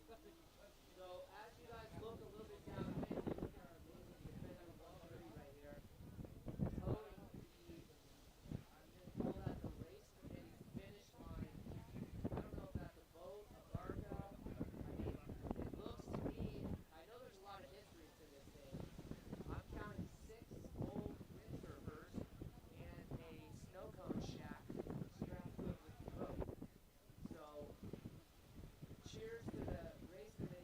So as you guys look a little bit downwind, you look at our amazing defender 130 right here, towing I'm going to call that the race to the finish line. I don't know if that's a boat, a barbell. I mean, it looks to me, I know there's a lot of history to this thing. I'm counting 6 old windsurfers and a snow cone shack strapped to it with the boat. So cheers to the race to the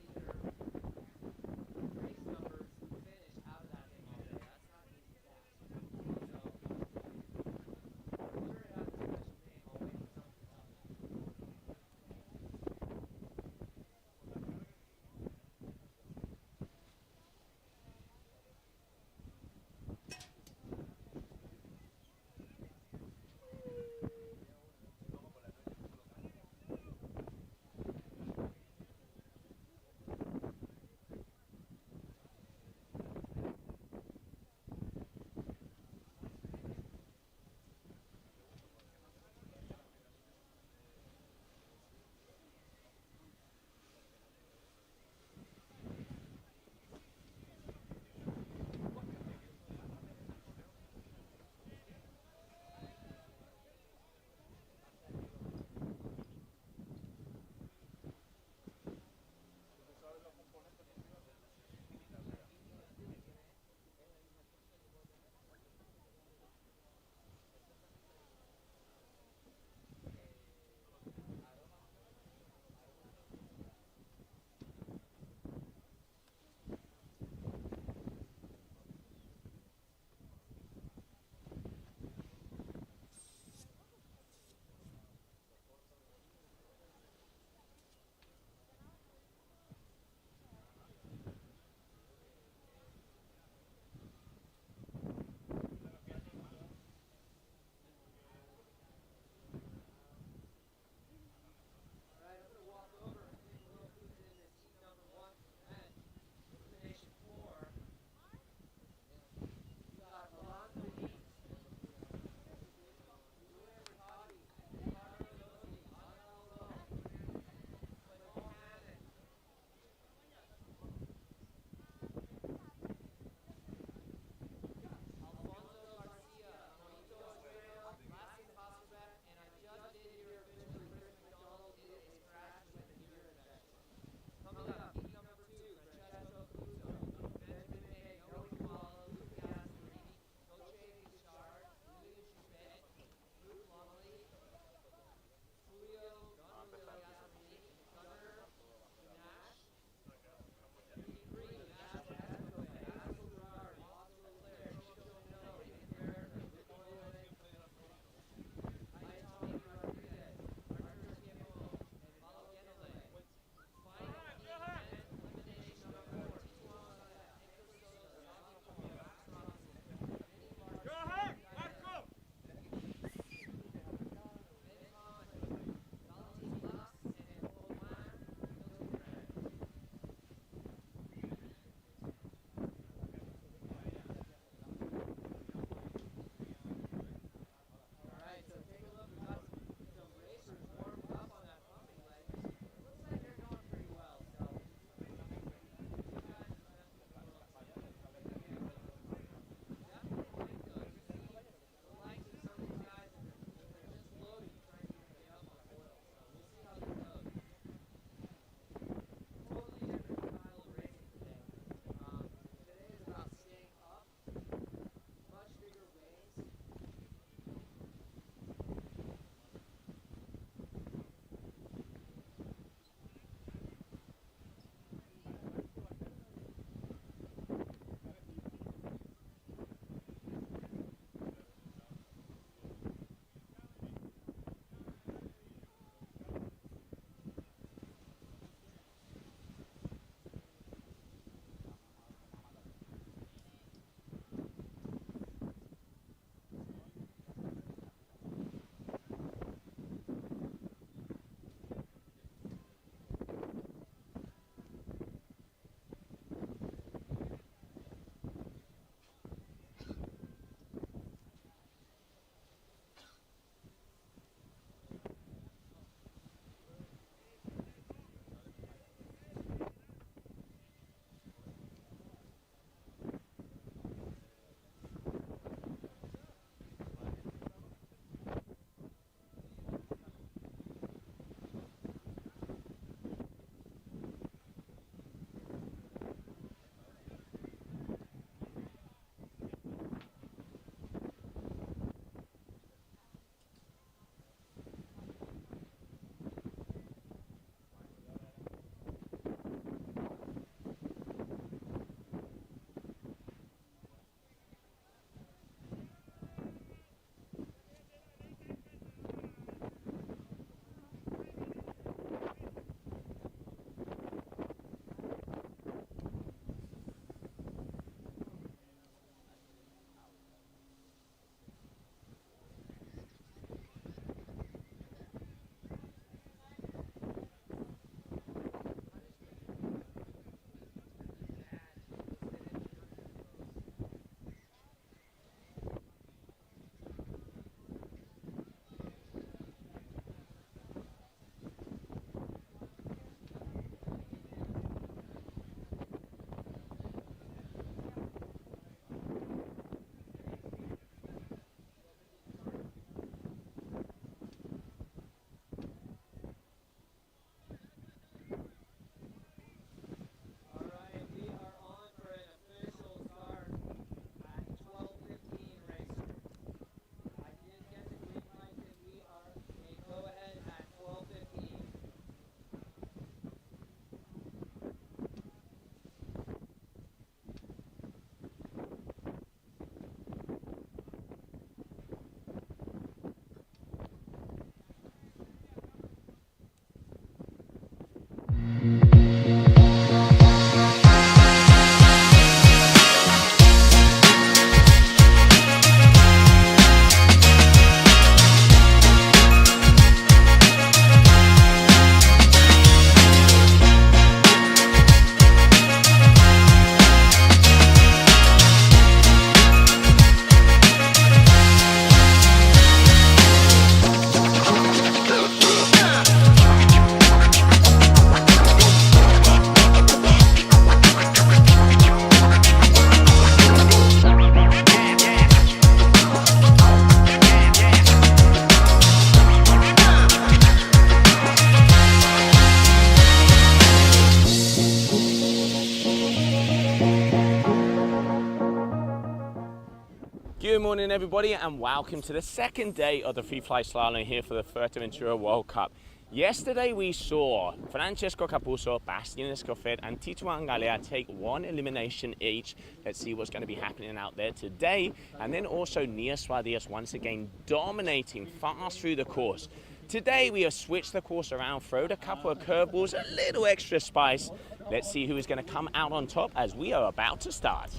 morning everybody and welcome to the second day of the FreeFly-Slalom here for the Fuerteventura World Cup. Yesterday we saw Francesco Capuzzo, Bastian Escofet and Tituan Galea take one elimination each. Let's see what's going to be happening out there today. And then also Nia Suarez once again dominating fast through the course. Today we have switched the course around, thrown a couple of curveballs, a little extra spice. Let's see who is going to come out on top as we are about to start.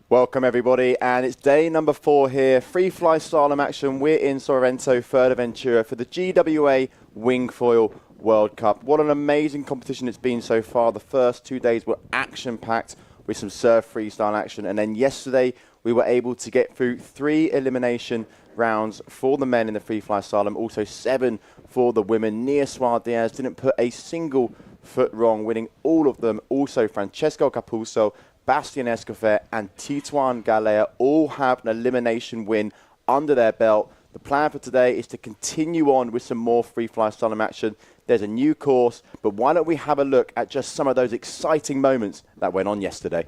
Welcome everybody, and it's day number 4 here, FreeFly-Slalom action. We're in Sorrento, Fuerteventura for the GWA Wingfoil World Cup. What an amazing competition it's been so far. The first 2 days were action-packed with some surf-freestyle action, and then yesterday we were able to get through 3 elimination rounds for the men in the FreeFly-Slalom, also 7 for the women. Nia Suarez didn't put a single foot wrong, winning all of them. Also Francesco Capuzzo, Bastian Escofet and Tituan Galea all have an elimination win under their belt. The plan for today is to continue on with some more FreeFly-Slalom action. There's a new course, but why don't we have a look at just some of those exciting moments that went on yesterday.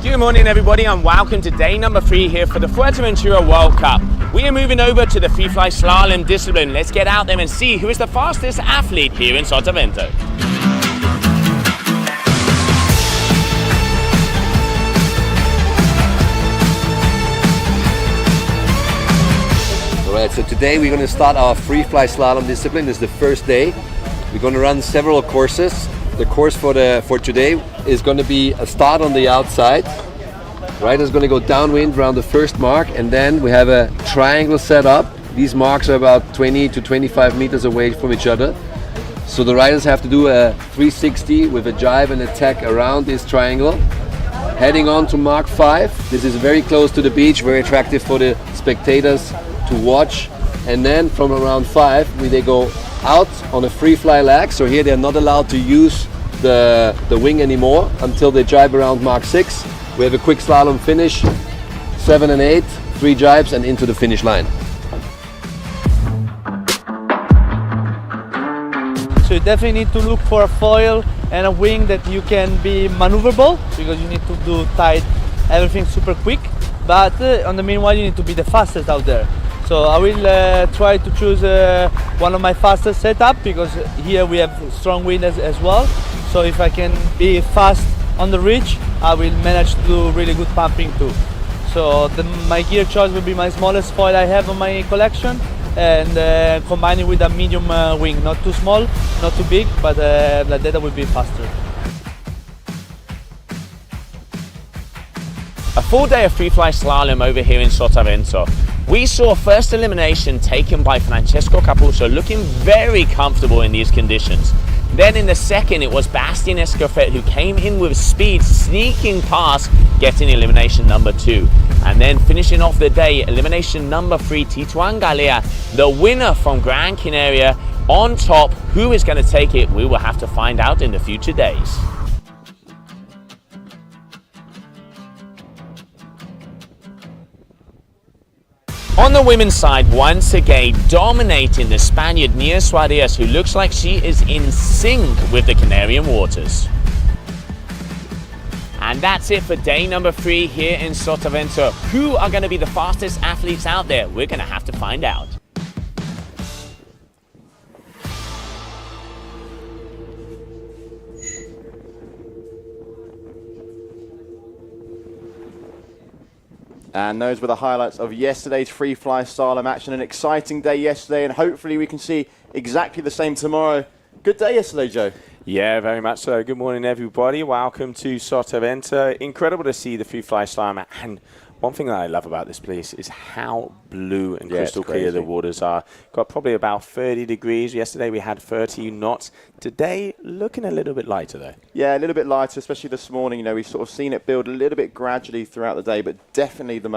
Good morning everybody and welcome to day number 3 here for the Fuerteventura World Cup. We are moving over to the FreeFly-Slalom discipline. Let's get out there and see who is the fastest athlete here in Sotavento. Alright, so today we're going to start our FreeFly-Slalom discipline. This is the first day. We're going to run several courses. The course for today is going to be a start on the outside. Rider's going to go downwind around the first mark, and then we have a triangle set up. These marks are about 20 to 25 meters away from each other. So the riders have to do a 360 with a jibe and a tack around this triangle. Heading on to mark 5. This is very close to the beach, very attractive for the spectators to watch. And then from around 5, they go out on a free fly lag. So here they're not allowed to use the wing anymore until they jibe around mark 6. We have a quick slalom finish, 7 and 8, 3 jibes and into the finish line. So you definitely need to look for a foil and a wing that you can be maneuverable, because you need to do tight everything super quick. But on the meanwhile you need to be the fastest out there. So I will try to choose one of my fastest setup, because here we have strong wind as well. So if I can be fast on the ridge, I will manage to do really good pumping too. So my gear choice will be my smallest foil I have on my collection, and combine it with a medium wing, not too small, not too big, but like that I will be faster. A full day of FreeFly-Slalom over here in Sotavento. We saw first elimination taken by Francesco Capuzzo, looking very comfortable in these conditions. Then in the second, it was Bastian Escofet who came in with speed, sneaking past, getting elimination number 2. And then finishing off the day, elimination number 3, Tituan Galea, the winner from Gran Canaria, on top. Who is going to take it? We will have to find out in the future days. On the women's side, once again, dominating the Spaniard Nia Suarez, who looks like she is in sync with the Canarian waters. And that's it for day number 3 here in Sotavento. Who are going to be the fastest athletes out there? We're going to have to find out. And those were the highlights of yesterday's FreeFly-Slalom action. An exciting day yesterday, and hopefully we can see exactly the same tomorrow. Good day yesterday, Joe. Yeah, very much so. Good morning, everybody. Welcome to Sotavento. Incredible to see the FreeFly-Slalom. And one thing that I love about this place is how blue and crystal clear the waters are. Got probably about 30 degrees. Yesterday we had 30 knots. Today, looking a little bit lighter, though. Yeah, a little bit lighter, especially this morning. You know, we've sort of seen it build a little bit gradually throughout the day, but definitely the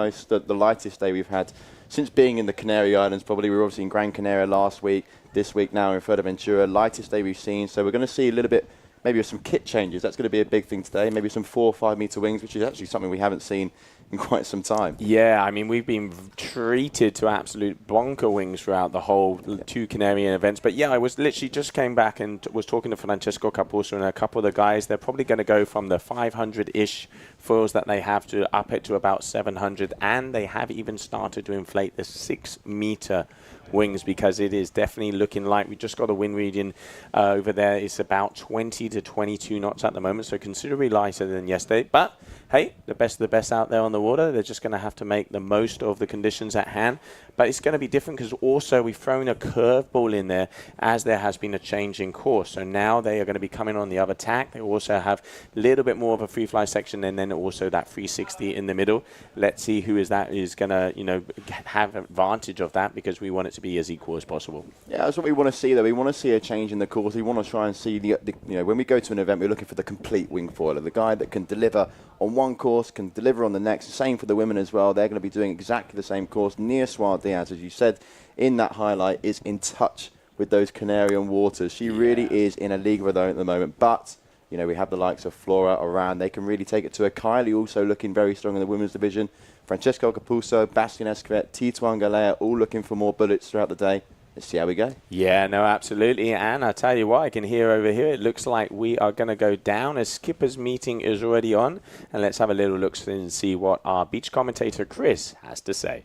lightest day we've had since being in the Canary Islands. Probably we were obviously in Gran Canaria last week, this week now in Fuerteventura. Lightest day we've seen, so we're going to see a little bit, maybe some kit changes. That's going to be a big thing today. Maybe some 4 or 5 meter wings, which is actually something we haven't seen in quite some time. Yeah, I mean, we've been treated to absolute bonker wings throughout the whole 2 Canarian events. But yeah, I was literally just came back and was talking to Francesco Capuzzo and a couple of the guys. They're probably going to go from the 500-ish foils that they have to up it to about 700. And they have even started to inflate the 6-meter wings, because it is definitely looking like we just got a wind reading over there. It's about 20 to 22 knots at the moment, so considerably lighter than yesterday. But hey, the best of the best out there on the water. They're just going to have to make the most of the conditions at hand. But it's going to be different because also we've thrown a curveball in there as there has been a change in course. So now they are going to be coming on the other tack. They also have a little bit more of a free fly section, and then also that 360 in the middle. Let's see who is going to, you know, have advantage of that, because we want it to be as equal as possible. Yeah, that's what we want to see, though. We want to see a change in the course. We want to try and see the you know, when we go to an event, we're looking for the complete wing foiler, the guy that can deliver on one course, can deliver on the next. Same for the women as well. They're going to be doing exactly the same course. Nia Suarez, as you said in that highlight, is in touch with those Canarian waters. She really is in a league of her own at the moment. But, you know, we have the likes of Flora around. They can really take it to her. Kylie also looking very strong in the women's division. Francesco Capuzzo, Bastien Escovet, Tituan Galea, all looking for more bullets throughout the day. Let's see how we go. Yeah, no, absolutely. And I tell you what, I can hear over here, it looks like we are going to go down. A skipper's meeting is already on. And let's have a little look and see what our beach commentator, Chris, has to say.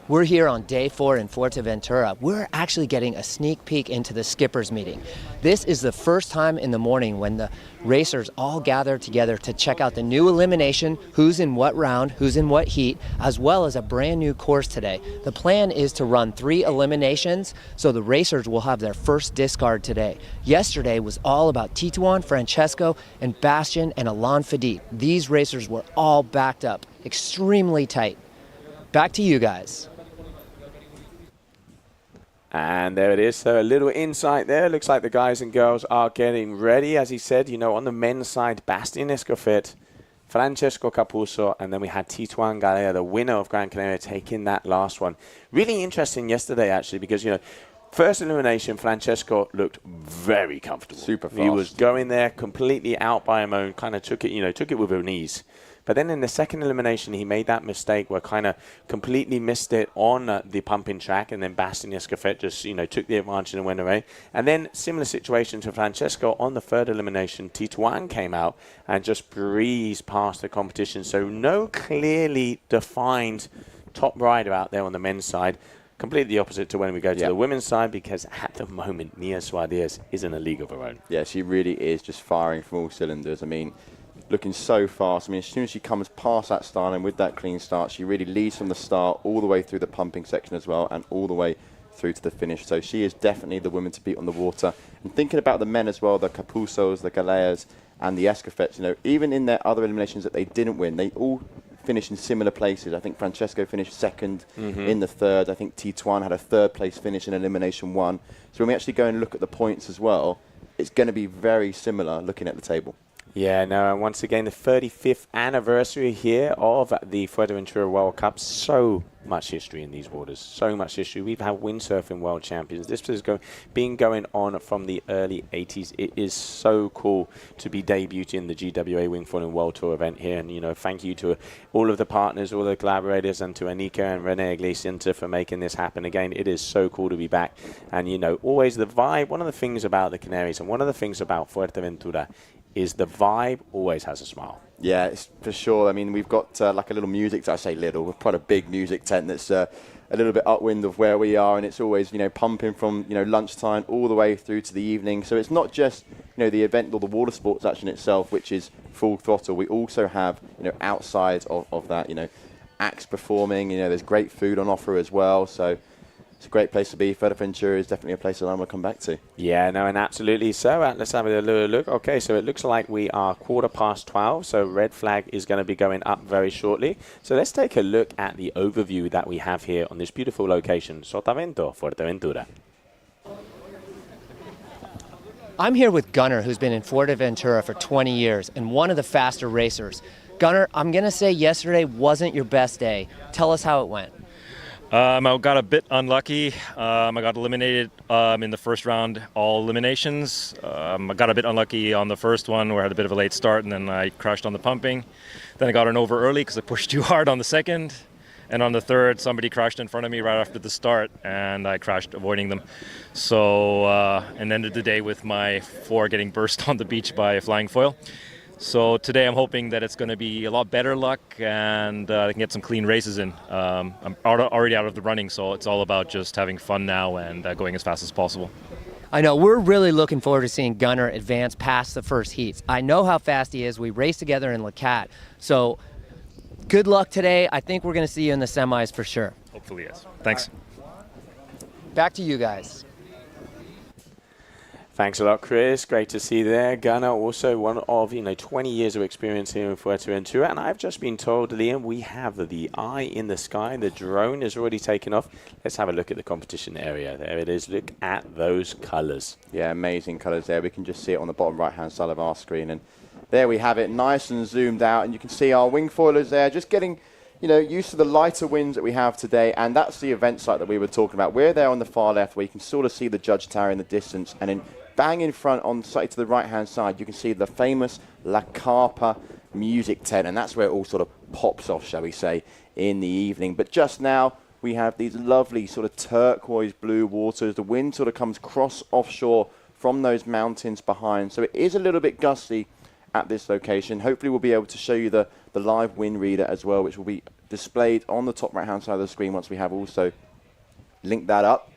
We're here on day 4 in Fuerteventura. We're actually getting a sneak peek into the skippers meeting. This is the first time in the morning when the racers all gather together to check out the new elimination, who's in what round, who's in what heat, as well as a brand new course today. The plan is to run 3 eliminations, so the racers will have their first discard today. Yesterday was all about Tituan, Francesco, and Bastien and Alain Fadit. These racers were all backed up, extremely tight. Back to you guys. And there it is. So a little insight there. Looks like the guys and girls are getting ready. As he said, you know, on the men's side, Bastien Escovet, Francesco Capuzzo, and then we had Tituan Galea, the winner of Gran Canaria, taking that last one. Really interesting yesterday, actually, because, you know, first elimination, Francesco looked very comfortable. Super fast. He was going there completely out by him own, kind of took it, you know, took it with her knees. But then in the second elimination, he made that mistake where kind of completely missed it on the pumping track, and then Bastien Escovet just, you know, took the advantage and went away. And then similar situation to Francesco on the third elimination, Tituan came out and just breezed past the competition. So no clearly defined top rider out there on the men's side. Completely the opposite to when we go to the women's side, because at the moment, Nia Suarez is in a league of her own. Yeah, she really is just firing from all cylinders. I mean, looking so fast. I mean, as soon as she comes past that start line with that clean start, she really leads from the start all the way through the pumping section as well, and all the way through to the finish. So she is definitely the woman to beat on the water. And thinking about the men as well, the Capuzzos, the Galeas, and the Escofets, you know, even in their other eliminations that they didn't win, they all finished in similar places. I think Francesco finished second in the third. I think Tituan had a third place finish in elimination 1. So when we actually go and look at the points as well, it's going to be very similar looking at the table. Yeah, no, and once again, the 35th anniversary here of the Fuerteventura World Cup. So much history in these waters, so much history. We've had windsurfing world champions. This has been going on from the early 80s. It is so cool to be debuting the GWA Wingfoil World Tour event here. And, you know, thank you to all of the partners, all the collaborators, and to Anika and Rene Iglesias for making this happen again. It is so cool to be back. And, you know, always the vibe. One of the things about the Canaries and one of the things about Fuerteventura is the vibe always has a smile. Yeah, it's for sure. I mean, we've got like a little music, I say little, we've quite a big music tent that's a little bit upwind of where we are, and it's always, you know, pumping from, you know, lunchtime all the way through to the evening. So it's not just, you know, the event or the water sports action itself, which is full throttle. We also have, you know, outside of that, you know, acts performing, you know, there's great food on offer as well. So it's a great place to be. Fuerteventura is definitely a place that I'm going to come back to. Yeah, no, and absolutely. So let's have a little look. Okay, so it looks like we are 12:15, so red flag is going to be going up very shortly. So let's take a look at the overview that we have here on this beautiful location, Sotavento, Fuerteventura. I'm here with Gunnar, who's been in Fuerteventura for 20 years and one of the faster racers. Gunnar, I'm going to say yesterday wasn't your best day. Tell us how it went. I got a bit unlucky. I got eliminated in the first round, all eliminations. I got a bit unlucky on the first one where I had a bit of a late start and then I crashed on the pumping. Then I got an over early because I pushed too hard on the second. And on the third, somebody crashed in front of me right after the start and I crashed avoiding them. So, and ended the day with my floor getting burst on the beach by a flying foil. So today I'm hoping that it's going to be a lot better luck and I can get some clean races in. I'm already out of the running, so it's all about just having fun now and going as fast as possible. I know, we're really looking forward to seeing Gunnar advance past the first heats. I know how fast he is. We raced together in Le Cat. So good luck today. I think we're going to see you in the semis for sure. Hopefully, yes. Thanks. Back to you guys. Thanks a lot, Chris. Great to see you there. Gunnar, also one of 20 years of experience here in Fuerteventura, and I've just been told, Liam, we have the eye in the sky. The drone is already taken off. Let's have a look at the competition area. There it is. Look at those colours. Yeah, amazing colours there. We can just see it on the bottom right-hand side of our screen, and there we have it, nice and zoomed out, and you can see our wingfoilers there, just getting used to the lighter winds that we have today, and that's the event site that we were talking about. We're there on the far left where you can sort of see the judge tower in the distance, and then bang in front on site to the right-hand side, you can see the famous La Carpa music tent, and that's where it all sort of pops off, shall we say, in the evening. But just now, we have these lovely sort of turquoise blue waters. The wind sort of comes cross offshore from those mountains behind, so it is a little bit gusty at this location. Hopefully we'll be able to show you the live wind reader as well, which will be displayed on the top right-hand side of the screen once we have also linked that up.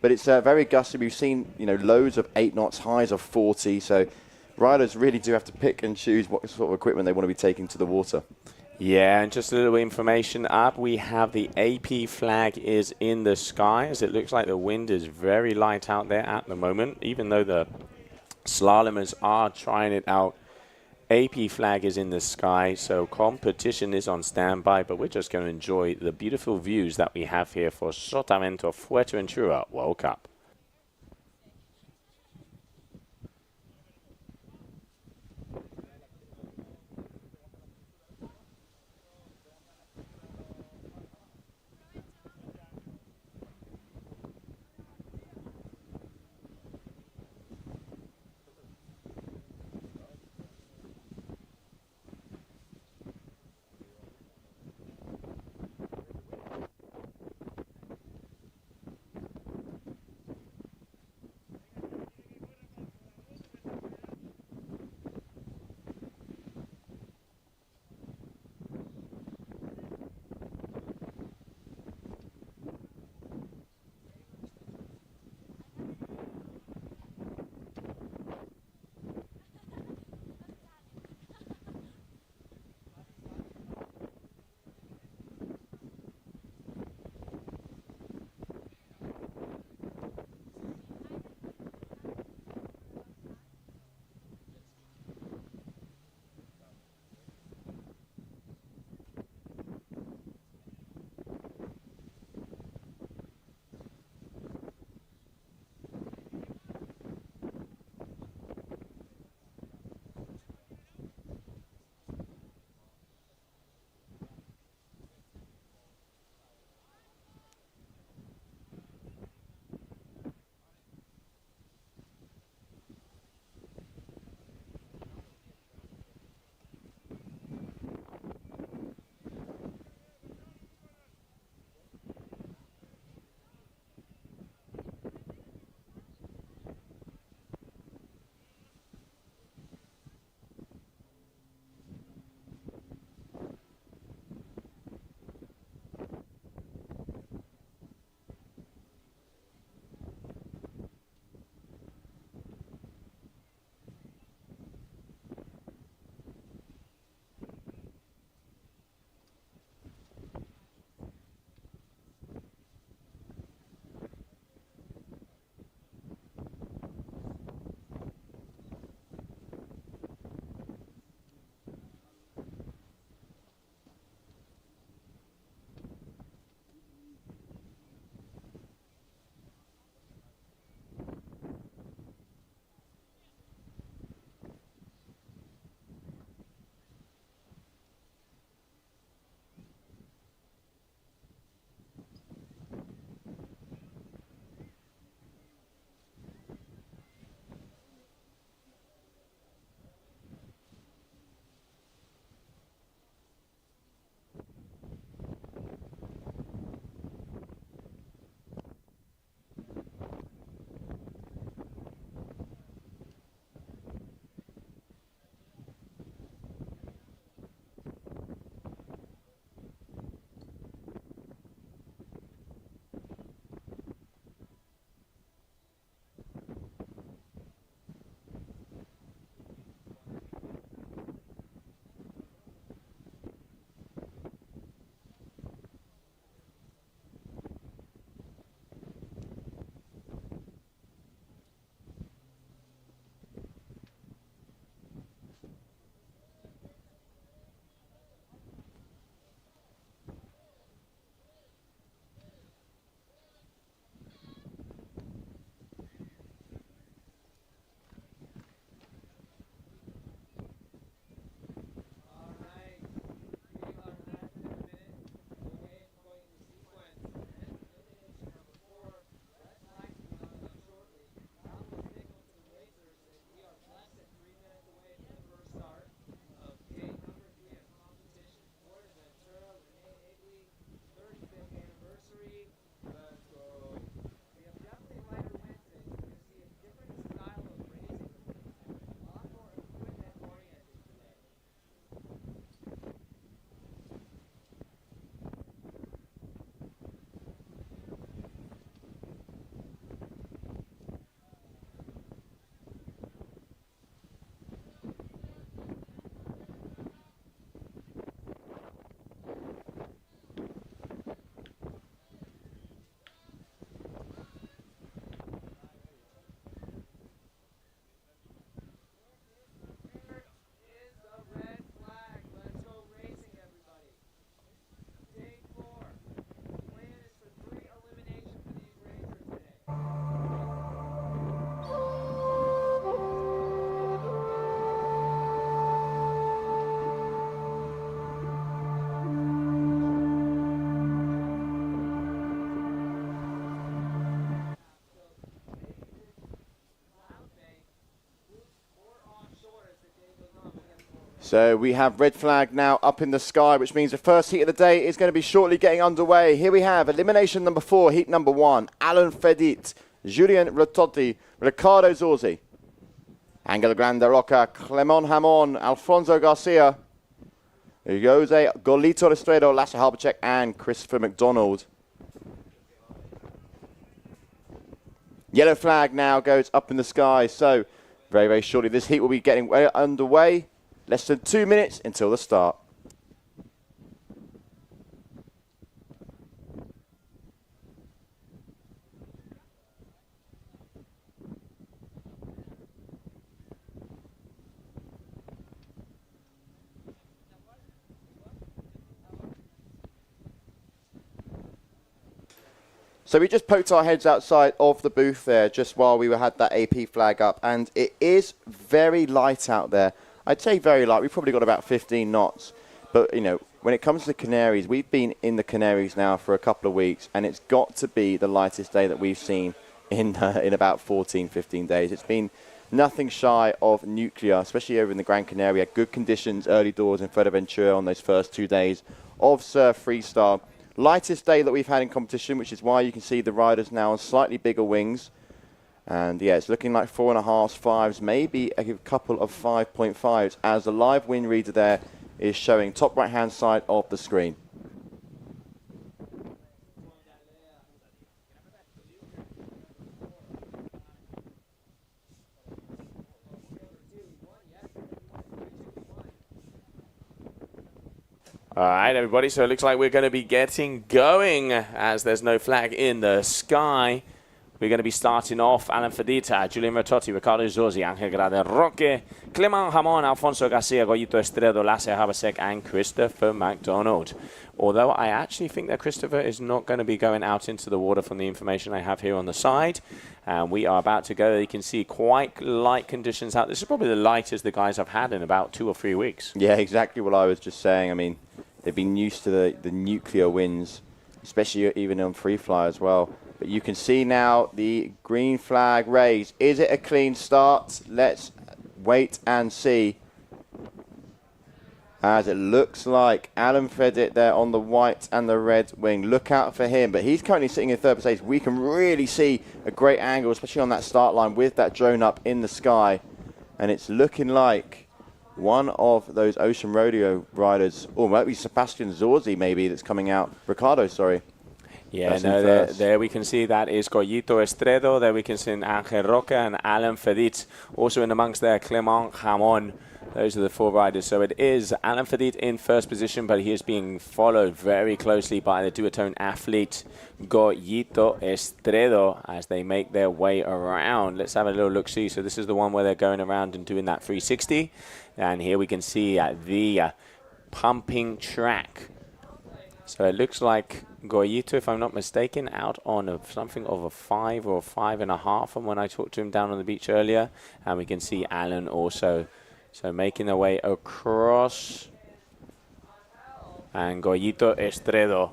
But it's very gusty. We've seen, loads of 8 knots, highs of 40. So riders really do have to pick and choose what sort of equipment they want to be taking to the water. Yeah, and just a little information up. We have the AP flag is in the sky, as it looks like the wind is very light out there at the moment. Even though the slalomers are trying it out, AP flag is in the sky, so competition is on standby, but we're just going to enjoy the beautiful views that we have here for Sotavento Fuerteventura World Cup. So we have red flag now up in the sky, which means the first heat of the day is going to be shortly getting underway. Here we have elimination number 4, heat number 1. Alan Fedit, Julien Rototti, Ricardo Zorzi, Angel Grande Roca, Clemon Hamon, Alfonso Garcia, Jose Golito Estredo, Lasse Harbacek, and Christopher McDonald. Yellow flag now goes up in the sky. So very, very shortly this heat will be getting underway. Less than 2 minutes until the start. So we just poked our heads outside of the booth there just while we had that AP flag up, and it is very light out there. I'd say very light. We've probably got about 15 knots. But, you know, when it comes to the Canaries, we've been in the Canaries now for a couple of weeks, and it's got to be the lightest day that we've seen in about 14, 15 days. It's been nothing shy of nuclear, especially over in the Gran Canaria. Good conditions early doors in Fuerteventura on those first 2 days of surf freestyle. Lightest day that we've had in competition, which is why you can see the riders now on slightly bigger wings. And yeah, it's looking like 4.5s, 5s, maybe a couple of 5.5s as the live wind reader there is showing top right hand side of the screen. All right, everybody, so it looks like we're going to be getting going as there's no flag in the sky. We're going to be starting off Alan Fedita, Julien Rototti, Ricardo Zorzi, Angel Grande Roque, Clement Hamon, Alfonso Garcia, Goyito Estredo, Lasse Harbacek, and Christopher McDonald. Although I actually think that Christopher is not going to be going out into the water from the information I have here on the side. And we are about to go. You can see quite light conditions out. This is probably the lightest the guys have had in about 2 or 3 weeks. Yeah, exactly what I was just saying. I mean, they've been used to the nuclear winds, especially even on free fly as well. But you can see now the green flag raised. Is it a clean start? Let's wait and see. As it looks like Alan Fedit there on the white and the red wing. Look out for him. But he's currently sitting in third place. We can really see a great angle, especially on that start line with that drone up in the sky. And it's looking like one of those Ocean Rodeo riders, or might be Sebastian Zorzi maybe, that's coming out. Ricardo, sorry. Yeah, no, there we can see that is Goyito Estredo. There we can see Angel Roca and Alan Fedit. Also in amongst there, Clement Hamon. Those are the 4 riders. So it is Alan Fedit in first position, but he is being followed very closely by the duotone athlete Goyito Estredo as they make their way around. Let's have a little look-see. So this is the one where they're going around and doing that 360. And here we can see the pumping track. So it looks like Goyito, if I'm not mistaken, out on something of a 5 or 5.5 from when I talked to him down on the beach earlier. And we can see Alan also. So making their way across. And Goyito Estredo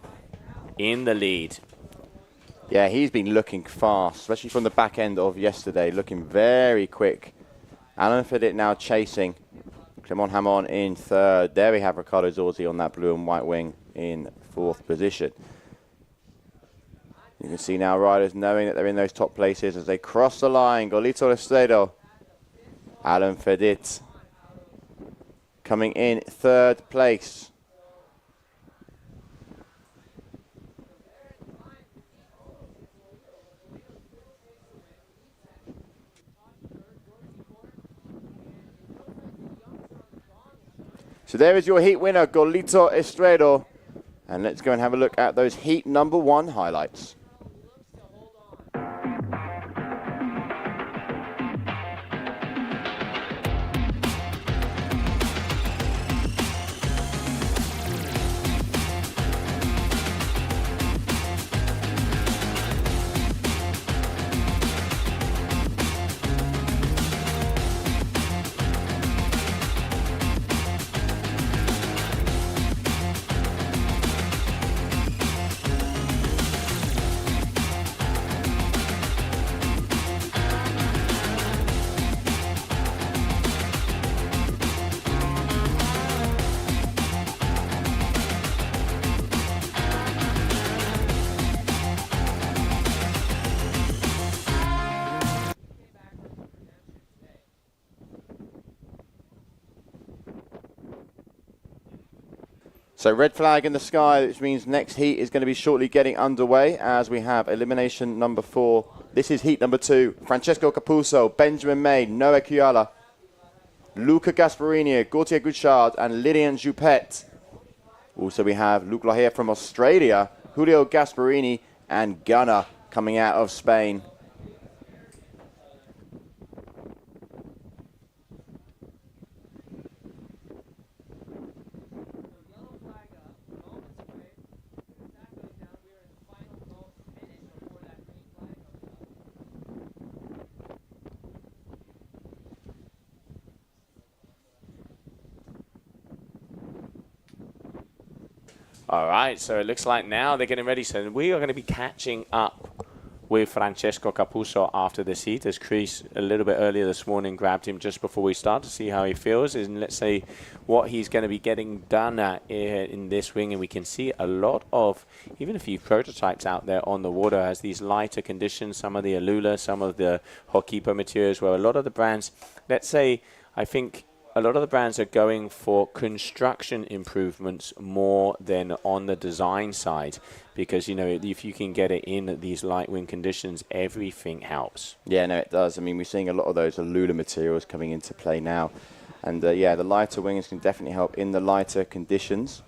in the lead. Yeah, he's been looking fast, especially from the back end of yesterday, looking very quick. Alan Fedit now chasing. Clement Hamon in third. There we have Ricardo Zorzi on that blue and white wing in fourth position. You can see now riders knowing that they're in those top places as they cross the line. Golito Estredo, Alan Fedit coming in third place. So there is your heat winner, Golito Estredo. And let's go and have a look at those heat number 1 highlights. So red flag in the sky, which means next heat is going to be shortly getting underway as we have elimination number 4. This is heat number 2. Francesco Capuzzo, Benjamin May, Noah Kuyala, Luca Gasparini, Gautier Gouchard, and Lydian Juppet. Also we have Luc Lahire from Australia, Julio Gasparini, and Gunnar coming out of Spain. All right, so it looks like now they're getting ready. So we are going to be catching up with Francesco Capuzzo after this heat, as Chris a little bit earlier this morning grabbed him just before we start to see how he feels, and let's say what he's going to be getting done in this wing. And we can see a lot of, even a few prototypes out there on the water as these lighter conditions, some of the Alula, some of the Hokipa materials, where a lot of the brands, let's say, I think a lot of the brands are going for construction improvements more than on the design side, because, you know, if you can get it in these light wind conditions, everything helps. Yeah, no, it does. I mean, we're seeing a lot of those Alula materials coming into play now. And yeah, the lighter wings can definitely help in the lighter conditions.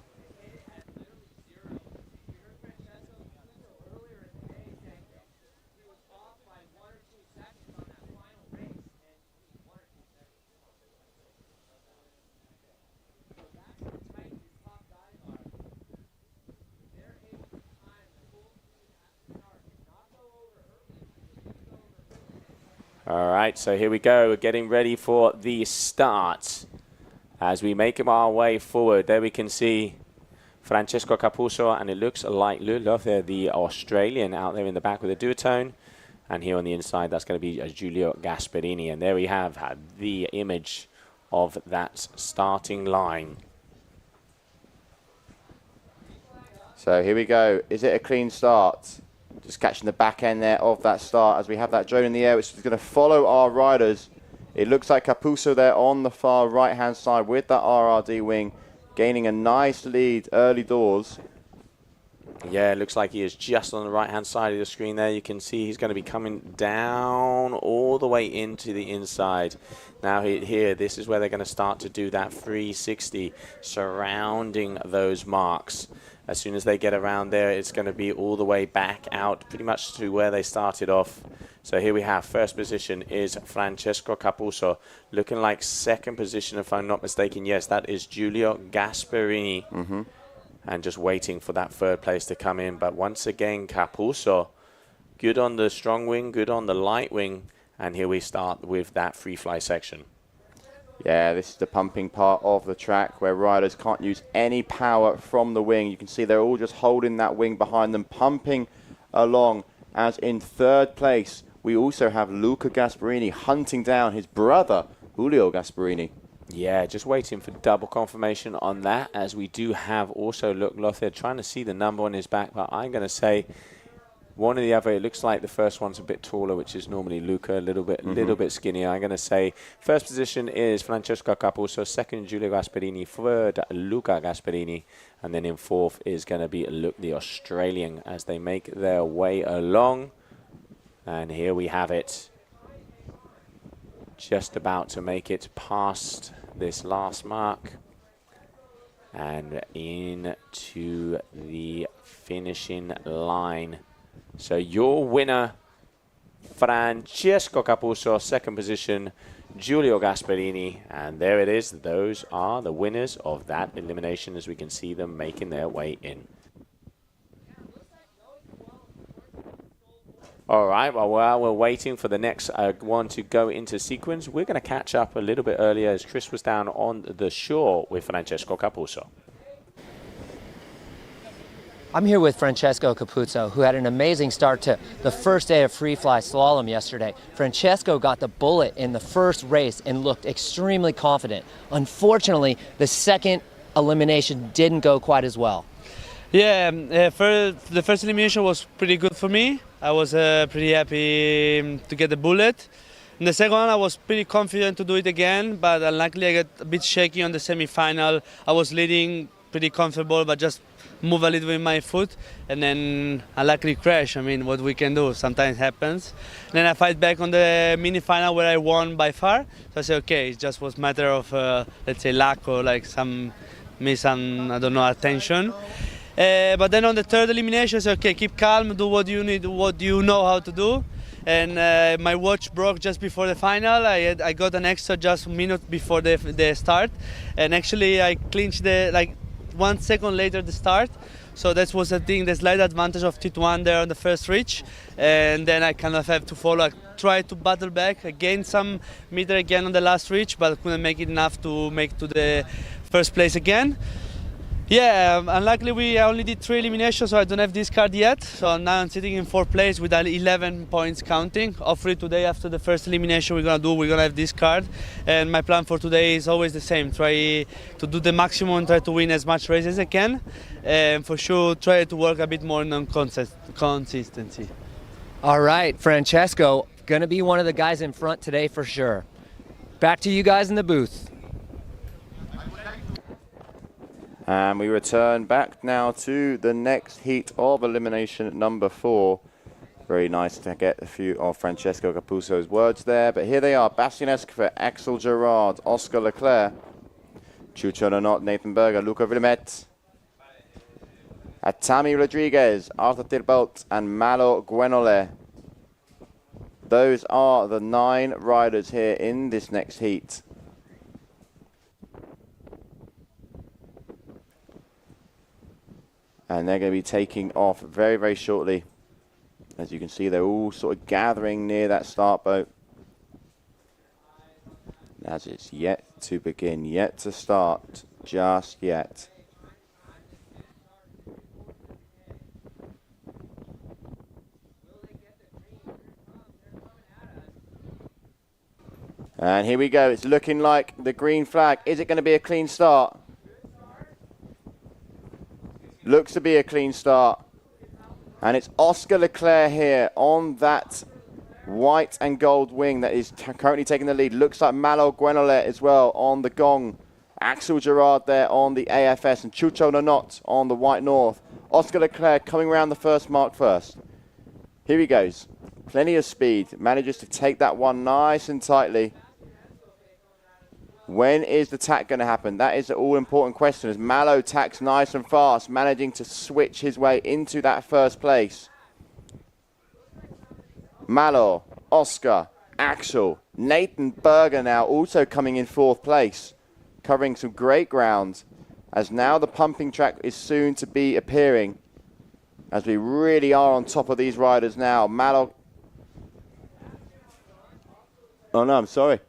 All right, so here we go. We're getting ready for the start. As we make our way forward, there we can see Francesco Capuzzo, and it looks like Lula there, the Australian out there in the back with a duotone. And here on the inside, that's going to be Giulio Gasparini. And there we have the image of that starting line. So here we go. Is it a clean start? Just catching the back end there of that start as we have that drone in the air, which is going to follow our riders. It looks like Capuzzo there on the far right-hand side with that RRD wing, gaining a nice lead early doors. Yeah, it looks like he is just on the right-hand side of the screen there. You can see he's going to be coming down all the way into the inside. Now here, this is where they're going to start to do that 360 surrounding those marks. As soon as they get around there, it's going to be all the way back out, pretty much to where they started off. So here we have first position is Francesco Capuzzo, looking like second position, if I'm not mistaken. Yes, that is Giulio Gasparini. And just waiting for that third place to come in. But once again, Capuzzo, good on the strong wing, good on the light wing. And here we start with that free fly section. Yeah, this is the pumping part of the track where riders can't use any power from the wing. You can see they're all just holding that wing behind them, pumping along. As in third place, we also have Luca Gasparini hunting down his brother, Julio Gasparini. Yeah, just waiting for double confirmation on that, as we do have also Luc Lothair trying to see the number on his back, but I'm going to say one or the other. It looks like the first one's a bit taller, which is normally Luca, a little bit skinnier. I'm going to say first position is Francesco Capuzzo, second Giulio Gasparini, third Luca Gasparini, and then in fourth is going to be Luc the Australian as they make their way along. And here we have it. Just about to make it past this last mark and into the finishing line. So your winner, Francesco Capuzzo, second position, Giulio Gasparini, and there it is. Those are the winners of that elimination as we can see them making their way in. All right, well, while we're waiting for the next one to go into sequence, we're going to catch up a little bit earlier as Chris was down on the shore with Francesco Capuzzo. I'm here with Francesco Capuzzo, who had an amazing start to the first day of FreeFly-Slalom yesterday. Francesco got the bullet in the first race and looked extremely confident. Unfortunately, the second elimination didn't go quite as well. Yeah, the first elimination was pretty good for me. I was pretty happy to get the bullet. In the second one, I was pretty confident to do it again, but unluckily I got a bit shaky on the semi-final. I was leading pretty comfortable, but just move a little bit with my foot, and then unluckily crash. I mean, what we can do, sometimes happens. Then I fight back on the mini final where I won by far. So I say, okay, it just was matter of let's say luck or like some I don't know, attention. But then on the third elimination, I said, okay, keep calm, do what you need, what you know how to do. And my watch broke just before the final. I got an extra just a minute before the start, and actually I clinched like 1 second later the start. So that was I think the slight advantage of T1 there on the first reach, and then I kind of have to follow. I tried to battle back, I gained some meter again on the last reach, but couldn't make it enough to make to the first place again. Yeah, unluckily I only did 3 eliminations, so I don't have this card yet. So now I'm sitting in 4th place with 11 points counting. Hopefully today after the first elimination we're gonna have this card. And my plan for today is always the same, try to do the maximum, try to win as much races as I can. And for sure try to work a bit more on consistency. All right, Francesco, gonna be one of the guys in front today for sure. Back to you guys in the booth. And we return back now to the next heat of elimination number 4. Very nice to get a few of Francesco Capuzzo's words there. But here they are, Bastien Escofet, Axel Gerard, Oscar Leclerc, Chucho Nonot, Nathan Berger, Luca Villamette, Atami Rodriguez, Arthur Tirbolt, and Malo Guenole. Those are the 9 riders here in this next heat. And they're going to be taking off very, very shortly. As you can see, they're all sort of gathering near that start boat. As it's yet to begin, yet to start, just yet. And here we go. It's looking like the green flag. Is it going to be a clean start? Looks to be a clean start. And it's Oscar Leclerc here on that white and gold wing that is currently taking the lead. Looks like Malo Guenole as well on the gong. Axel Gerard there on the AFS and Chucho Nonot on the white north. Oscar Leclerc coming around the first mark first. Here he goes. Plenty of speed. Manages to take that one nice and tightly. When is the tack going to happen? That is the all-important question. As Malo tacks nice and fast, managing to switch his way into that first place. Malo, Oscar, Axel, Nathan Berger now also coming in 4th place, covering some great ground, as now the pumping track is soon to be appearing, as we really are on top of these riders now. Malo. Oh no, I'm sorry.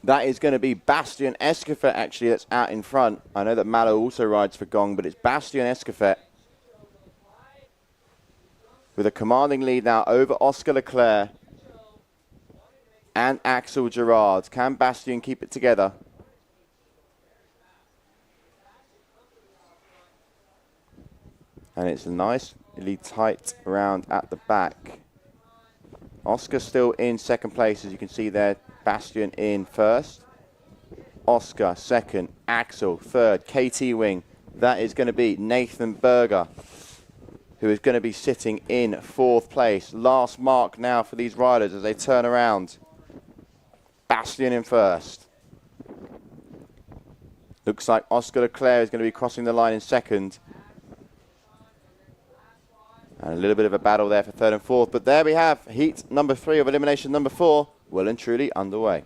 That is going to be Bastien Escofet, actually, that's out in front. I know that Malo also rides for Gong, but it's Bastien Escofet with a commanding lead now over Oscar Leclerc and Axel Gerard. Can Bastien keep it together? And it's a nicely tight round at the back. Oscar still in 2nd place, as you can see there. Bastien in 1st. Oscar 2nd. Axel 3rd. KT wing. That is going to be Nathan Berger, who is going to be sitting in 4th place. Last mark now for these riders as they turn around. Bastien in 1st. Looks like Oscar Leclerc is going to be crossing the line in 2nd. And a little bit of a battle there for 3rd and 4th. But there we have heat number 3 of elimination number 4, well and truly underway.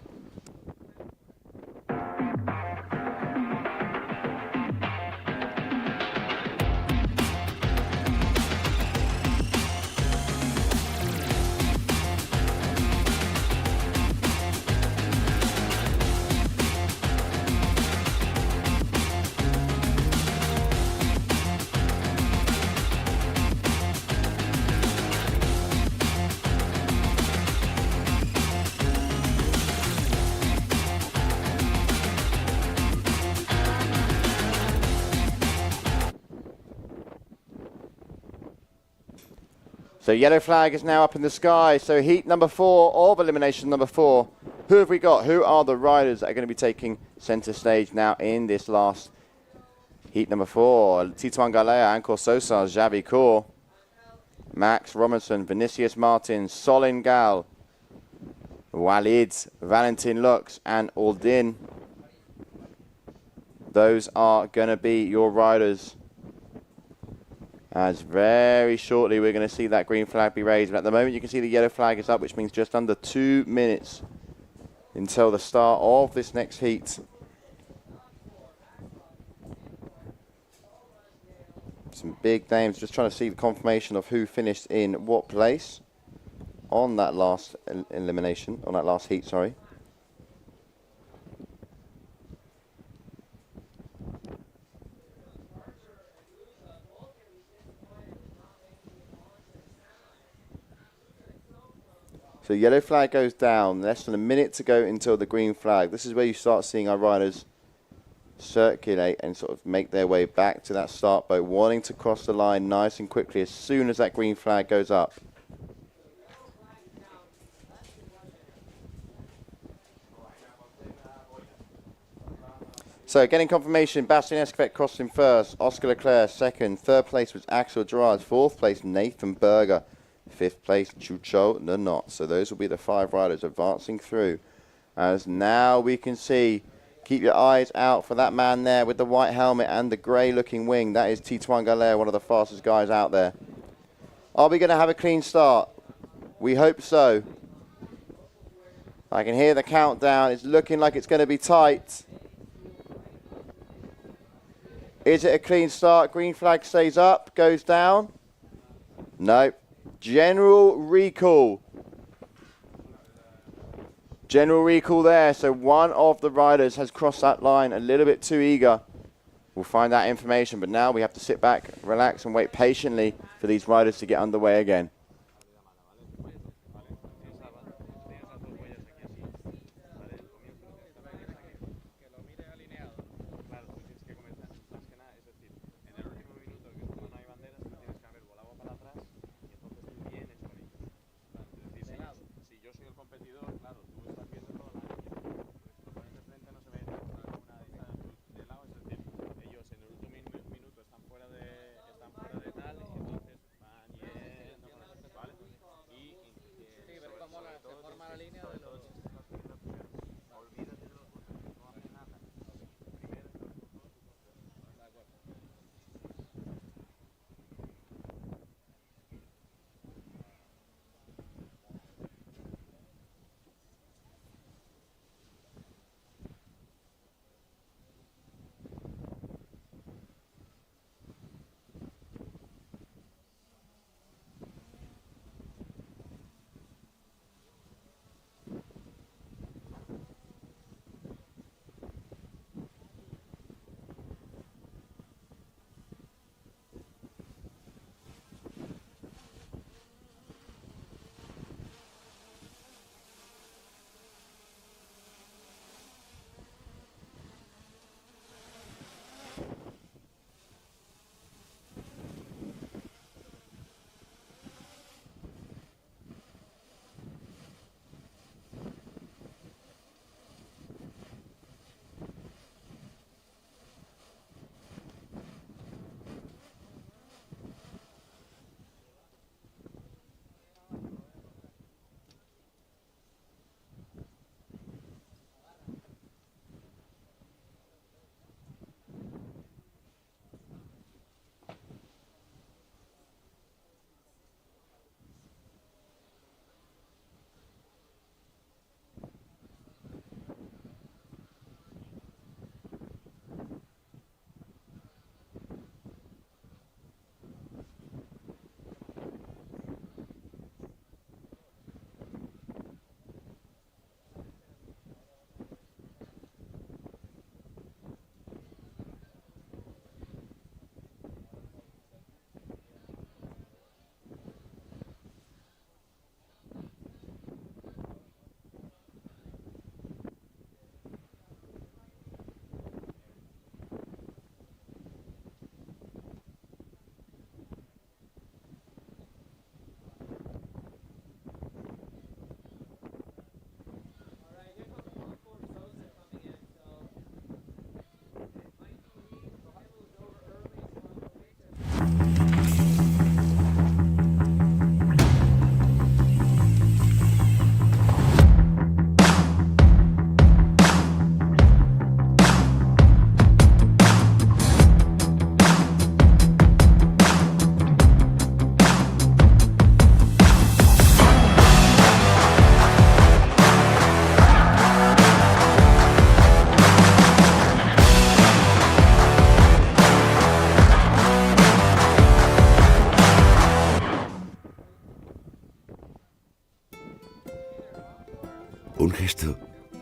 So yellow flag is now up in the sky. So heat number 4 of elimination number 4. Who have we got? Who are the riders that are going to be taking center stage now in this last heat number 4? Tituan Galea, Ancor Sosa, Javi Kaur, Max Robinson, Vinicius Martin, Solin Gal, Walid, Valentin Lux, and Aldin. Those are going to be your riders. As very shortly we're going to see that green flag be raised. But at the moment you can see the yellow flag is up, which means just under 2 minutes until the start of this next heat. Some big names, just trying to see the confirmation of who finished in what place on that last elimination, on that last heat, sorry. So yellow flag goes down, less than a minute to go until the green flag. This is where you start seeing our riders circulate and sort of make their way back to that start boat, wanting to cross the line nice and quickly as soon as that green flag goes up. So getting confirmation, Bastien Esquvet crossing first, Oscar Leclerc second, third place was Axel Gerard, fourth place Nathan Berger, fifth place Chucho Nanot. So those will be the 5 riders advancing through. As now we can see, keep your eyes out for that man there with the white helmet and the grey looking wing. That is Tituan Galea, one of the fastest guys out there. Are we going to have a clean start? We hope so. I can hear the countdown. It's looking like it's going to be tight. Is it a clean start? Green flag stays up, goes down. Nope. General recall. General recall there. So one of the riders has crossed that line a little bit too eager. We'll find that information. But now we have to sit back, relax, and wait patiently for these riders to get underway again.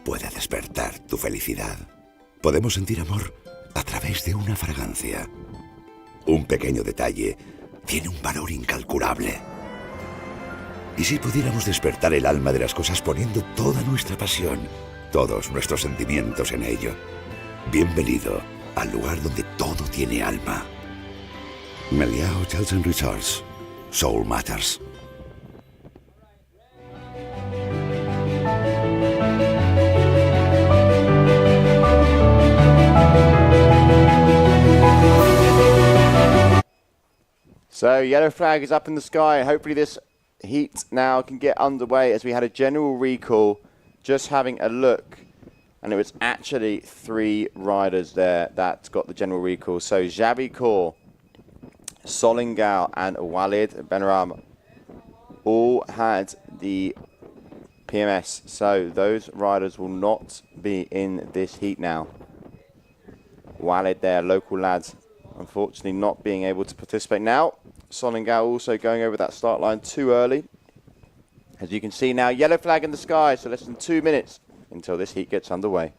puede despertar tu felicidad. Podemos sentir amor a través de una fragancia. Un pequeño detalle tiene un valor incalculable. ¿Y si pudiéramos despertar el alma de las cosas poniendo toda nuestra pasión, todos nuestros sentimientos en ello? Bienvenido al lugar donde todo tiene alma. Meliá Hotels and Resorts. Soul Matters. So yellow flag is up in the sky. Hopefully this heat now can get underway, as we had a general recall, just having a look, and it was actually 3 riders there that got the general recall. So Xabi Kaur, Solingal and Walid Benram all had the PMS, so those riders will not be in this heat now. Walid there, local lads, unfortunately not being able to participate now. Solingal also going over that start line too early. As you can see now, yellow flag in the sky, so less than 2 minutes until this heat gets underway.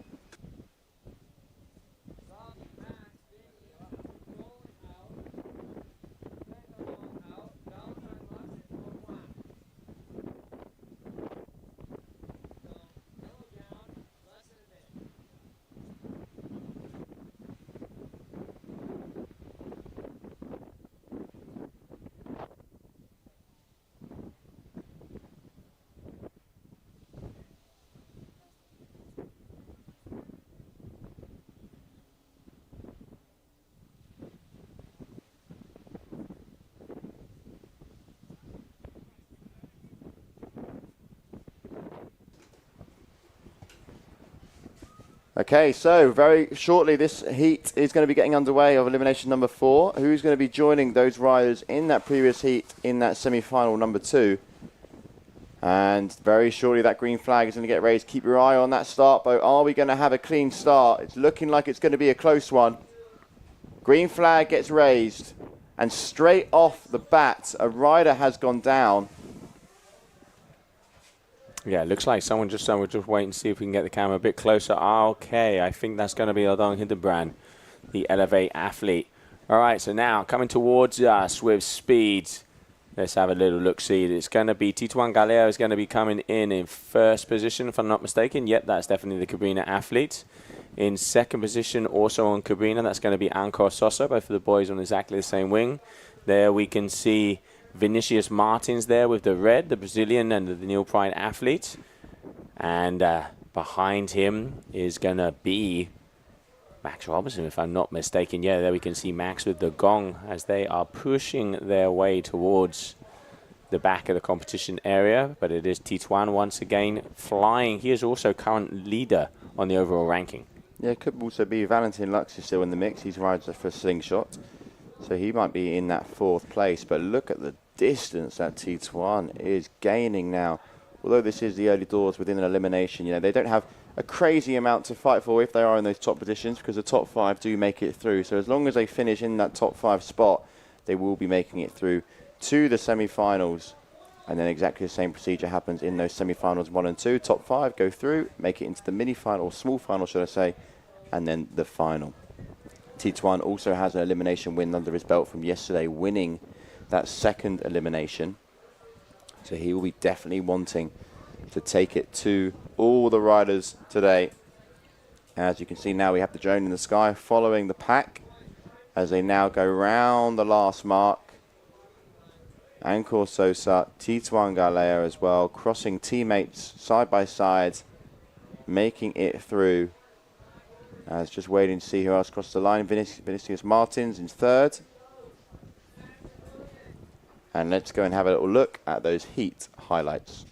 Okay, so very shortly this heat is going to be getting underway of elimination number 4. Who's going to be joining those riders in that previous heat in that semi-final number 2? And very shortly that green flag is going to get raised. Keep your eye on that start boat. Are we going to have a clean start? It's looking like it's going to be a close one. Green flag gets raised, and straight off the bat a rider has gone down. Yeah, it looks like someone just wait and see if we can get the camera a bit closer. Okay, I think that's going to be Adon Hildebrand, the Elevate athlete. All right, so now coming towards us with speed. Let's have a little look-see. It's going to be Tituan Galea is going to be coming in first position, if I'm not mistaken. Yep, that's definitely the Cabina athlete. In second position, also on Cabina, that's going to be Anko Sosa, both of the boys on exactly the same wing. There we can see Vinicius Martins there with the red, the Brazilian and the Neil Pride athlete. And behind him is going to be Max Robertson, if I'm not mistaken. Yeah, there we can see Max with the gong as they are pushing their way towards the back of the competition area. But it is Tituan once again flying. He is also current leader on the overall ranking. Yeah, it could also be Valentin Lux is still in the mix. He's rides for slingshot, so he might be in that 4th place. But look at the distance that Tituan is gaining now. Although this is the early doors within an elimination, you know, they don't have a crazy amount to fight for if they are in those top positions, because the top 5 do make it through. So as long as they finish in that top 5 spot, they will be making it through to the semi-finals. And then exactly the same procedure happens in those semi-finals 1 and 2. Top 5 go through, make it into the mini-final, or small final, should I say, and then the final. Tituan also has an elimination win under his belt from yesterday, winning that 2nd elimination. So he will be definitely wanting to take it to all the riders today. As you can see now, we have the drone in the sky following the pack as they now go round the last mark. Anko Sosa, Tituan Galea as well, crossing teammates side by side, making it through. As just waiting to see who else crossed the line. Vinicius Martins in 3rd. And let's go and have a little look at those heat highlights.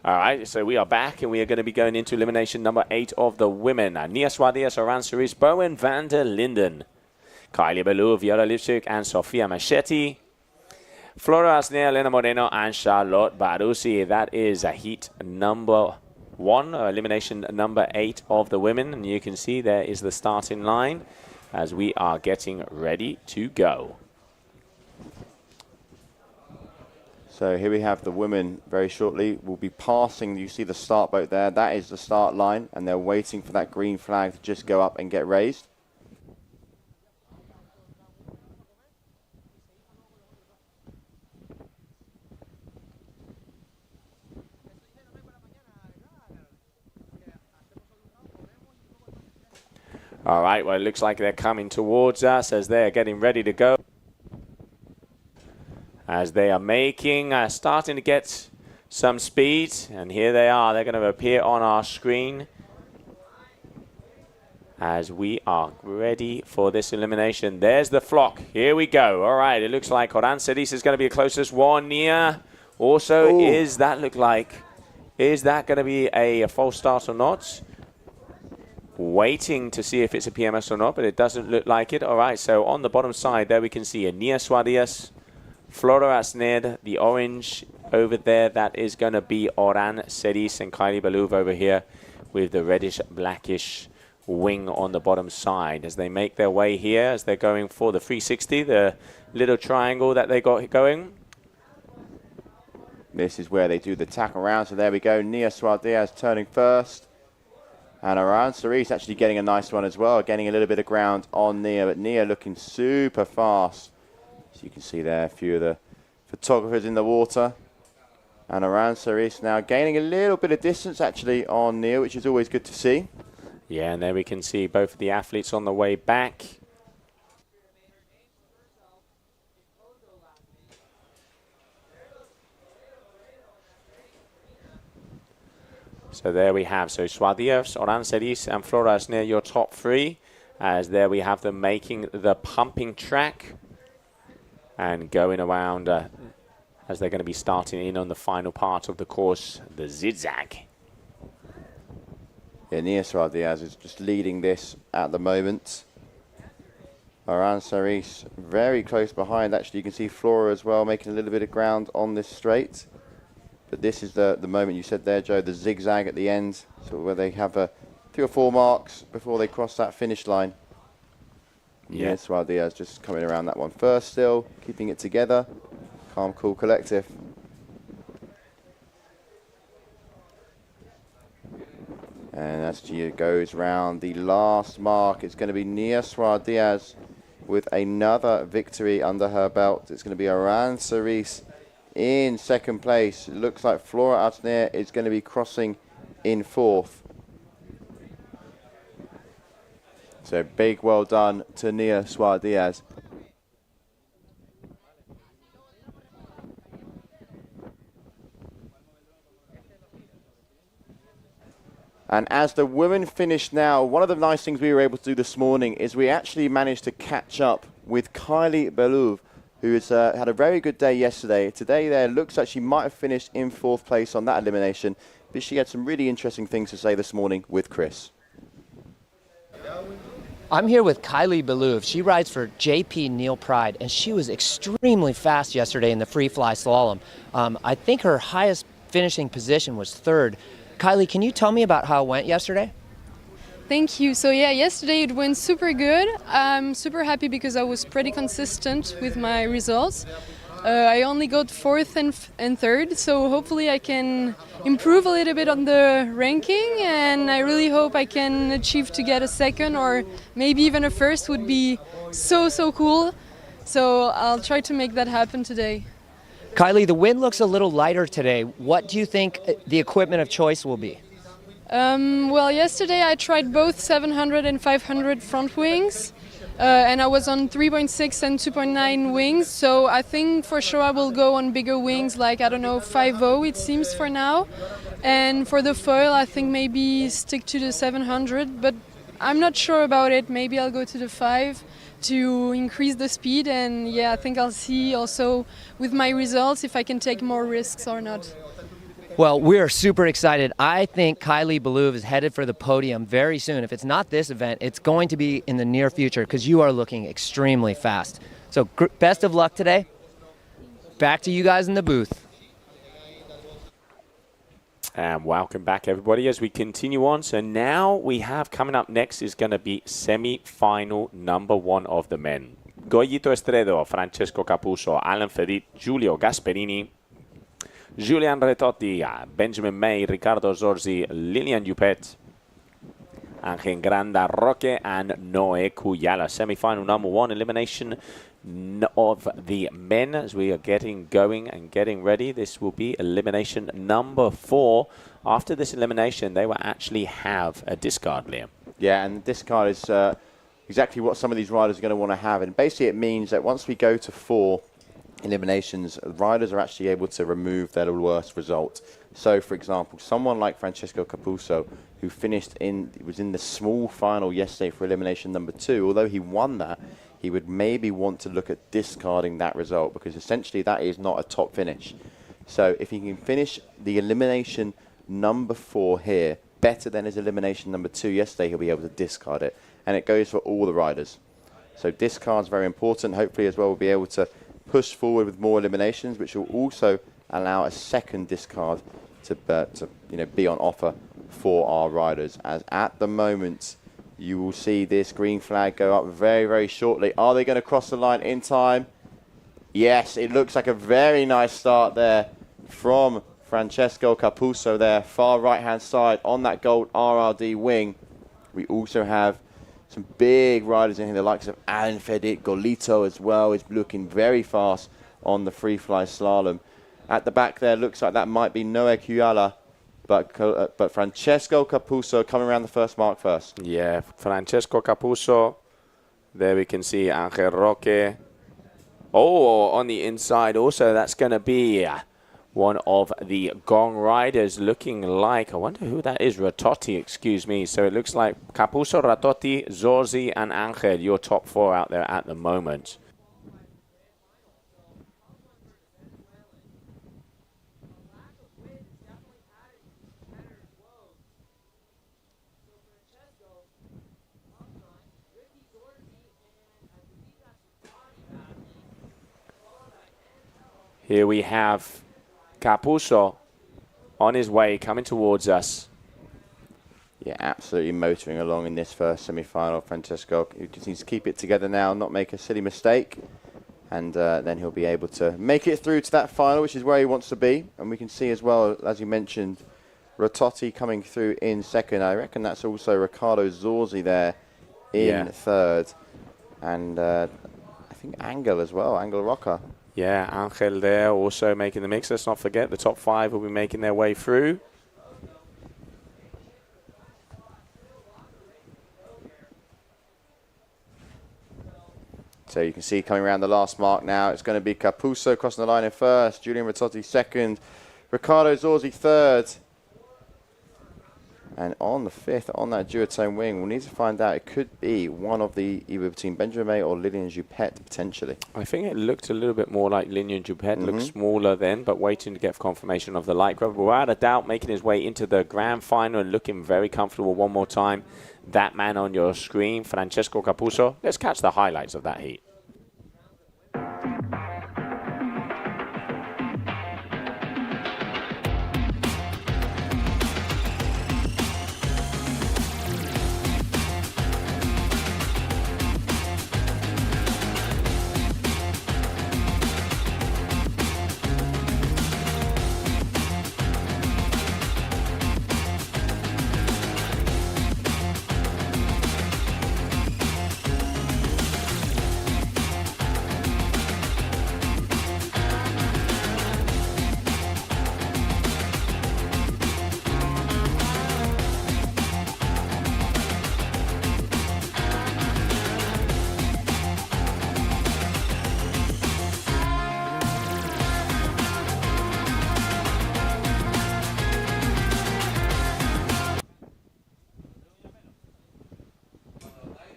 All right, so we are back, and we are going to be going into elimination number 8 of the women. Nia Suarez, Oran Cerise, Bowen van der Linden, Kylie Ballou, Viola Lipschuk, and Sofia Machetti. Flora Asner, Elena Moreno, and Charlotte Barussi. That is a heat number 1, elimination number 8 of the women. And you can see there is the starting line as we are getting ready to go. So here we have the women very shortly. We'll be passing, you see the start boat there. That is the start line, and they're waiting for that green flag to just go up and get raised. All right, well, it looks like they're coming towards us as they're getting ready to go. As they are making, starting to get some speed. And here they are. They're going to appear on our screen as we are ready for this elimination. There's the flock. Here we go. All right, it looks like Oran Cerise is going to be the closest one. Nia also, Ooh. is that going to be a false start or not? Waiting to see if it's a PMS or not, but it doesn't look like it. All right, so on the bottom side there we can see a Nia Suarez, Flora Asned, the orange over there. That is going to be Oran Cerise, and Kylie Ballou over here with the reddish blackish wing on the bottom side as they make their way here, as they're going for the 360, the little triangle that they got going. This is where they do the tack around. So there we go. Nia Suarez turning first. And Oran Cerise actually getting a nice one as well, getting a little bit of ground on Nia, but Nia looking super fast. So you can see there a few of the photographers in the water. And Oran Cerise now gaining a little bit of distance actually on Nia, which is always good to see. Yeah, and there we can see both of the athletes on the way back. So there we have, so Suarez, Oran Cerise, and Flora Asned, your top 3. As there we have them making the pumping track and going around as they're going to be starting in on the final part of the course, the zigzag. Yeah, Nia Suarez is just leading this at the moment. Oran Cerise very close behind. Actually, you can see Flora as well making a little bit of ground on this straight. But this is the moment you said there, Joe, the zigzag at the end, so where they have 3 or 4 marks before they cross that finish line. Yeah. Yes, Suarez just coming around that one first still, keeping it together. Calm, cool, collective. And as she goes round the last mark, it's going to be Nia Suarez with another victory under her belt. It's going to be Oran Cerise in second place. It looks like Flora Asned is going to be crossing in 4th. So big well done to Nia Suarez. And as the women finish now, one of the nice things we were able to do this morning is we actually managed to catch up with Kylie Ballou, who has had a very good day yesterday. Today there looks like she might have finished in 4th place on that elimination, but she had some really interesting things to say this morning with Chris. I'm here with Kylie Ballou. She rides for JP Neil Pride, and she was extremely fast yesterday in the FreeFly-Slalom. I think her highest finishing position was 3rd. Kylie, can you tell me about how it went yesterday? Thank you. So yeah, yesterday it went super good. I'm super happy because I was pretty consistent with my results. I only got 4th and 3rd, so hopefully I can improve a little bit on the ranking, and I really hope I can achieve to get a 2nd or maybe even a 1st would be so cool. So I'll try to make that happen today. Kylie, the wind looks a little lighter today. What do you think the equipment of choice will be? Well, yesterday I tried both 700 and 500 front wings, and I was on 3.6 and 2.9 wings, so I think for sure I will go on bigger wings, like, I don't know, 5.0 it seems for now. And for the foil, I think maybe stick to the 700, but I'm not sure about it. Maybe I'll go to the 5 to increase the speed, and yeah, I think I'll see also with my results if I can take more risks or not. Well, we're super excited. I think Kylie Ballou is headed for the podium very soon. If it's not this event, it's going to be in the near future because you are looking extremely fast. So best of luck today. Back to you guys in the booth. And welcome back, everybody, as we continue on. So now we have coming up next is going to be semi-final number 1 of the men. Goyito Estredo, Francesco Capuzzo, Alan Fedit, Giulio Gasperini, Julian Retotti, Benjamin May, Ricardo Zorzi, Lilian Dupet, Angel Granda Roque, and Noé Cuyala. Semi-final number 1, elimination of the men as we are getting going and getting ready. This will be elimination number 4. After this elimination, they will actually have a discard, Liam. Yeah, and the discard is exactly what some of these riders are going to want to have. And basically it means that once we go to 4 eliminations, riders are actually able to remove their worst result. So, for example, someone like Francesco Capuzzo, who was in the small final yesterday for elimination number 2, although he won that, he would maybe want to look at discarding that result because essentially that is not a top finish. So if he can finish the elimination number 4 here better than his elimination number 2 yesterday, he'll be able to discard it. And it goes for all the riders. So discard's very important. Hopefully as well we'll be able to push forward with more eliminations, which will also allow a second discard to be on offer for our riders. As at the moment, you will see this green flag go up very, very shortly. Are they going to cross the line in time? Yes, it looks like a very nice start there from Francesco Capuzzo there, far right-hand side on that gold RRD wing. We also have some big riders in here, the likes of Alan Fedit, Golito as well, is looking very fast on the Free-Fly-Slalom. At the back there, looks like that might be Noé Cuyala, but Francesco Capuzzo coming around the first mark first. Yeah, Francesco Capuzzo. There we can see Angel Roque. Oh, on the inside also, that's going to be one of the Gong riders looking like, I wonder who that is, Ratotti, excuse me. So it looks like Capuzzo, Ratotti, Zorzi, and Angel, your top 4 out there at the moment. Here we have Capuzzo on his way, coming towards us. Yeah, absolutely motoring along in this first semi-final. Francesco just needs to keep it together now, not make a silly mistake. And then he'll be able to make it through to that final, which is where he wants to be. And we can see as well, as you mentioned, Ratotti coming through in second. I reckon that's also Ricardo Zorzi there in third. And I think Angel as well, Angel Roca. Yeah, Angel there also making the mix. Let's not forget the top 5 will be making their way through. So you can see coming around the last mark now, it's going to be Capuzzo crossing the line in first, Julian Ratotti second, Ricardo Zorzi third. And on the 5th, on that duotone wing, we'll need to find out. It could be one of the, either between Benjamin May or Lilian Dupet, potentially. I think it looked a little bit more like Lilian Dupet. Looked smaller then, but waiting to get confirmation of the light grab. Without a doubt, making his way into the grand final and looking very comfortable one more time. That man on your screen, Francesco Capuzzo. Let's catch the highlights of that heat.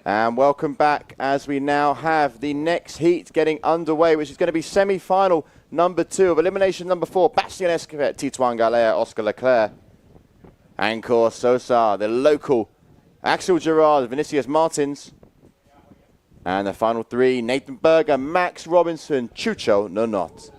And welcome back as we now have the next heat getting underway, which is going to be semi-final number 2 of elimination number 4, Bastien Escofet, Titouan Galea, Oscar Leclerc. Ancor Sosa, the local, Axel Gerard, Vinicius Martins. And the final 3, Nathan Berger, Max Robinson, Chucho Nonot.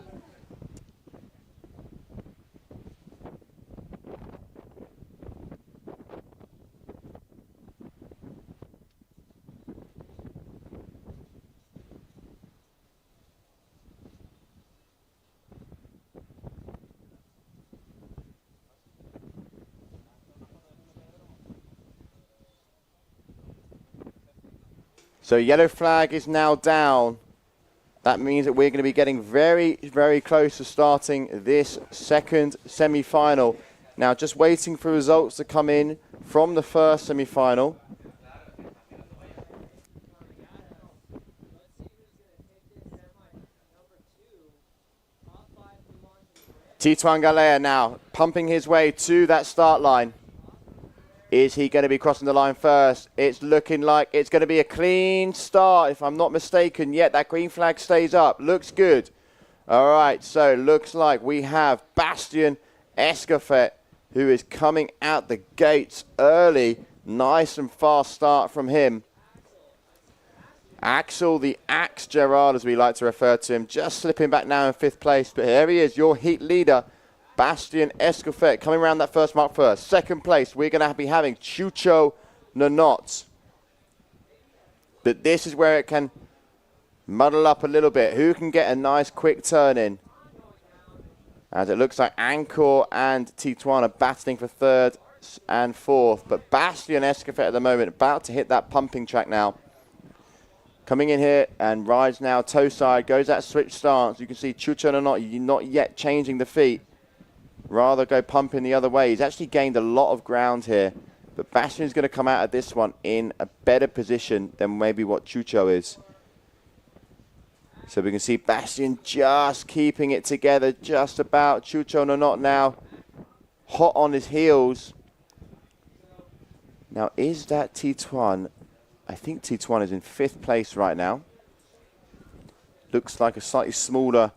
So yellow flag is now down. That means that we're going to be getting very, very close to starting this second semi-final. Now just waiting for results to come in from the first semi-final. Titouan Galea now pumping his way to that start line. Is he going to be crossing the line first? It's looking like it's going to be a clean start, if I'm not mistaken. Yet that green flag stays up. Looks good. All right, so looks like we have Bastien Escofet, who is coming out the gates early. Nice and fast start from him. Axel, the Axe Gerard, as we like to refer to him, just slipping back now in 5th place. But here he is, your heat leader, Bastien Escofet, coming around that first mark first. 2nd place, we're going to be having Chucho Nonot. But this is where it can muddle up a little bit. Who can get a nice quick turn in? As it looks like Ancor and Titouan are battling for 3rd and 4th. But Bastien Escofet at the moment about to hit that pumping track now. Coming in here and rides now toe side, goes that switch stance. You can see Chucho Nonot not yet changing the feet. Rather go pumping the other way. He's actually gained a lot of ground here. But Bastien's going to come out of this one in a better position than maybe what Chucho is. So we can see Bastien just keeping it together just about. Chucho Nonot now hot on his heels. Now is that Titouan? I think Titouan is in 5th place right now. Looks like a slightly smaller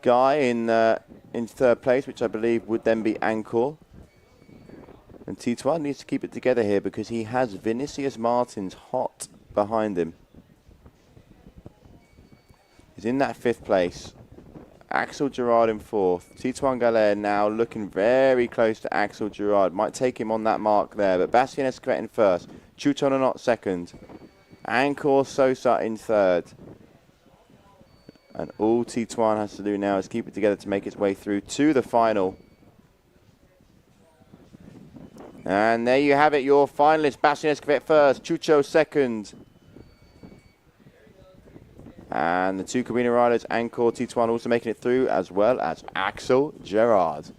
guy in 3rd place, which I believe would then be Ancor. And Titouan needs to keep it together here because he has Vinicius Martins hot behind him. He's in that 5th place. Axel Gerard in 4th. Titouan Galea now looking very close to Axel Gerard. Might take him on that mark there. But Bastien Escofet in 1st. Chucho Nonot 2nd. Ancor Sosa in 3rd. And all Titouan has to do now is keep it together to make its way through to the final. And there you have it, your finalists. Bastien Escofet 1st, Chucho 2nd. And the 2 cabina riders, Ancor, Titouan also making it through, as well as Axel Gerard.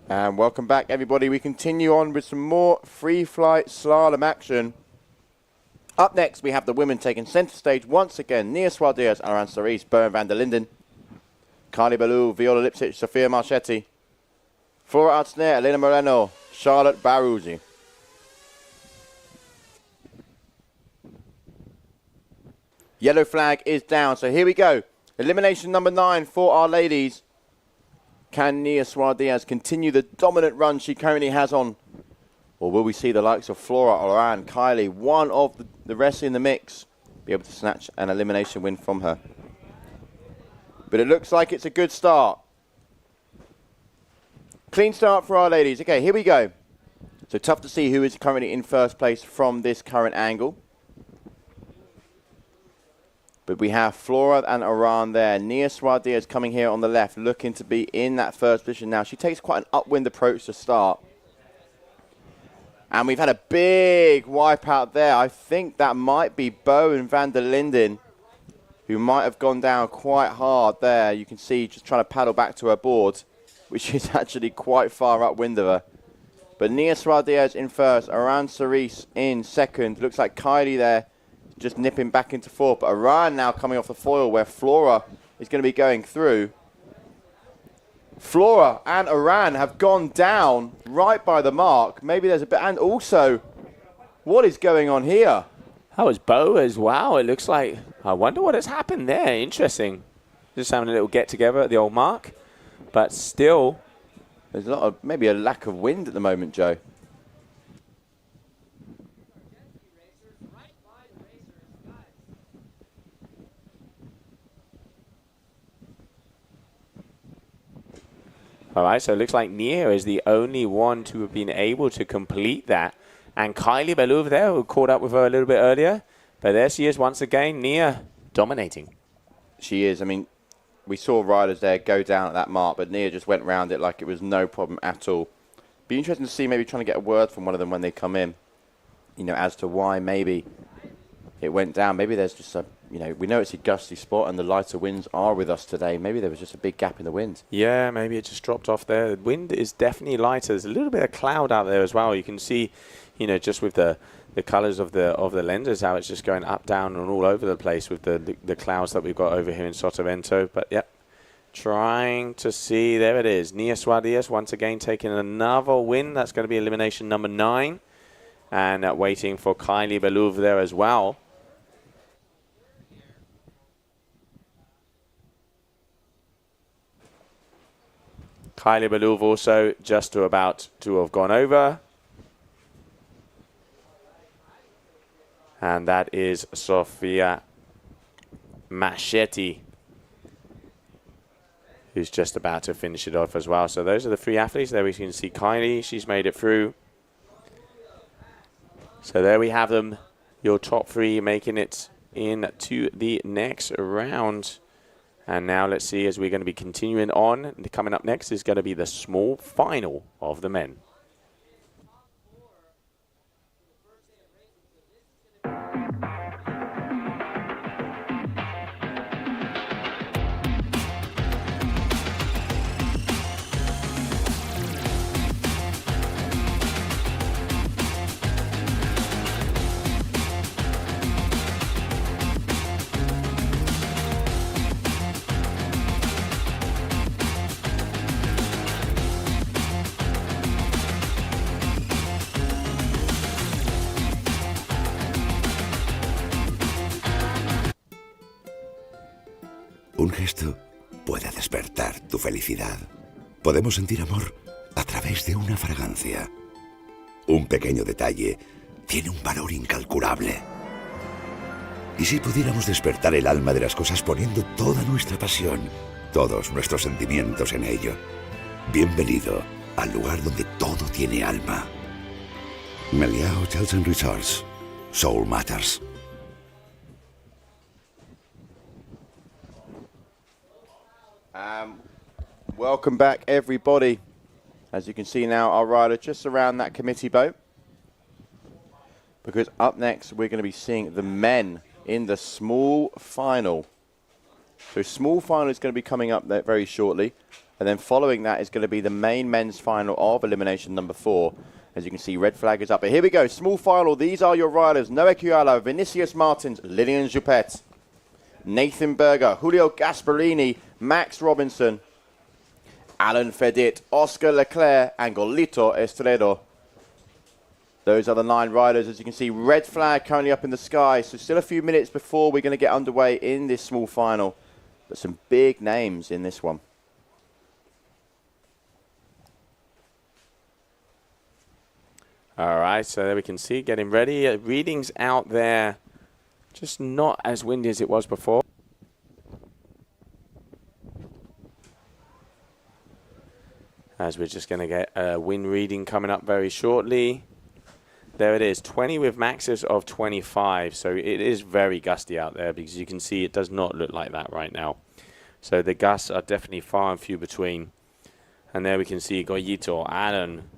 And welcome back, everybody. We continue on with some more free-fly-slalom action. Up next, we have the women taking centre stage once again. Nia Suarez, Aran Cerise, Bern van der Linden, Carly Ballou, Viola Lipsic, Sofia Marchetti, Flora Artsner, Elena Moreno, Charlotte Baruzzi. Yellow flag is down, so here we go. Elimination number 9 for our ladies. Can Nia Suarez continue the dominant run she currently has on? Or will we see the likes of Flora, Oran, Kylie, one of the rest in the mix, be able to snatch an elimination win from her? But it looks like it's a good start. Clean start for our ladies. Okay, here we go. So tough to see who is currently in first place from this current angle. But we have Flora and Oran there. Nia Suarez coming here on the left, looking to be in that first position now. She takes quite an upwind approach to start. And we've had a big wipeout there. I think that might be Bo and van der Linden, who might have gone down quite hard there. You can see just trying to paddle back to her board, which is actually quite far upwind of her. But Nia Suarez in first, Oran Cerise in second. Looks like Kylie there just nipping back into fourth. But Oran now coming off the foil where Flora is going to be going through. Flora and Oran have gone down right by the mark. Maybe there's a bit, and also, what is going on here? That was Bo as well. It looks like, I wonder what has happened there. Interesting. Just having a little get together at the old mark. But still, there's a lot of, maybe a lack of wind at the moment, Joe. All right, so it looks like Nia is the only one to have been able to complete that. And Kylie Bellou there, who caught up with her a little bit earlier. But there she is once again, Nia dominating. She is. I mean, we saw riders there go down at that mark, but Nia just went round it like it was no problem at all. Be interesting to see, maybe trying to get a word from one of them when they come in, you know, as to why maybe it went down. Maybe there's just a, you know, we know it's a gusty spot and the lighter winds are with us today. Maybe there was just a big gap in the wind. Yeah, maybe it just dropped off there. The wind is definitely lighter. There's a little bit of cloud out there as well. You can see, you know, just with the colours of the lenses, how it's just going up, down, and all over the place with the clouds that we've got over here in Sotavento. But yep, trying to see. There it is. Nia Suarez once again taking another win. That's going to be elimination number 9, and waiting for Kylie Bellou there as well. Kylie Bellou also just about to have gone over. And that is Sofia Marchetti, who's just about to finish it off as well. So those are the 3 athletes. There we can see Kylie. She's made it through. So there we have them, your top 3 making it into the next round. And now let's see, as we're going to be continuing on, coming up next is going to be the small final of the men. Un gesto puede despertar tu felicidad. Podemos sentir amor a través de una fragancia. Un pequeño detalle tiene un valor incalculable. ¿Y si pudiéramos despertar el alma de las cosas poniendo toda nuestra pasión, todos nuestros sentimientos en ello? Bienvenido al lugar donde todo tiene alma. Meliá Hotels and Resorts. Soul Matters. Welcome back, everybody. As you can see now, our rider just around that committee boat. Because up next, we're going to be seeing the men in the small final. So small final is going to be coming up there very shortly. And then following that is going to be the main men's final of elimination number 4. As you can see, red flag is up. But here we go, small final. These are your riders. Noé Kuyala, Vinicius Martins, Lilian Juppet, Nathan Berger, Julio Gasparini, Max Robinson, Alan Fedit, Oscar Leclerc, and Golito Estredo. Those are the 9 riders. As you can see, red flag currently up in the sky. So still a few minutes before we're going to get underway in this small final. But some big names in this one. All right, so there we can see, getting ready. Readings out there, just not as windy as it was before. As we're just going to get a wind reading coming up very shortly. There it is, 20 with maxes of 25. So it is very gusty out there because you can see it does not look like that right now. So the gusts are definitely far and few between. And there we can see Goyito, Alan,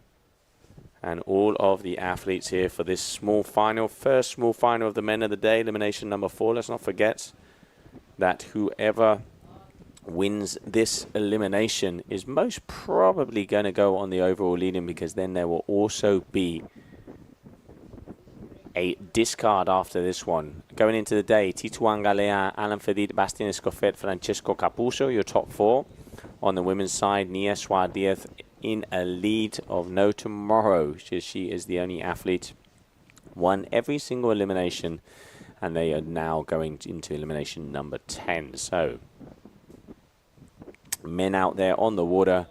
and all of the athletes here for this small final. First small final of the men of the day, elimination number 4. Let's not forget that whoever wins this elimination is most probably going to go on the overall leading, because then there will also be a discard after this one. Going into the day, Tituan Galea, Alan Fedit, Bastien Escoffet, Francesco Capuzzo, your top 4. On the women's side, Nia Suarez in a lead of no tomorrow. She is the only athlete won every single elimination, and they are now going into elimination number 10. So men out there on the water,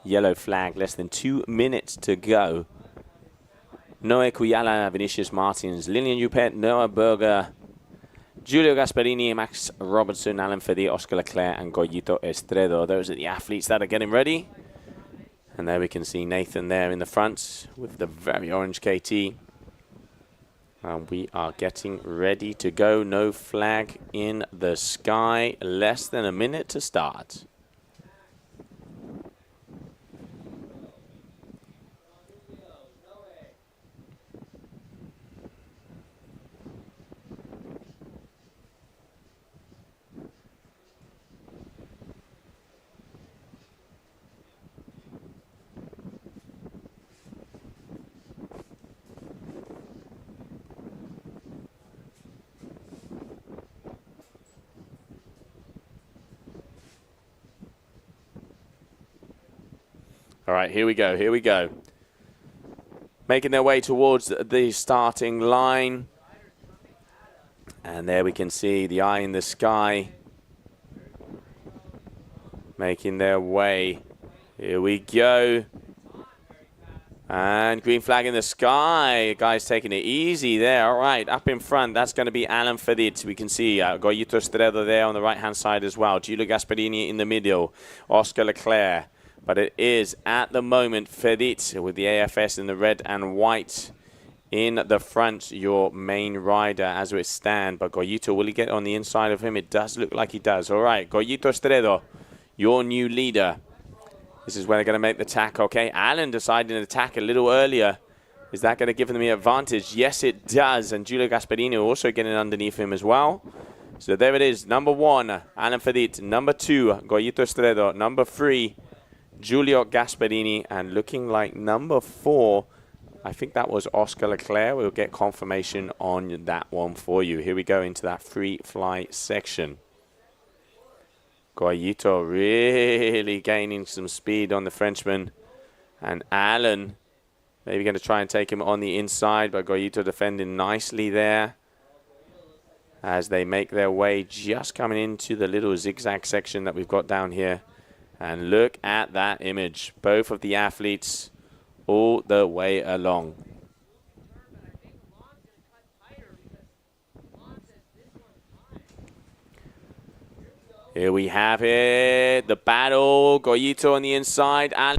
yellow flag, less than 2 minutes to go. Noé Kuyala, Vinicius Martins, Lilian Juppet, Noah Berger, Julio Gasparini, Max Robertson, Alan Fedit, Oscar Leclerc, and Goyito Estredo. Those are the athletes that are getting ready. And there we can see Nathan there in the front with the very orange KT. And we are getting ready to go. No flag in the sky. Less than a minute to start. All right, here we go, here we go. Making their way towards the starting line. And there we can see the eye in the sky. Making their way. Here we go. And green flag in the sky. Guys taking it easy there. All right, up in front, that's going to be Alan Fedit. We can see Goyito Estredo there on the right-hand side as well. Giulio Gasparini in the middle. Oscar Leclerc. But it is, at the moment, Fedit with the AFS in the red and white in the front, your main rider as we stand. But Goyito, will he get on the inside of him? It does look like he does. All right, Goyito Estredo, your new leader. This is where they're going to make the attack. Okay, Alan decided to attack a little earlier. Is that going to give them the advantage? Yes, it does. And Giulio Gasparini also getting underneath him as well. So there it is. Number 1, Alan Fedit. Number 2, Goyito Estredo. Number 3, Giulio Gasparini, and looking like number 4, I think that was Oscar Leclerc. We'll get confirmation on that one for you. Here we go into that free fly section. Goyito really gaining some speed on the Frenchman. And Alan maybe going to try and take him on the inside, but Goyito defending nicely there as they make their way just coming into the little zigzag section that we've got down here. And look at that image. Both of the athletes all the way along. Here we have it. The battle. Goyito on the inside. And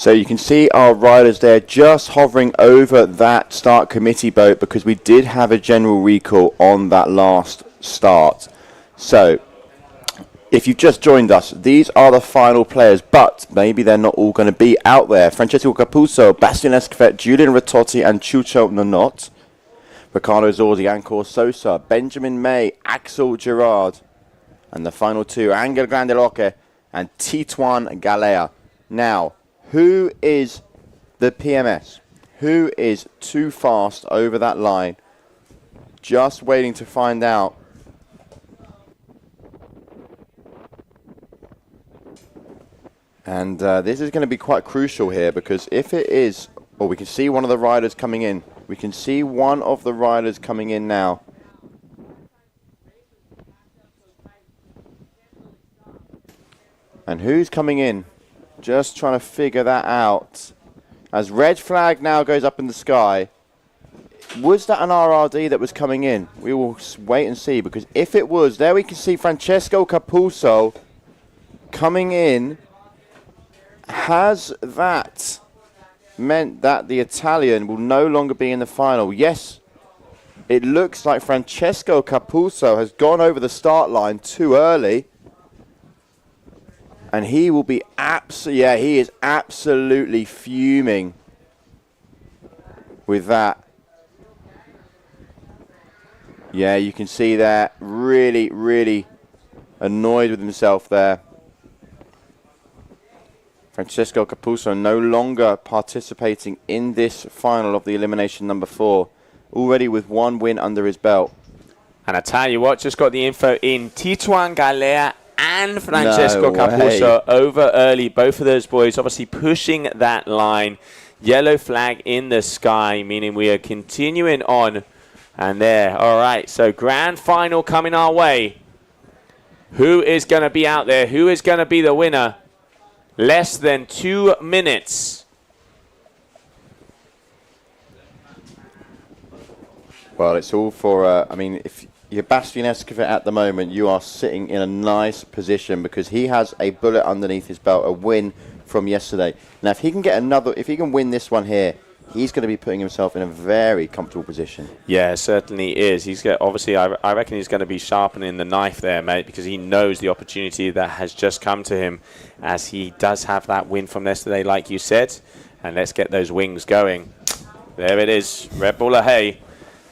So you can see our riders there just hovering over that start committee boat because we did have a general recall on that last start. So if you've just joined us, these are the final players, but maybe they're not all going to be out there. Francesco Capuzzo, Bastien Escofet, Julian Ritotti and Chucho Nonot, Ricardo Zorzi, Ancor Sosa, Benjamin May, Axel Gerard, and the final two, Angel Grandeloque and Tituan Galea. Now, who is the PMS? Who is too fast over that line? Just waiting to find out. And this is going to be quite crucial here because if it is, well, we can see one of the riders coming in. We can see one of the riders coming in now. And who's coming in? Just trying to figure that out. As red flag now goes up in the sky. Was that an RRD that was coming in? We will wait and see, because if it was, there we can see Francesco Capuzzo coming in. Has that meant that the Italian will no longer be in the final? Yes, it looks like Francesco Capuzzo has gone over the start line too early. And he will be he is absolutely fuming with that. Yeah, you can see that. Really, really annoyed with himself there. Francesco Capuzzo no longer participating in this final of the elimination number 4. Already with 1 win under his belt. And I tell you what, just got the info in. Tituan Galea and Francesco Capuzzo over early. Both of those boys obviously pushing that line. Yellow flag in the sky, meaning we are continuing on. And there, all right, so grand final coming our way. Who is going to be out there? Who is going to be the winner? Less than 2 minutes. Well, it's all for, I mean, if you're Bastien Escofet at the moment, you are sitting in a nice position because he has a bullet underneath his belt, a win from yesterday. Now, if he can get another, if he can win this one here, he's going to be putting himself in a very comfortable position. Yeah, certainly is. He's got, obviously, I reckon he's going to be sharpening the knife there, mate, because he knows the opportunity that has just come to him as he does have that win from yesterday, like you said. And let's get those wings going. There it is, Red Bull Ahay.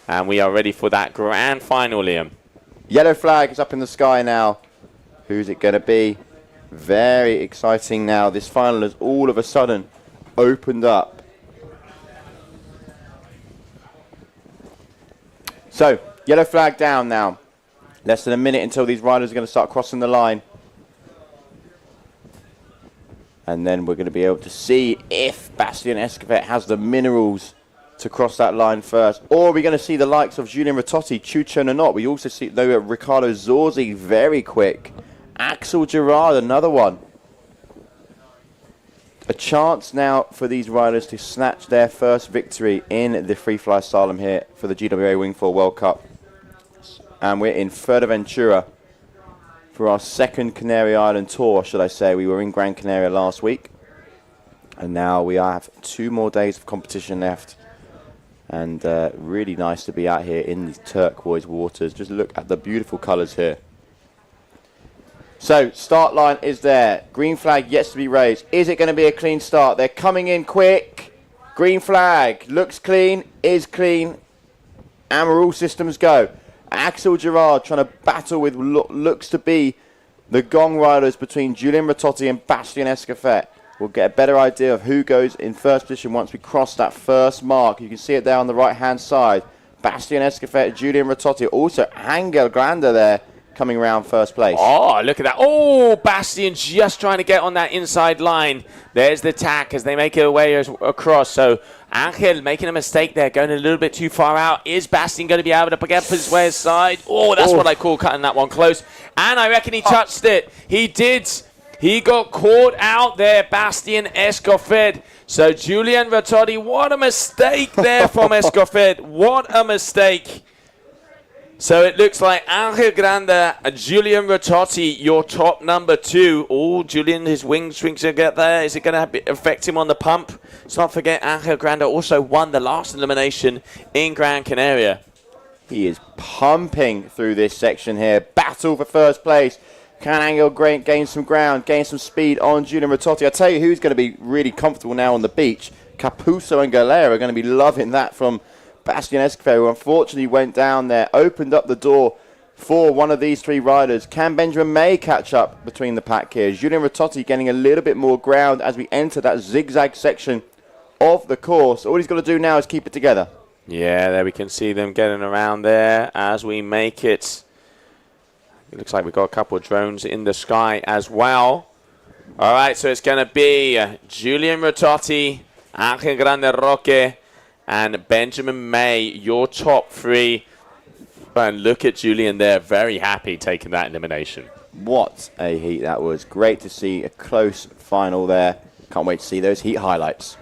And we are ready for that grand final, Liam. Yellow flag is up in the sky now. Who's it going to be? Very exciting now. This final has all of a sudden opened up. So, yellow flag down now. Less than a minute until these riders are going to start crossing the line. And then we're going to be able to see if Bastien Escofet has the minerals to cross that line first. Or we're going to see the likes of Julian Ritotti, Chucho Nonot. We also see Ricardo Zorzi, very quick. Axel Gerard, another one. A chance now for these riders to snatch their first victory in the FreeFly-Slalom here for the GWA Wingfoil World Cup. And we're in Fuerteventura for our second Canary Island tour, should I say. We were in Gran Canaria last week. And now we have 2 more days of competition left. And really nice to be out here in these turquoise waters. Just look at the beautiful colours here. So, start line is there. Green flag yet to be raised. Is it going to be a clean start? They're coming in quick. Green flag. Looks clean. Is clean. And we're all systems go. Axel Gerard trying to battle with looks to be the gong riders between Julian Ritotti and Bastien Escofet. We'll get a better idea of who goes in first position once we cross that first mark. You can see it there on the right-hand side. Bastien Escofet, Julian Ritotti. Also, Angel Grande there coming around first place. Oh, look at that. Oh, Bastien just trying to get on that inside line. There's the tack as they make their way across. So, Angel making a mistake there, going a little bit too far out. Is Bastien going to be able to pick up his way aside? Oh, that's what I call cutting that one close. And I reckon he touched it. He did. He got caught out there, Bastien Escofet. So Julian Ritotti, what a mistake there from Escofet. What a mistake. So it looks like Angel Grande, Julian Rototti, your top number 2. Oh, Julian, his wing swings to get there. Is it going to affect him on the pump? Let's not forget Angel Grande also won the last elimination in Gran Canaria. He is pumping through this section here. Battle for first place. Can Angel gain some ground, gain some speed on Julian Rototti? I'll tell you who's going to be really comfortable now on the beach. Capuzzo and Galera are going to be loving that from Bastian Esquivel, who unfortunately went down there, opened up the door for one of these 3 riders. Can Benjamin May catch up between the pack here? Julian Rototti getting a little bit more ground as we enter that zigzag section of the course. All he's got to do now is keep it together. Yeah, there we can see them getting around there as we make it. It looks like we've got a couple of drones in the sky as well. All right, so it's going to be Julian Rototti, Angel Grande Roque, and Benjamin May, your top 3. And look at Julian there, very happy taking that elimination. What a heat that was. Great to see a close final there. Can't wait to see those heat highlights.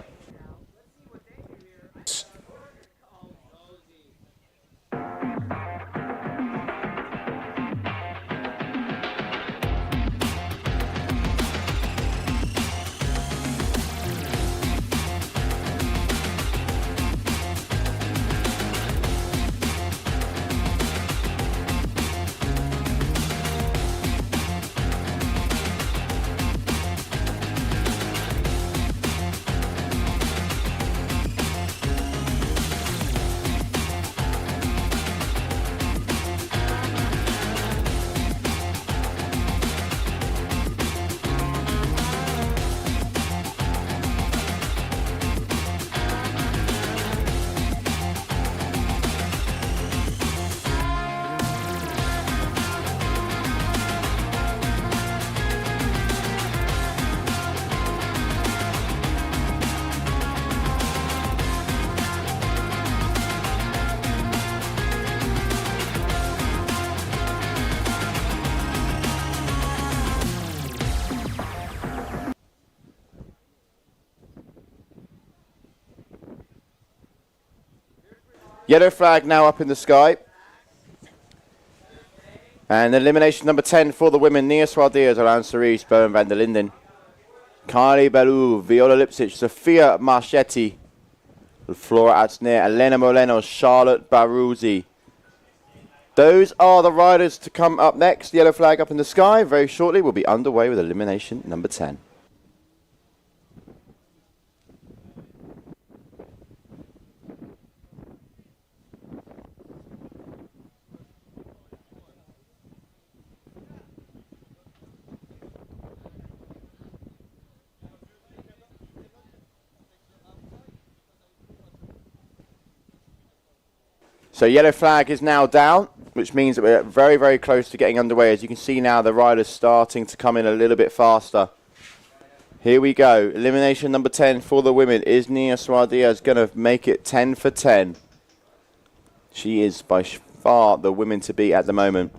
Yellow flag now up in the sky. And elimination number 10 for the women. Nia Suardias, Alain Cerise, Bowen van der Linden, Kylie Ballou, Viola Lipsic, Sofia Marchetti, Flora Atzner, Elena Moreno, Charlotte Baruzzi. Those are the riders to come up next. Yellow flag up in the sky. Very shortly we'll be underway with elimination number 10. So yellow flag is now down, which means that we're very, very close to getting underway. As you can see now, the riders starting to come in a little bit faster. Here we go. Elimination number 10 for the women. Is Nia Suardias going to make it 10 for 10? She is by far the women to beat at the moment.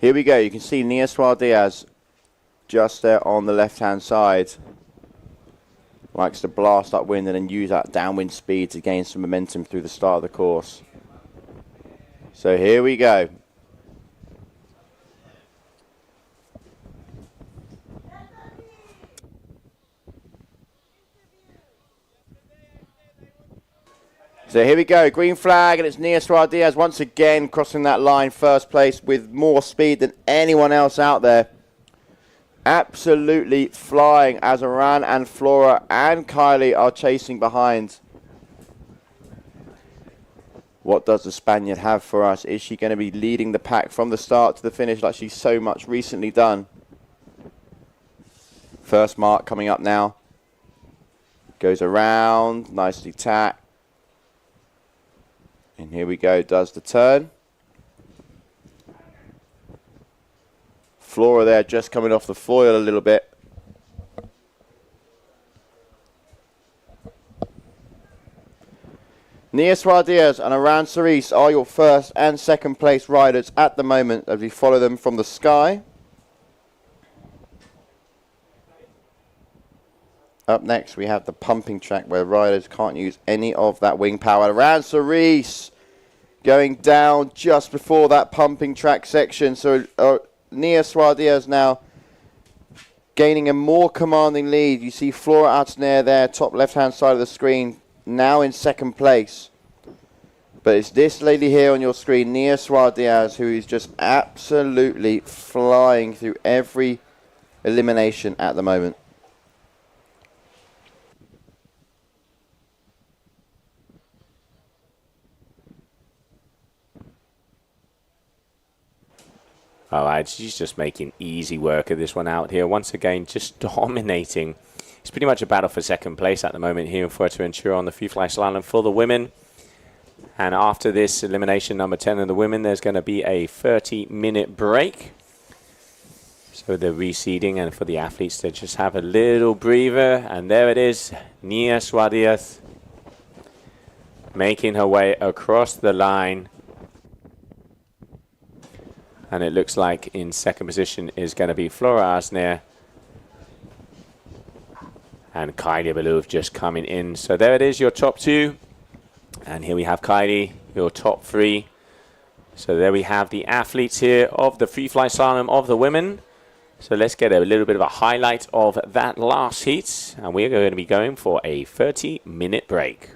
Here we go. You can see Nia Suardias just there on the left-hand side. Likes to blast upwind and then use that downwind speed to gain some momentum through the start of the course. So here we go. So here we go, green flag, and it's Nia Suardias once again crossing that line, first place with more speed than anyone else out there. Absolutely flying as Aran and Flora and Kylie are chasing behind. What does the Spaniard have for us? Is she going to be leading the pack from the start to the finish like she's so much recently done? First mark coming up now. Goes around, nicely tacked. And here we go, does the turn. Flora there just coming off the foil a little bit. Nia Suardias and Aran Cerise are your first and second place riders at the moment as we follow them from the sky. Up next, we have the pumping track where riders can't use any of that wing power. Canaries going down just before that pumping track section. So Nia Suardiaz now gaining a more commanding lead. You see Flora Artner there, top left-hand side of the screen, now in second place. But it's this lady here on your screen, Nia Suardiaz, who is just absolutely flying through every elimination at the moment. All right, she's just making easy work of this one out here. Once again, just dominating. It's pretty much a battle for second place at the moment here in Fuerteventura on the FreeFly-Slalom for the women. And after this elimination number 10 of the women, there's going to be a 30-minute break. So they're reseeding, and for the athletes to just have a little breather. And there it is, Nia Suardiaz making her way across the line. And it looks like in second position is going to be Flora Artner. And Kylie Ballouv just coming in. So there it is, your top two. And here we have Kylie, your top three. So there we have the athletes here of the FreeFly-Slalom of the women. So let's get a little bit of a highlight of that last heat. And we're going to be going for a 30-minute break.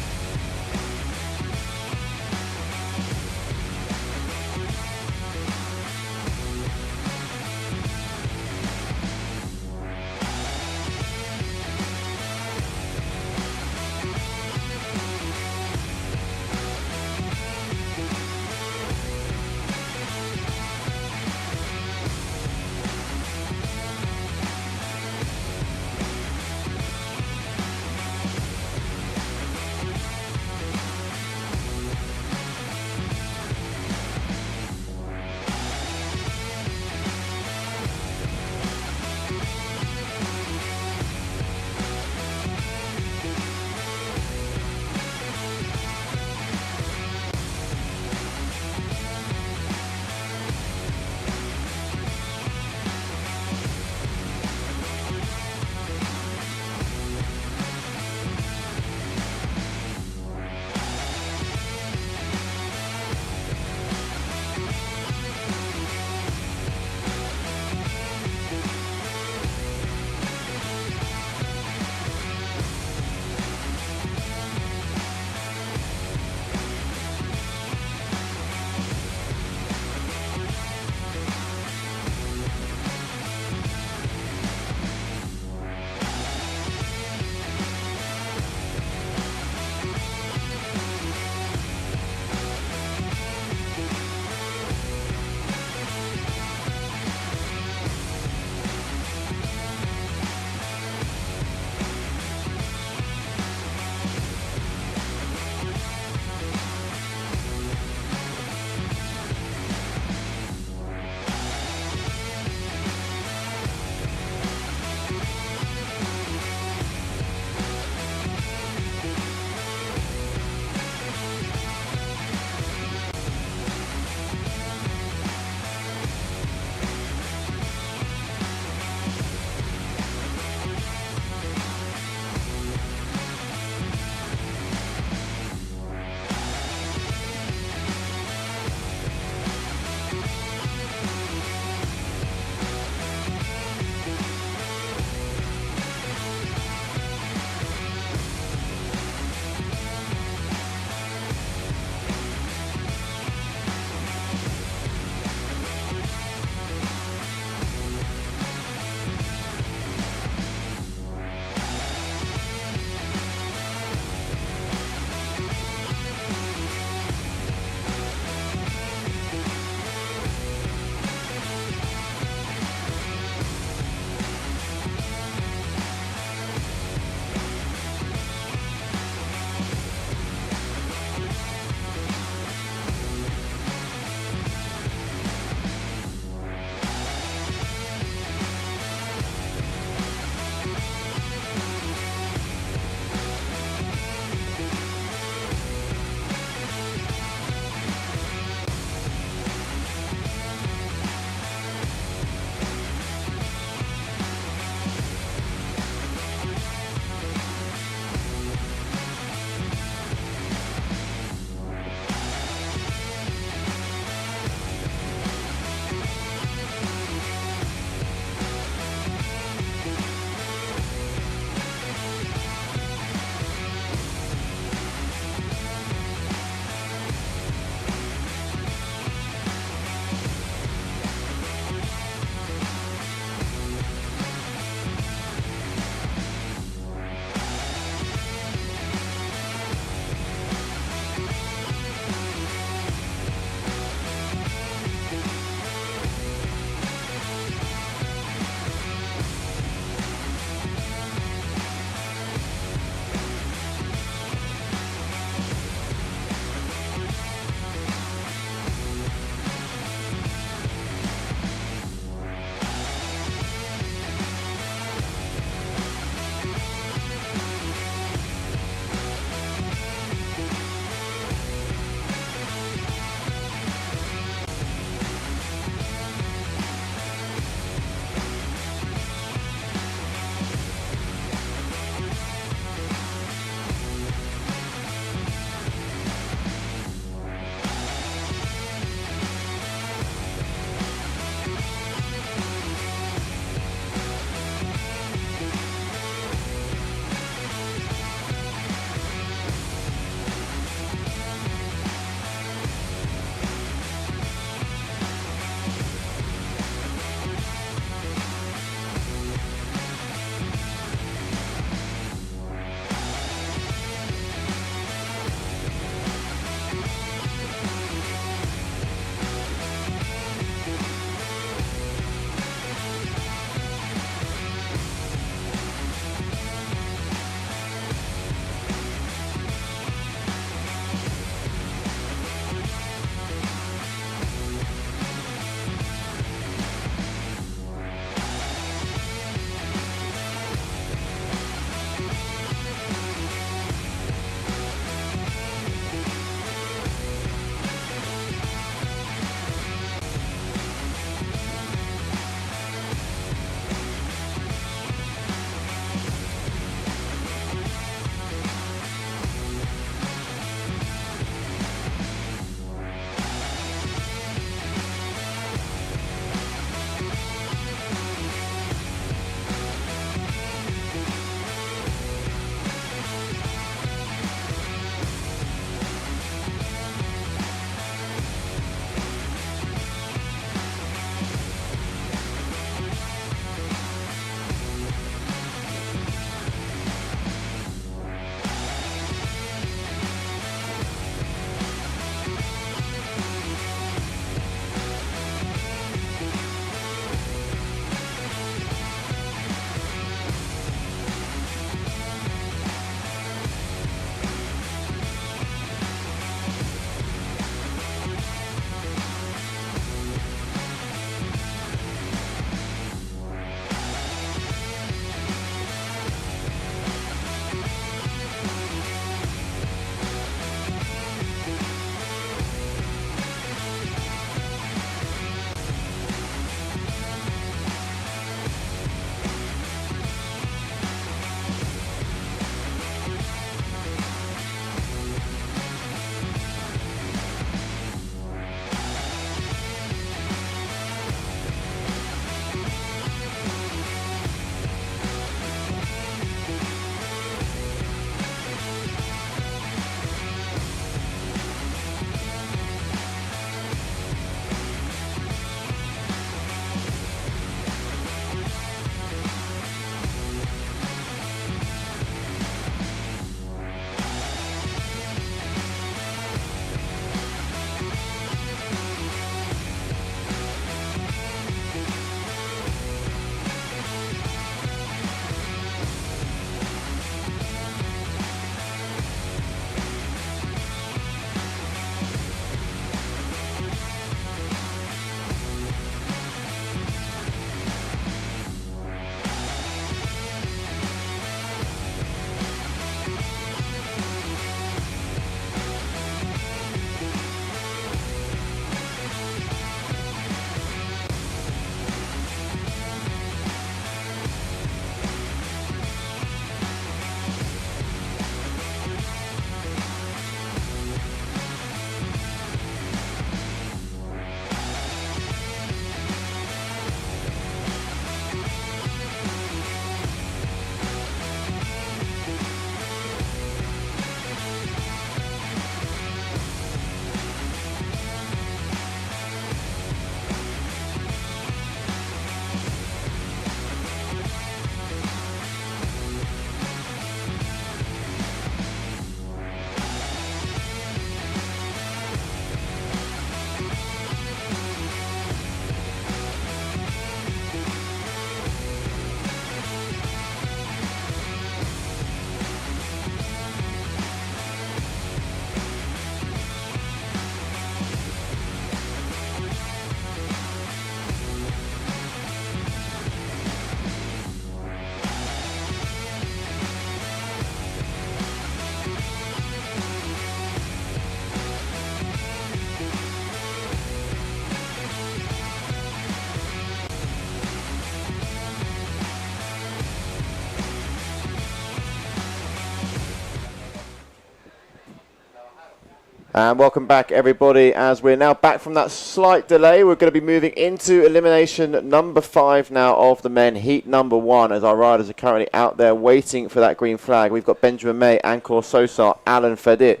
And welcome back, everybody. As we're now back from that slight delay, we're going to be moving into elimination number 5 now of the men, heat number 1, as our riders are currently out there waiting for that green flag. We've got Benjamin May, Ancor Sosa, Alan Fedit,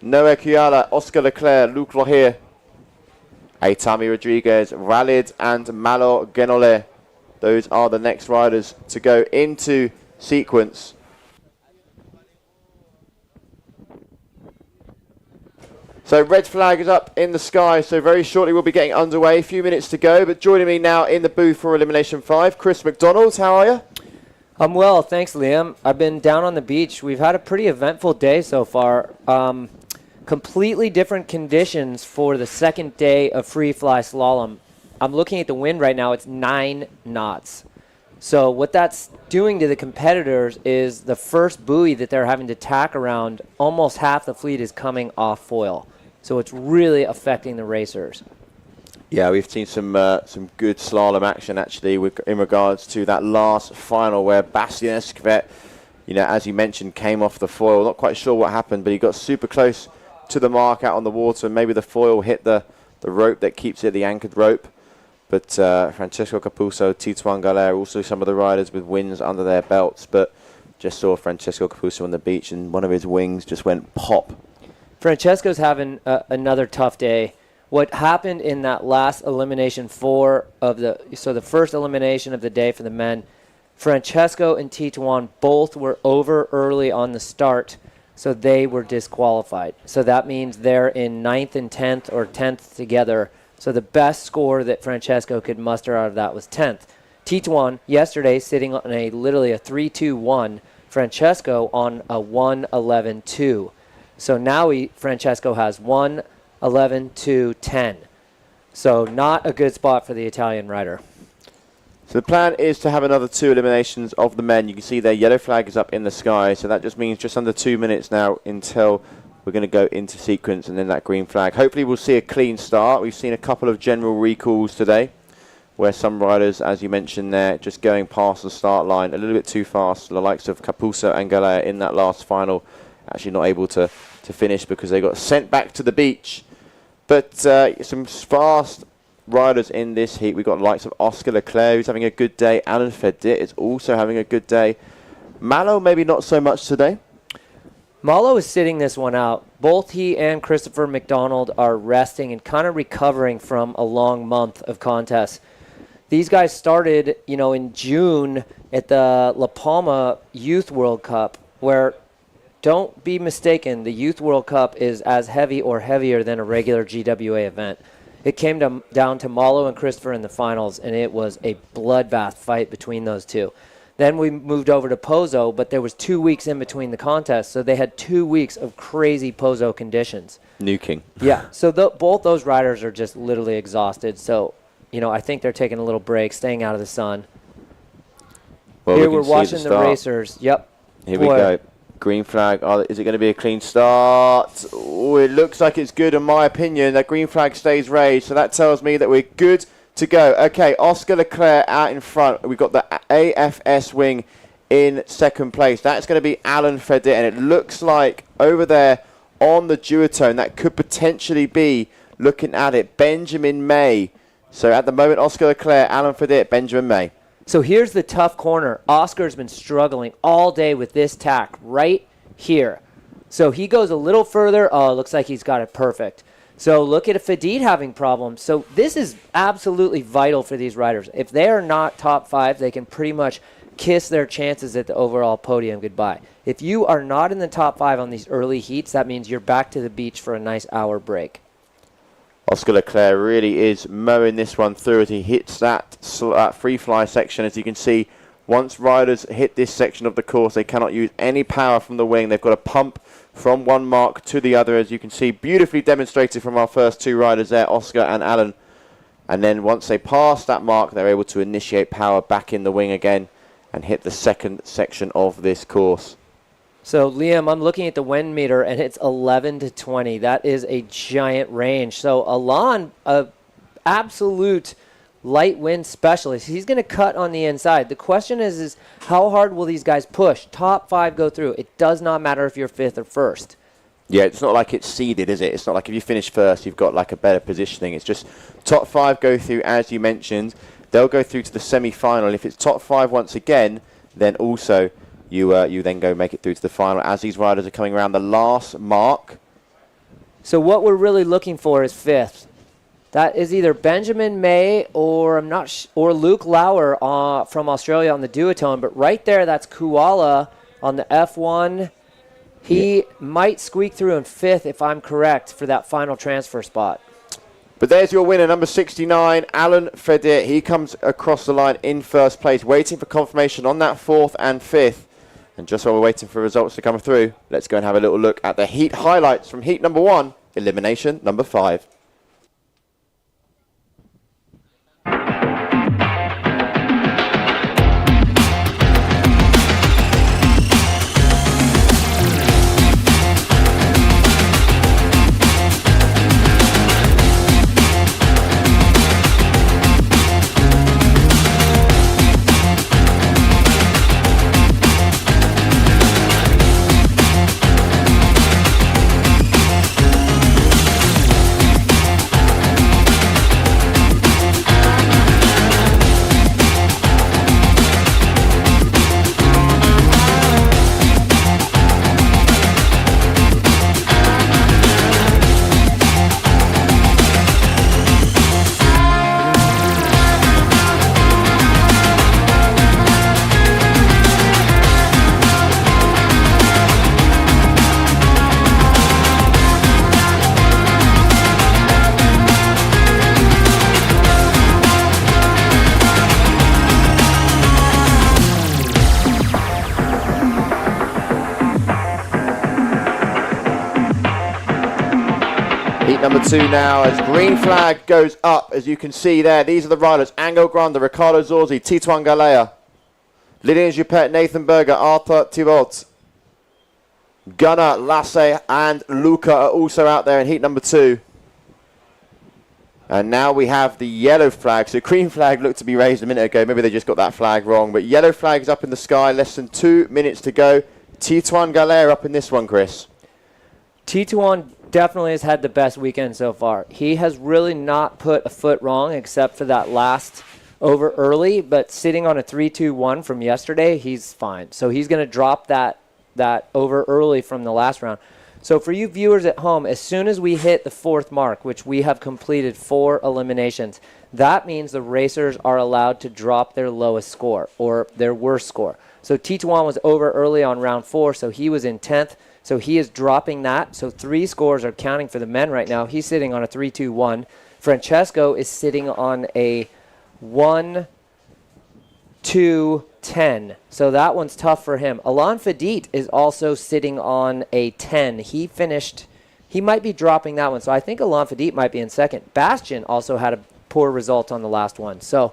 Noé Kuyala, Oscar Leclerc, Luc Lohir, Aitami Rodriguez, Ralid, and Malo Genole. Those are the next riders to go into sequence. So red flag is up in the sky, so very shortly we'll be getting underway. A few minutes to go, but joining me now in the booth for Elimination 5, Chris McDonald. How are you? I'm well, thanks, Liam. I've been down on the beach. We've had a pretty eventful day so far. Completely different conditions for the second day of Free-Fly-Slalom. I'm looking at the wind right now. It's 9 knots. So what that's doing to the competitors is the first buoy that they're having to tack around, almost half the fleet is coming off foil. So it's really affecting the racers. Yeah, we've seen some good slalom action actually in regards to that last final where Bastien Escrivet, as you mentioned, came off the foil. Not quite sure what happened, but he got super close to the mark out on the water, and maybe the foil hit the rope that keeps it, the anchored rope. But Francesco Capuzzo, Tito Angalera, also some of the riders with wins under their belts, but just saw Francesco Capuzzo on the beach and one of his wings just went pop. Francesco's having another tough day. What happened in that last elimination 4 of the first elimination of the day for the men, Francesco and Tituan both were over early on the start, so they were disqualified. So that means they're in 9th and 10th or 10th together. So the best score that Francesco could muster out of that was 10th. Tituan yesterday sitting on literally a 3-2-1, Francesco on a 1-11-2. So now Francesco has 1-11-2-10. So not a good spot for the Italian rider. So the plan is to have another 2 eliminations of the men. You can see their yellow flag is up in the sky, so that just means just under 2 minutes now until we're going to go into sequence and then that green flag. Hopefully we'll see a clean start. We've seen a couple of general recalls today where some riders, as you mentioned there, just going past the start line a little bit too fast. The likes of Capuzzo and Galea in that last final actually not able to finish because they got sent back to the beach. But some fast riders in this heat. We've got the likes of Oscar Leclerc, who's having a good day. Alan Fedit is also having a good day. Malo maybe not so much today. Malo is sitting this one out. Both he and Christopher McDonald are resting and kind of recovering from a long month of contests. These guys started, in June at the La Palma Youth World Cup, where, don't be mistaken, the Youth World Cup is as heavy or heavier than a regular GWA event. It came down to Malo and Christopher in the finals, and it was a bloodbath fight between those two. Then we moved over to Pozo, but there was 2 weeks in between the contests, so they had 2 weeks of crazy Pozo conditions. Nuking. Yeah, so both those riders are just literally exhausted. So, I think they're taking a little break, staying out of the sun. Well, Here we're watching the racers. Yep. Here we go. Green flag. Is it going to be a clean start? Oh, it looks like it's good in my opinion. That green flag stays raised, so that tells me that we're good to go. Okay, Oscar Leclerc out in front. We've got the AFS wing in second place. That's going to be Alan Fedit, and it looks like over there on the duotone, that could potentially be, looking at it, Benjamin May. So at the moment, Oscar Leclerc, Alan Fedit, Benjamin May. So here's the tough corner. Oscar's been struggling all day with this tack right here. So he goes a little further. Oh, it looks like he's got it perfect. So look at Fedit having problems. So this is absolutely vital for these riders. If they are not top 5, they can pretty much kiss their chances at the overall podium goodbye. If you are not in the top 5 on these early heats, that means you're back to the beach for a nice hour break. Oscar Leclerc really is mowing this one through as he hits that free fly section. As you can see, once riders hit this section of the course, they cannot use any power from the wing. They've got to pump from one mark to the other, as you can see, beautifully demonstrated from our first 2 riders there, Oscar and Alan. And then once they pass that mark, they're able to initiate power back in the wing again and hit the second section of this course. So, Liam, I'm looking at the wind meter, and it's 11 to 20. That is a giant range. So, Alain, a absolute light wind specialist, he's going to cut on the inside. The question is how hard will these guys push? Top 5 go through. It does not matter if you're 5th or 1st. Yeah, it's not like it's seeded, is it? It's not like if you finish first, you've got like a better positioning. It's just top 5 go through, as you mentioned. They'll go through to the semi-final. If it's top 5 once again, then also you then go make it through to the final as these riders are coming around the last mark. So what we're really looking for is 5th. That is either Benjamin May or or Luke Lauer from Australia on the duotone. But right there, that's Kuala on the F1. He might squeak through in 5th, if I'm correct, for that final transfer spot. But there's your winner, number 69, Alan Fedit. He comes across the line in 1st place, waiting for confirmation on that 4th and 5th. And just while we're waiting for results to come through, let's go and have a little look at the heat highlights from heat number 1, elimination number 5. Number 2 now, as green flag goes up, as you can see there. These are the riders: Angel Grande, Ricardo Zorzi, Tituan Galea, Lilian Juppet, Nathan Berger, Arthur Thibault, Gunnar Lasse and Luca are also out there in heat number 2. And now we have the yellow flag. So green flag looked to be raised a minute ago. Maybe they just got that flag wrong. But yellow flag is up in the sky. Less than 2 minutes to go. Tituan Galea up in this one, Chris. Tituan definitely has had the best weekend so far. He has really not put a foot wrong except for that last over early, but sitting on a 3-2-1 from yesterday, he's fine. So he's going to drop that over early from the last round. So for you viewers at home, as soon as we hit the 4th mark, which we have completed 4 eliminations, that means the racers are allowed to drop their lowest score or their worst score. So Tituan was over early on round 4, so he was in 10th. So he is dropping that. So 3 scores are counting for the men right now. He's sitting on a 3-2-1. Francesco is sitting on a 1-2-10. So that one's tough for him. Alain Fedit is also sitting on a 10. He might be dropping that one. So I think Alain Fedit might be in 2nd. Bastian also had a poor result on the last one. So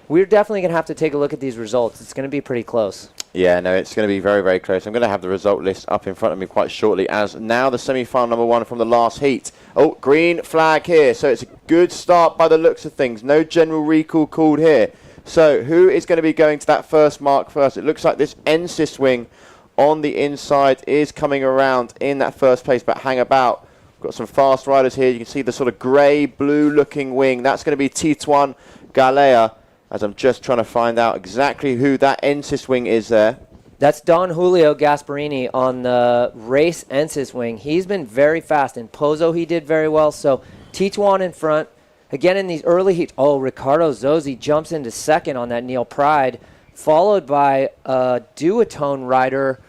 we're definitely going to have to take a look at these results. It's going to be pretty close. Yeah, no, it's going to be very, very close. I'm going to have the result list up in front of me quite shortly, as now the semi-final number 1 from the last heat. Oh, green flag here. So it's a good start by the looks of things. No general recall called here. So who is going to be going to that first mark first? It looks like this NSYS wing on the inside is coming around in that first place, but hang about. We've got some fast riders here. You can see the sort of grey-blue looking wing. That's going to be Tituan Galea, as I'm just trying to find out exactly who that NSYS wing is there. That's Don Julio Gasparini on the race NSYS wing. He's been very fast. In Pozo, he did very well. So Tituan in front. Again, in these early heats, Ricardo Zozzi jumps into 2nd on that Neil Pride, followed by a duotone rider.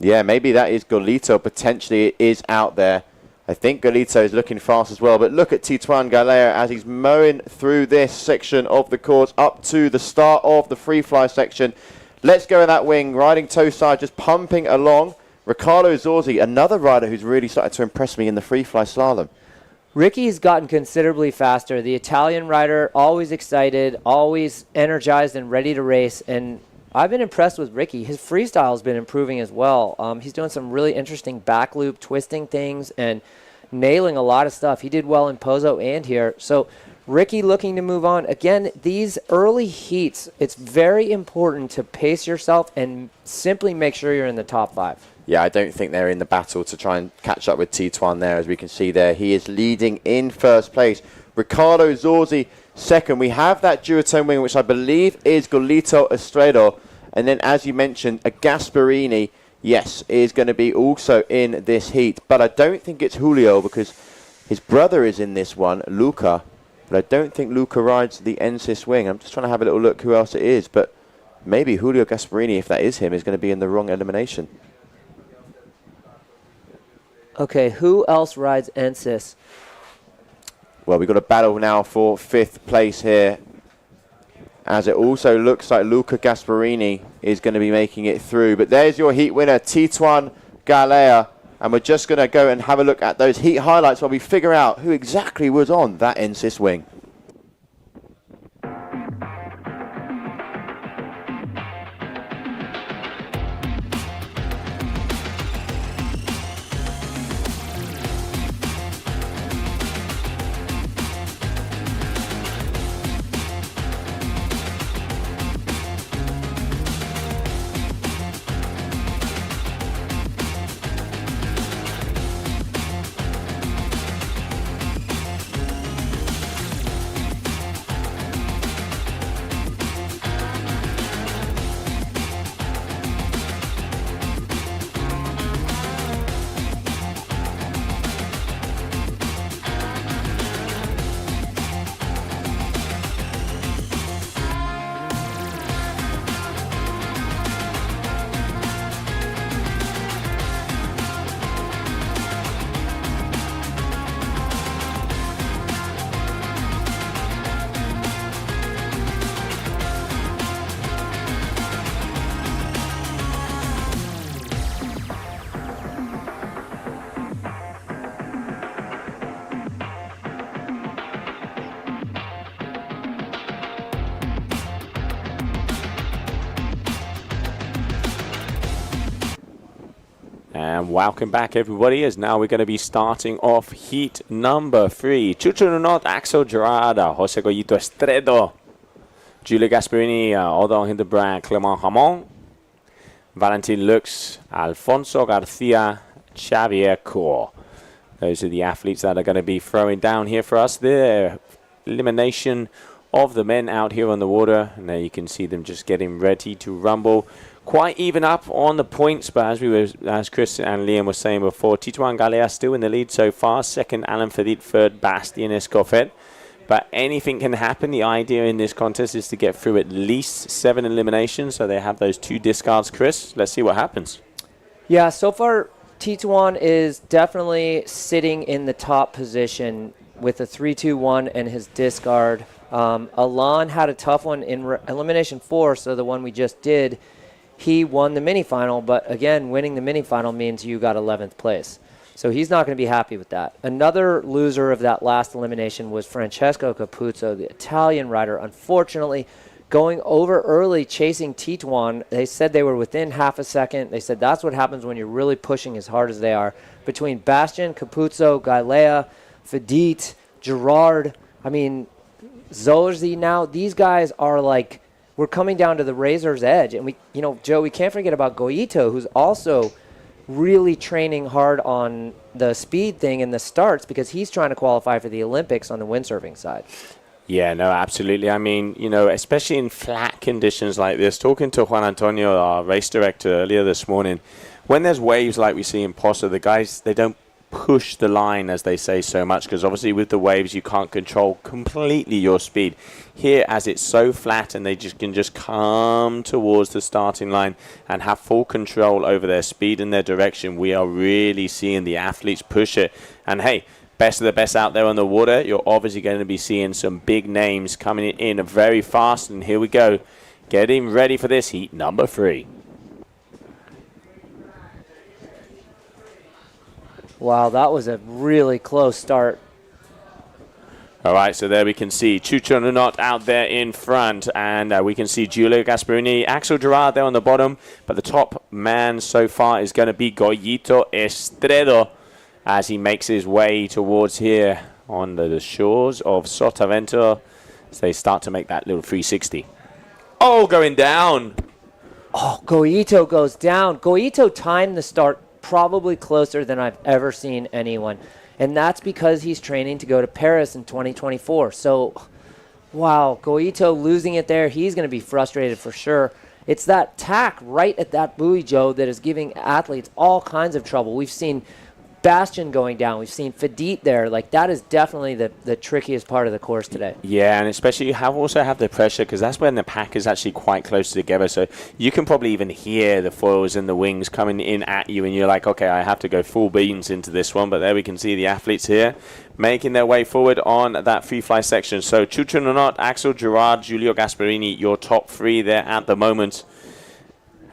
Yeah, maybe that is Golito. Potentially it is out there. I think Golito is looking fast as well, but look at Tituan Galea as he's mowing through this section of the course up to the start of the free fly section. Let's go in that wing, riding toe side, just pumping along. Ricardo Zorzi, another rider who's really started to impress me in the free fly slalom. Ricky's gotten considerably faster. The Italian rider, always excited, always energized and ready to race, and I've been impressed with Ricky. His freestyle has been improving as well. He's doing some really interesting back loop twisting things and nailing a lot of stuff. He did well in Pozo and here. So Ricky looking to move on. Again, these early heats, it's very important to pace yourself and simply make sure you're in the top 5. Yeah, I don't think they're in the battle to try and catch up with Tituan there. As we can see there, he is leading in first place. Ricardo Zorzi second. We have that duotone wing, which I believe is Golito Estredo. And then, as you mentioned, a Gasparini, yes, is going to be also in this heat. But I don't think it's Julio because his brother is in this one, Luca. But I don't think Luca rides the NSYS wing. I'm just trying to have a little look who else it is. But maybe Julio Gasparini, if that is him, is going to be in the wrong elimination. Okay, who else rides NSYS? Well, we've got a battle now for 5th place here, as it also looks like Luca Gasparini is going to be making it through. But there's your heat winner, Tituan Galea. And we're just going to go and have a look at those heat highlights while we figure out who exactly was on that NSYS wing. And welcome back, everybody, as now we're going to be starting off heat number 3. Chucho Nunot, Axel Gerarda, Jose Goyito Estredo, Julio Gasparini, Odo Hindenburg, Clement Hamon, Valentin Lux, Alfonso Garcia, Xavier Cor. Those are the athletes that are going to be throwing down here for us. The elimination of the men out here on the water. And there you can see them just getting ready to rumble. Quite even up on the points, but as Chris and Liam were saying before, Tituan Galea still in the lead so far. Second, Alan Fedit. Third, Bastien Escoffet. But anything can happen. The idea in this contest is to get through at least 7 eliminations, so they have those 2 discards. Chris, let's see what happens. Yeah, so far, Tituan is definitely sitting in the top position with a 3-2-1 and his discard. Alon had a tough one in elimination 4, so the one we just did. He won the mini-final, but again, winning the mini-final means you got 11th place. So he's not going to be happy with that. Another loser of that last elimination was Francesco Capuzzo, the Italian rider. Unfortunately, going over early, chasing Tituan. They said they were within half a second. They said that's what happens when you're really pushing as hard as they are. Between Bastien, Capuzzo, Galea, Fedit, Gerard, I mean, Zorzi now, these guys are like, we're coming down to the razor's edge. And we, you know, Joe, we can't forget about Goito, who's also really training hard on the speed thing in the starts because he's trying to qualify for the Olympics on the windsurfing side. Yeah, no, absolutely. I mean, you know, especially in flat conditions like this, talking to Juan Antonio, our race director, earlier this morning, when there's waves like we see in Pozo, the guys, they don't push the line, as they say, so much, because obviously with the waves you can't control completely your speed. Here, as it's so flat and they just can just come towards the starting line and have full control over their speed and their direction, we are really seeing the athletes push it. And hey, best of the best out there on the water, you're obviously going to be seeing some big names coming in very fast. And here we go, getting ready for this heat number 3. Wow, that was a really close start. All right, so there we can see Chucho Nunot out there in front, and we can see Giulio Gasparini, Axel Gerard there on the bottom, but the top man so far is going to be Goyito Estredo as he makes his way towards here on the shores of Sotavento as they start to make that little 360. Oh, going down. Oh, Goito goes down. Goito timed the start probably closer than I've ever seen anyone. And that's because he's training to go to Paris in 2024. So, wow, Goito losing it there. He's going to be frustrated for sure. It's that tack right at that buoy, Joe, that is giving athletes all kinds of trouble. We've seen Bastian going down. We've seen Fedit there. Like, that is definitely the trickiest part of the course today. Yeah, and especially you also have the pressure because that's when the pack is actually quite close together. So you can probably even hear the foils and the wings coming in at you, and you're like, okay, I have to go full beans into this one. But there we can see the athletes here making their way forward on that free fly section. So Chucho Nonot, Axel Gerard, Giulio Gasparini, your top three there at the moment,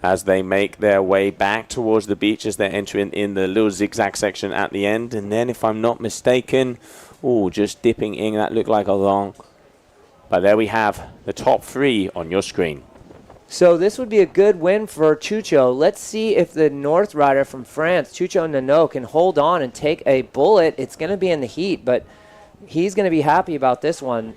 as they make their way back towards the beach as they're entering in the little zigzag section at the end. And then, if I'm not mistaken, just dipping in, that looked like a long. But there we have the top three on your screen. So this would be a good win for Chucho. Let's see if the North rider from France, Chucho Nonot, can hold on and take a bullet. It's going to be in the heat, but he's going to be happy about this one.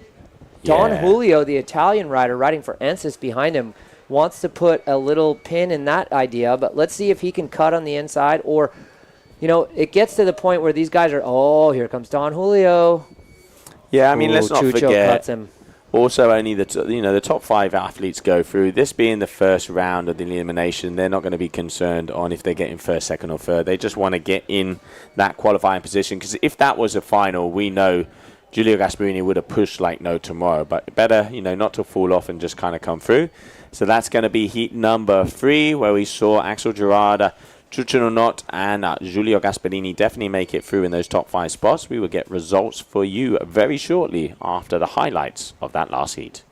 Don Julio, the Italian rider riding for Ensis behind him, wants to put a little pin in that idea, but let's see if he can cut on the inside, or, it gets to the point where these guys are, here comes Don Julio. Yeah, I mean, let's not Chucho forget, cuts him. also only the top 5 athletes go through. This being the first round of the elimination, they're not going to be concerned on if they're getting first, second, or third. They just want to get in that qualifying position, because if that was a final, we know Giulio Gasparini would have pushed like no tomorrow, but better, not to fall off and just kind of come through. So that's going to be heat number 3, where we saw Axel Gerard, Chucho Nonot, and Giulio Gasparini definitely make it through in those top 5 spots. We will get results for you very shortly after the highlights of that last heat.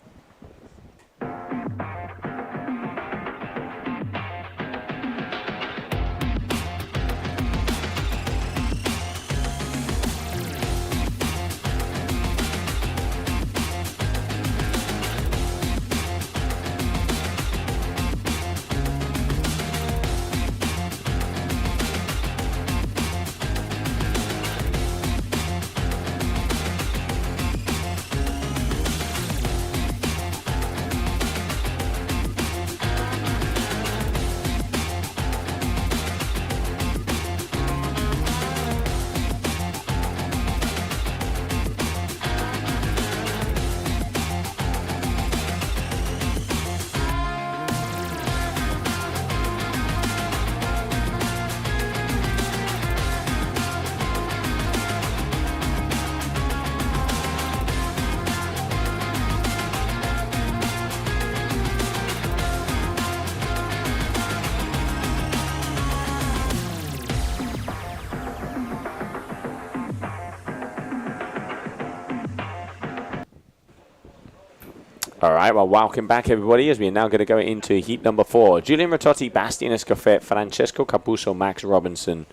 All right, well, welcome back, everybody, as we are now going to go into heat number 4. Julian Ratotti, Bastian Escoffet, Francesco Capuzzo, Max Robinson,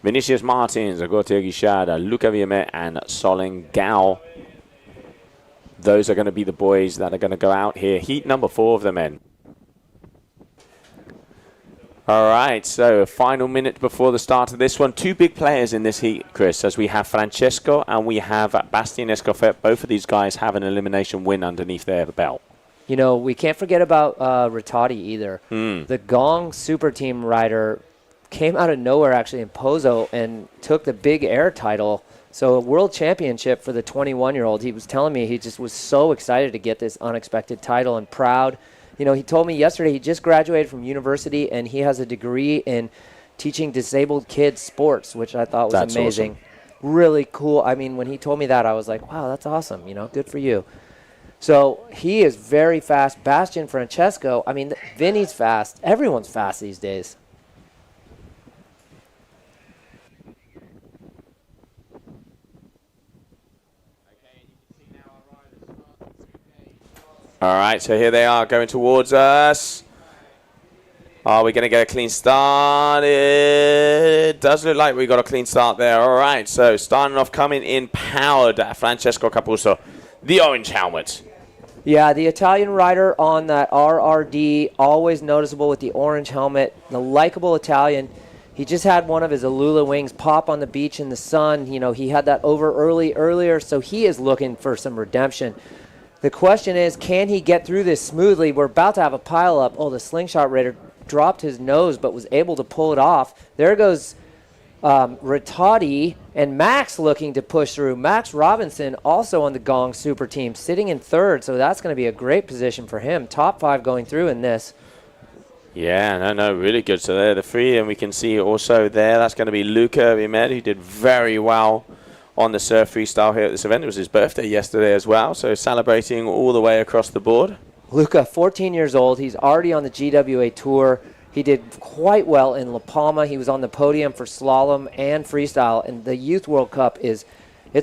Vinicius Martins, Agoteo Guichard, Luca Viamet, and Solin Gao. Those are going to be the boys that are going to go out here. Heat number 4 of the men. All right, so final minute before the start of this one. 2 big players in this heat, Chris, as we have Francesco and we have Bastian Escoffet. Both of these guys have an elimination win underneath their belt. We can't forget about Ratotti either. The Gong Super Team rider came out of nowhere, actually, in Pozo and took the big air title. So a world championship for the 21-year-old. He was telling me he just was so excited to get this unexpected title and proud. He told me yesterday he just graduated from university and he has a degree in teaching disabled kids sports, which I thought was that's amazing. Awesome. Really cool. I mean, when he told me that, I was like, wow, that's awesome. Good for you. So he is very fast. Bastian Francesco, I mean, Vinny's fast. Everyone's fast these days. All right, so here they are going towards us. Are we going to get a clean start? It does look like we got a clean start there. All right, so starting off, coming in powered, Francesco Capuzzo, the orange helmet. Yeah, the Italian rider on that RRD, always noticeable with the orange helmet, the likable Italian. He just had one of his Alula wings pop on the beach in the sun. You know, he had that over earlier, so he is looking for some redemption. The question is, can he get through this smoothly? We're about to have a pileup. Oh, the slingshot raider dropped his nose but was able to pull it off. There goes Rattati and Max looking to push through. Max Robinson also on the Gong Super Team, sitting in third, so that's going to be a great position for him. Top 5 going through in this. Yeah, no, really good. So they're the 3, and we can see also there, that's going to be Luca Rimed, who did very well on the surf freestyle here at this event. It was his birthday yesterday as well, so celebrating all the way across the board. Luca, 14 years old. He's already on the GWA Tour. He did quite well in La Palma. He was on the podium for slalom and freestyle, and the Youth World Cup it's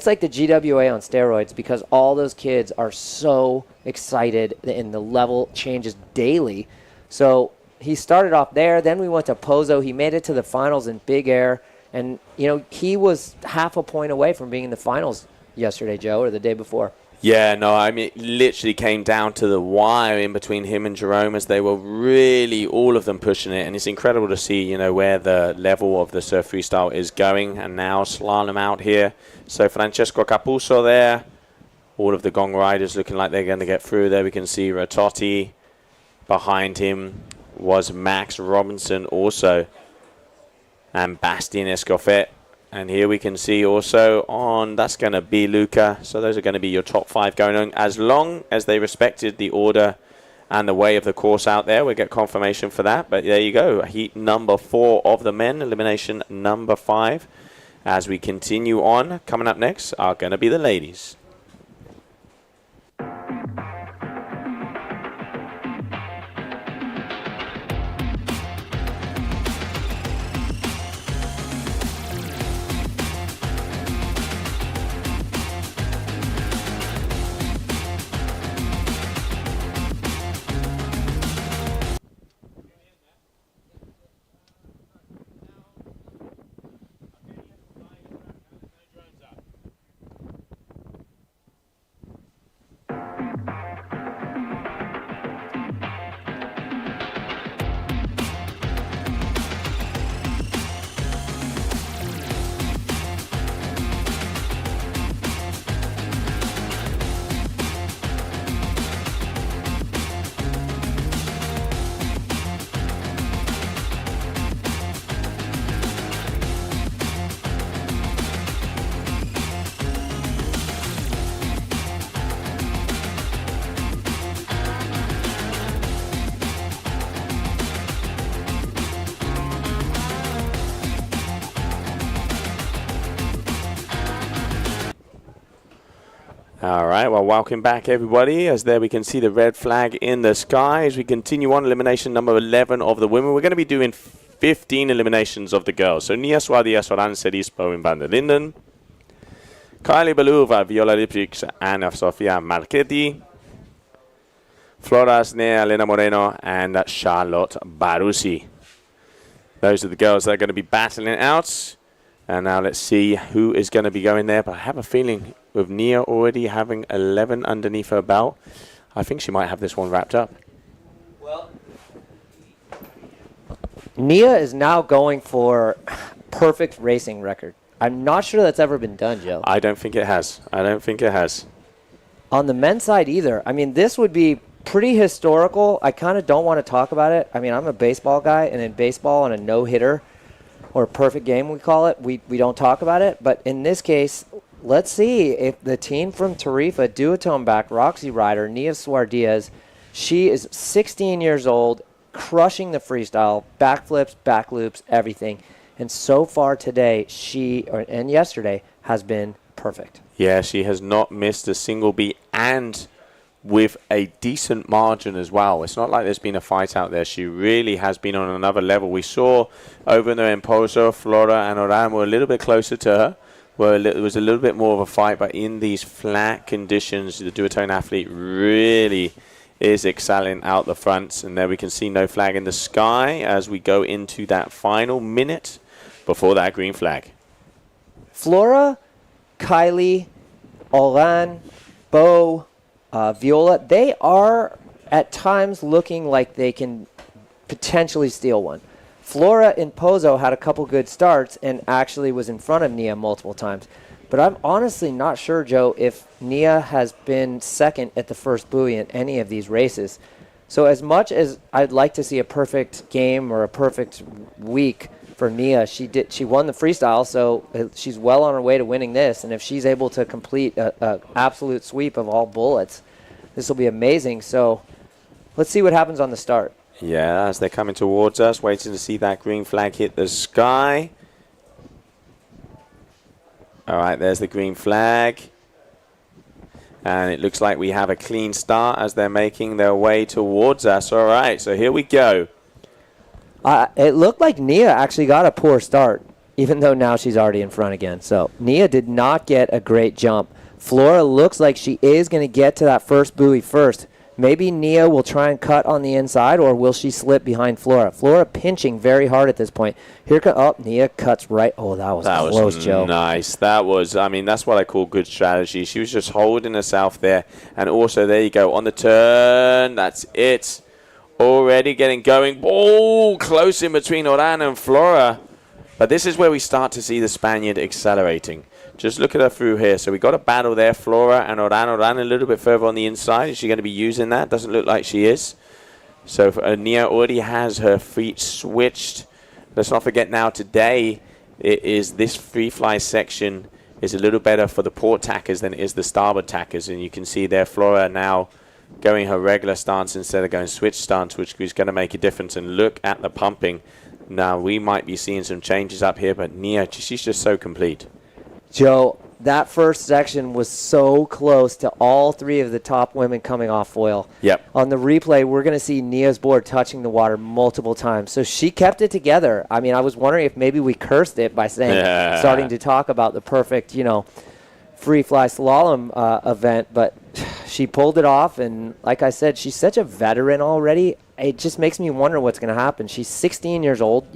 like the GWA on steroids because all those kids are so excited and the level changes daily. So he started off there. Then we went to Pozo. He made it to the finals in Big Air. And, you know, he was half a point away from being in the finals yesterday, Joe, or the day before. Yeah, no, I mean, it literally came down to the wire in between him and Jerome as they were really, all of them pushing it. And it's incredible to see, you know, where the level of the surf freestyle is going. And now slalom out here. So Francesco Capuzzo there. All of the Gong riders looking like they're going to get through there. We can see Rattati behind him. Was Max Robinson also, and Bastien Escoffet. And here we can see also that's going to be Luca. So those are going to be your top 5 going on. As long as they respected the order and the way of the course out there, we'll get confirmation for that. But there you go, heat number 4 of the men, elimination number 5. As we continue on, coming up next are going to be the ladies. All right, well, welcome back, everybody. As there we can see the red flag in the sky as we continue on elimination number 11 of the women. We're going to be doing 15 eliminations of the girls. So Nia Suardias, Oranse Rispo, and Van der Linden. Kylie Beluva, Viola Liprix, Anna Sofia Marchetti. Flora Snea, Elena Moreno, and Charlotte Barussi. Those are the girls that are going to be battling it out. And now let's see who is going to be going there. But I have a feeling with Nia already having 11 underneath her belt, I think she might have this one wrapped up. Well, Nia is now going for perfect racing record. I'm not sure that's ever been done, Joe. I don't think it has. I don't think it has. On the men's side either. I mean, this would be pretty historical. I kind of don't want to talk about it. I mean, I'm a baseball guy, and in baseball on a no-hitter, or perfect game we call it, we don't talk about it. But in this case, let's see if the team from Tarifa, duotone-back Roxy rider, Nia Suardias, she is 16 years old, crushing the freestyle, backflips, back loops, everything. And so far today, and yesterday, has been perfect. Yeah, she has not missed a single beat, and with a decent margin as well. It's not like there's been a fight out there. She really has been on another level. We saw over there in Pozo, Flora and Oran were a little bit closer to her. It was a little bit more of a fight, but in these flat conditions, the duotone athlete really is excelling out the front. And there we can see no flag in the sky as we go into that final minute before that green flag. Flora, Kylie, Oran, Bo, Viola, they are at times looking like they can potentially steal one. Flora in Pozo had a couple good starts and actually was in front of Nia multiple times. But I'm honestly not sure, Joe, if Nia has been second at the first buoy in any of these races. So as much as I'd like to see a perfect game or a perfect week for Nia, she won the freestyle, so she's well on her way to winning this. And if she's able to complete a absolute sweep of all bullets, this will be amazing. So let's see what happens on the start. Yeah, as they're coming towards us, waiting to see that green flag hit the sky. All right, there's the green flag. And it looks like we have a clean start as they're making their way towards us. All right, so here we go. It looked like Nia actually got a poor start, even though now she's already in front again. So Nia did not get a great jump. Flora looks like she is going to get to that first buoy first. Maybe Nia will try and cut on the inside, or will she slip behind Flora? Flora pinching very hard at this point. Nia cuts right. Oh, that was close, Joe. Nice. That was, I mean, that's what I call good strategy. She was just holding herself there. And also, there you go, on the turn. That's it. Already getting going. Oh, close in between Oran and Flora. But this is where we start to see the Spaniard accelerating. Just look at her through here. So we got a battle there, Flora and Oran. Oran a little bit further on the inside. Is she going to be using that? Doesn't look like she is. So Nia already has her feet switched. Let's not forget now today, it is this free fly section is a little better for the port tackers than it is the starboard tackers. And you can see there Flora now going her regular stance instead of going switch stance, which is going to make a difference. And look at the pumping. Now we might be seeing some changes up here, but Nia, she's just so complete. Joe, that first section was so close to all three of the top women coming off foil. Yep. On the replay, we're going to see Nia's board touching the water multiple times. So she kept it together. I mean, I was wondering if maybe we cursed it by saying, starting to talk about the perfect, free fly slalom event, but she pulled it off. And like I said, she's such a veteran already. It just makes me wonder what's going to happen. She's 16 years old.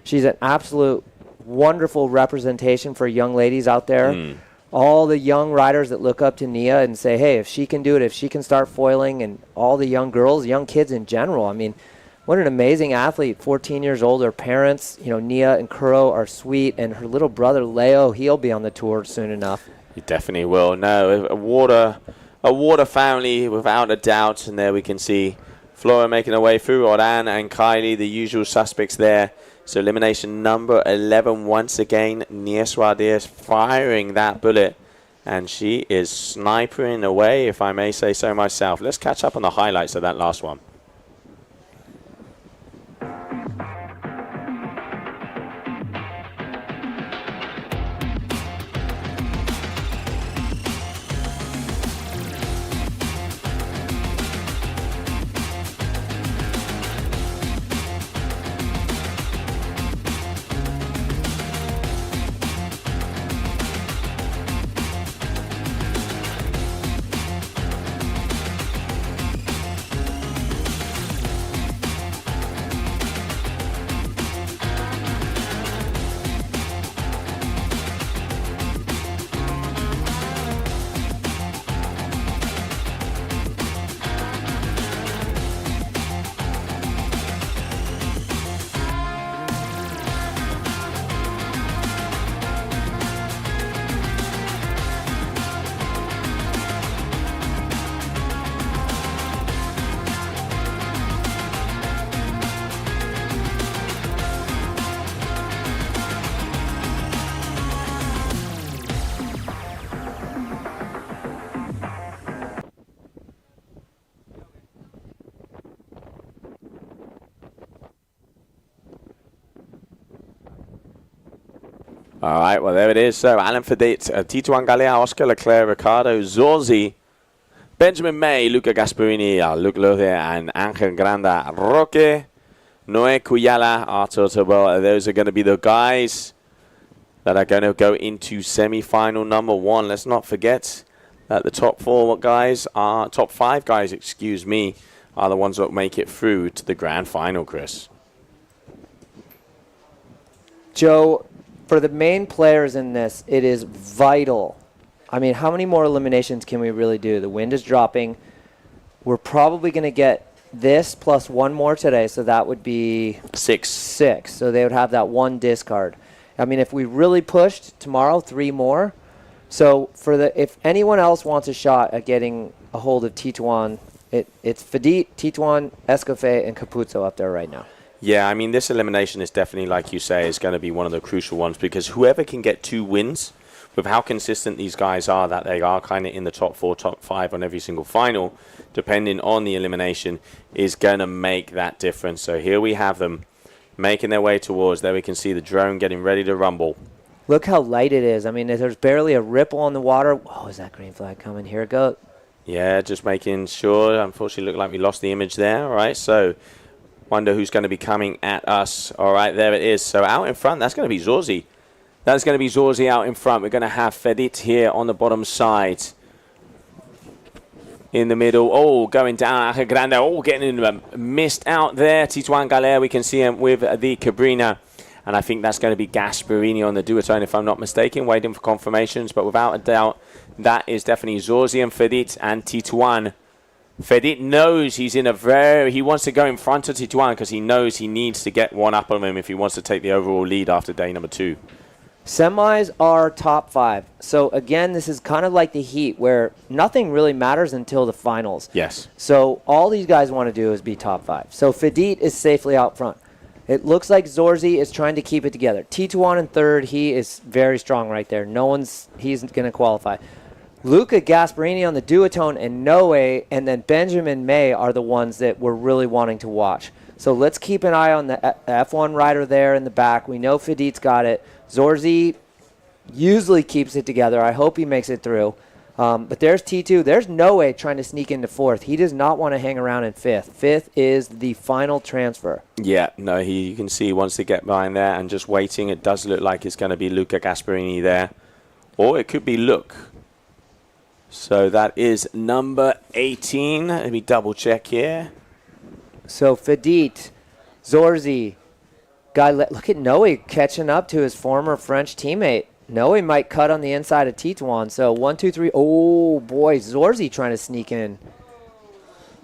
She's an absolute wonderful representation for young ladies out there. All the young riders that look up to Nia and say, hey, if she can do it, if she can start foiling, and all the young girls, young kids in general. I mean, what an amazing athlete, 14 years old. Her parents, Nia and Kuro are sweet, and her little brother, Leo, he'll be on the tour soon enough. He definitely will. No, a water family without a doubt. And there we can see Flora making her way through, Oran and Kylie, the usual suspects there. So elimination number 11 once again. Nia Suarez firing that bullet. And she is snipering away, if I may say so myself. Let's catch up on the highlights of that last one. All right, well, there it is. So, Alan Fedit, Tito Angalea, Oscar Leclerc, Ricardo Zorzi, Benjamin May, Luca Gasparini, Luc Lothier, and Angel Granda Roque, Noé Cuyala, Artur Tobel. Those are going to be the guys that are going to go into semi-final number one. Let's not forget that the top five guys, excuse me, are the ones that make it through to the grand final, Chris. Joe, for the main players in this, it is vital. I mean, how many more eliminations can we really do? The wind is dropping. We're probably going to get this plus one more today, so that would be 6. So they would have that one discard. I mean, if we really pushed tomorrow, 3 more. So if anyone else wants a shot at getting a hold of Tituan, it's Fedit, Tituan, Escofet, and Capuzzo up there right now. Yeah, I mean, this elimination is definitely, like you say, is going to be one of the crucial ones, because whoever can get 2 wins, with how consistent these guys are, that they are kind of in the top 4, top 5 on every single final, depending on the elimination, is going to make that difference. So here we have them making their way towards. There we can see the drone getting ready to rumble. Look how light it is. I mean, there's barely a ripple on the water. Oh, is that green flag coming? Here it goes. Yeah, just making sure. Unfortunately, looked like we lost the image there. All right, so wonder who's going to be coming at us. All right, there it is. So out in front, that's going to be Zorzi. That's going to be Zorzi out in front. We're going to have Fedit here on the bottom side. In the middle. Oh, going down. Grande. Oh, getting missed out there. Tituan Galer, we can see him with the Cabrina. And I think that's going to be Gasparini on the duotone, if I'm not mistaken. Waiting for confirmations. But without a doubt, that is definitely Zorzi and Fedit and Tituan. Fedit knows he's in he wants to go in front of Tituan because he knows he needs to get one up on him if he wants to take the overall lead after day number 2. Semis are top 5. So, again, this is kind of like the heat where nothing really matters until the finals. Yes. So, all these guys want to do is be top 5. So, Fedit is safely out front. It looks like Zorzi is trying to keep it together. Tituan in third. He is very strong right there. He's going to qualify. Luca Gasparini on the duotone and Noe, and then Benjamin May are the ones that we're really wanting to watch. So let's keep an eye on the F1 rider there in the back. We know Fedit's got it. Zorzi usually keeps it together. I hope he makes it through. But there's T2. There's Noe trying to sneak into 4th. He does not want to hang around in 5th. 5th is the final transfer. Yeah, no, you can see he wants to get behind there and just waiting. It does look like it's going to be Luca Gasparini there. Or it could be Luke. So that is number 18. Let me double check here. So Fedit, Zorzi, look at Noe catching up to his former French teammate. Noe might cut on the inside of Tituan. So 1, 2, 3. Oh, boy. Zorzi trying to sneak in.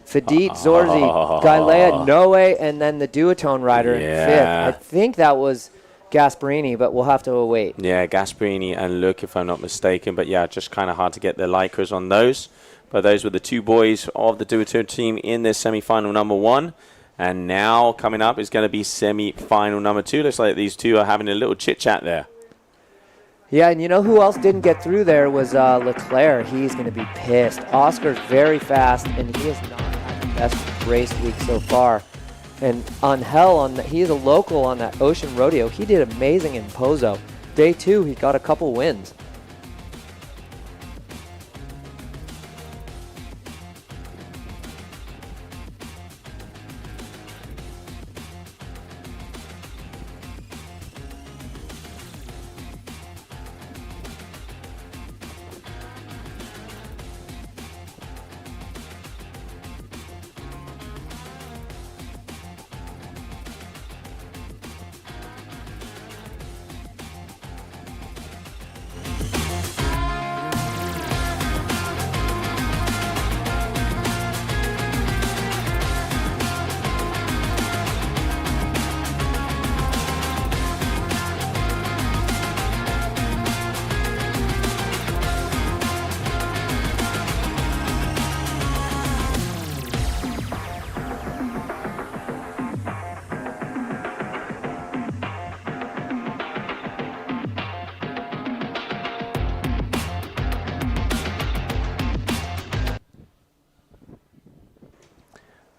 Fedit, Zorzi, Galea, Noe, and then the duotone rider in 5th. I think that was Gasparini, but we'll have to wait. Yeah, Gasparini and Luke, if I'm not mistaken. But, yeah, just kind of hard to get the Lycras on those. But those were the 2 boys of the duotone team in this semi-final number 1. And now coming up is going to be semi-final number 2. Looks like these 2 are having a little chit-chat there. Yeah, and you know who else didn't get through there was Leclerc. He's going to be pissed. Oscar's very fast, and he has not had the best race week so far. And Angel, he is a local on that Ocean Rodeo. He did amazing in Pozo. Day 2, he got a couple wins.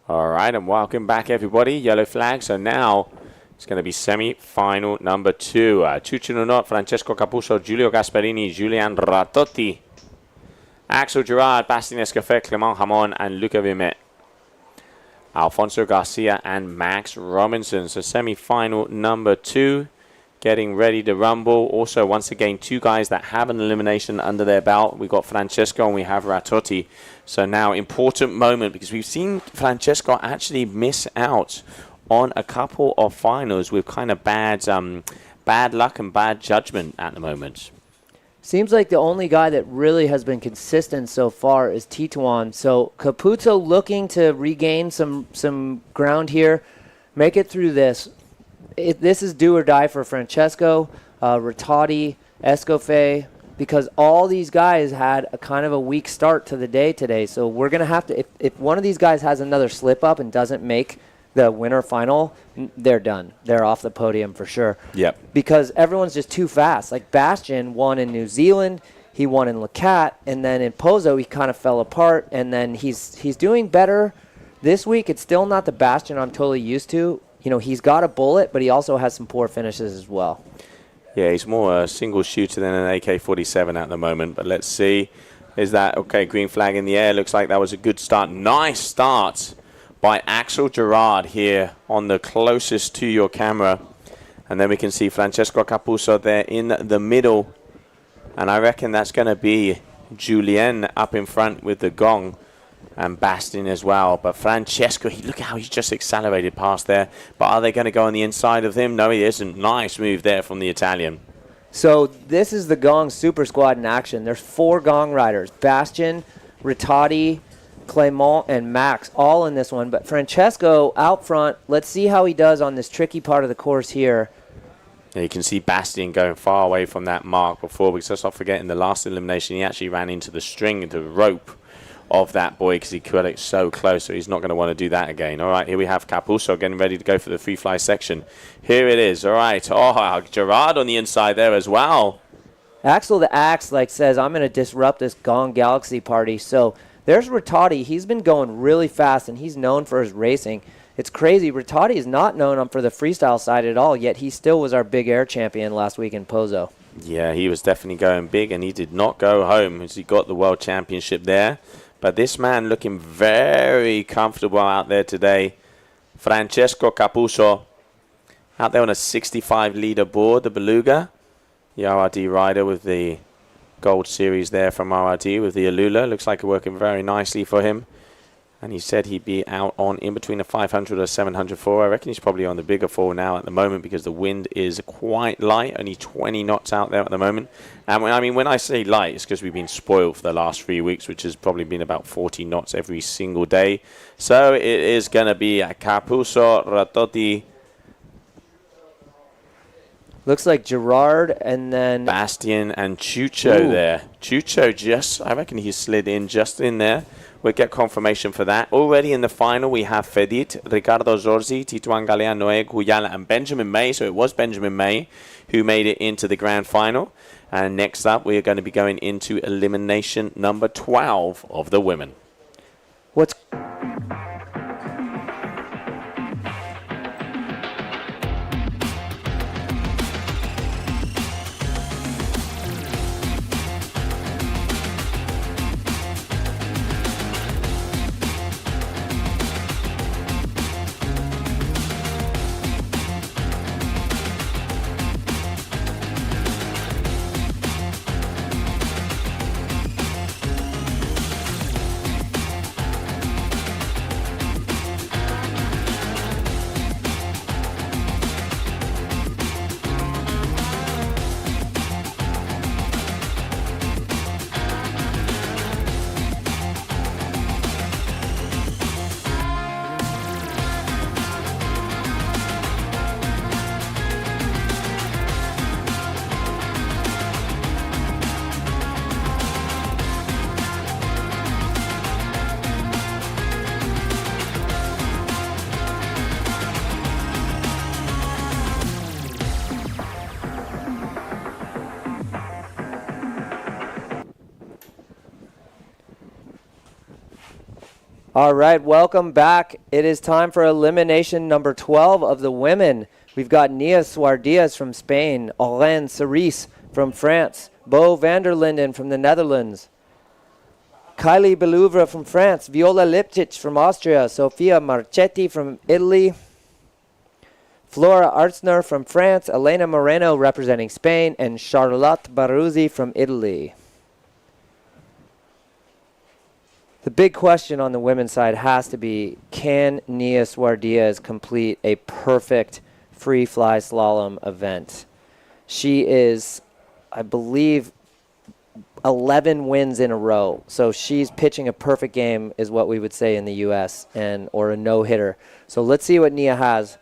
All right, and welcome back, everybody. Yellow flag. So now it's going to be semi-final number 2. Chuchino Not, Francesco Capuzzo, Giulio Gasparini, Julian Ratotti, Axel Gerard, Bastien Escofet, Clement Hamon, and Luca Vimet. Alfonso Garcia and Max Robinson. So semi-final number 2. Getting ready to rumble. Also, once again, 2 guys that have an elimination under their belt. We've got Francesco and we have Ratotti. So now, important moment, because we've seen Francesco actually miss out on a couple of finals with kind of bad luck and bad judgment at the moment. Seems like the only guy that really has been consistent so far is Tituan. So Capuzzo looking to regain some ground here, make it through this. This is do or die for Francesco, Rattati, Escoffier, because all these guys had a kind of a weak start to the day today. So we're going to have to, if one of these guys has another slip up and doesn't make the winter final, they're done. They're off the podium for sure. Yep. Because everyone's just too fast. Like Bastian won in New Zealand, he won in Lacat, and then in Pozo he kind of fell apart, and then he's doing better this week. It's still not the Bastian I'm totally used to. You know, he's got a bullet, but he also has some poor finishes as well. Yeah, he's more a single shooter than an AK-47 at the moment, but let's see. Is that, okay, green flag in the air. Looks like that was a good start. Nice start by Axel Gerard here on the closest to your camera. And then we can see Francesco Capuzzo there in the middle. And I reckon that's going to be Julien up in front with the gong. And Bastian as well. But Francesco, look at how he's just accelerated past there. But are they going to go on the inside of him? No, he isn't. Nice move there from the Italian. So this is the Gong Super Squad in action. There's 4 Gong riders. Bastian, Rattati, Clément, and Max all in this one. But Francesco out front. Let's see how he does on this tricky part of the course here. Yeah, you can see Bastian going far away from that mark before, because let's not forget in the last elimination he actually ran into the string, into the rope of that boy, because he cut it so close, so he's not going to want to do that again. All right, here we have Capuzzo getting ready to go for the free fly section. Here it is. All right. Oh, Gerard on the inside there as well. Axel the Axe says, I'm going to disrupt this Gong Galaxy party. So there's Rattati. He's been going really fast, and he's known for his racing. It's crazy. Rattati is not known for the freestyle side at all, yet he still was our big air champion last week in Pozo. Yeah, he was definitely going big, and he did not go home as he got the world championship there. But this man looking very comfortable out there today. Francesco Capuzzo out there on a 65 leaderboard, the Beluga. The RRD rider with the gold series there from RRD with the Alula. Looks like it's working very nicely for him. And he said he'd be out on in between a 500 or 700 4. I reckon he's probably on the bigger 4 now at the moment, because the wind is quite light, only 20 knots out there at the moment. And when I say light, it's because we've been spoiled for the last 3 weeks, which has probably been about 40 knots every single day. So it is going to be Capuzzo, Rattati. Looks like Gerard and then Bastian and Chucho there. Chucho I reckon he slid in just in there. We'll get confirmation for that. Already in the final, we have Fedit, Ricardo Zorzi, Tituan Galea, Noé Guyala, and Benjamin May. So it was Benjamin May who made it into the grand final. And next up, we are going to be going into elimination number 12 of the women. What's All right, welcome back. It is time for elimination number 12 of the women. We've got Nia Suardias from Spain, Alain Cerise from France, Bo van der Linden from the Netherlands, Kylie Belouvre from France, Viola Lipcic from Austria, Sofia Marchetti from Italy, Flora Artsner from France, Elena Moreno representing Spain, and Charlotte Baruzzi from Italy. The big question on the women's side has to be, can Nia Suardias complete a perfect free fly slalom event? She is, I believe, 11 wins in a row. So she's pitching a perfect game is what we would say in the U.S. or a no-hitter. So let's see what Nia has.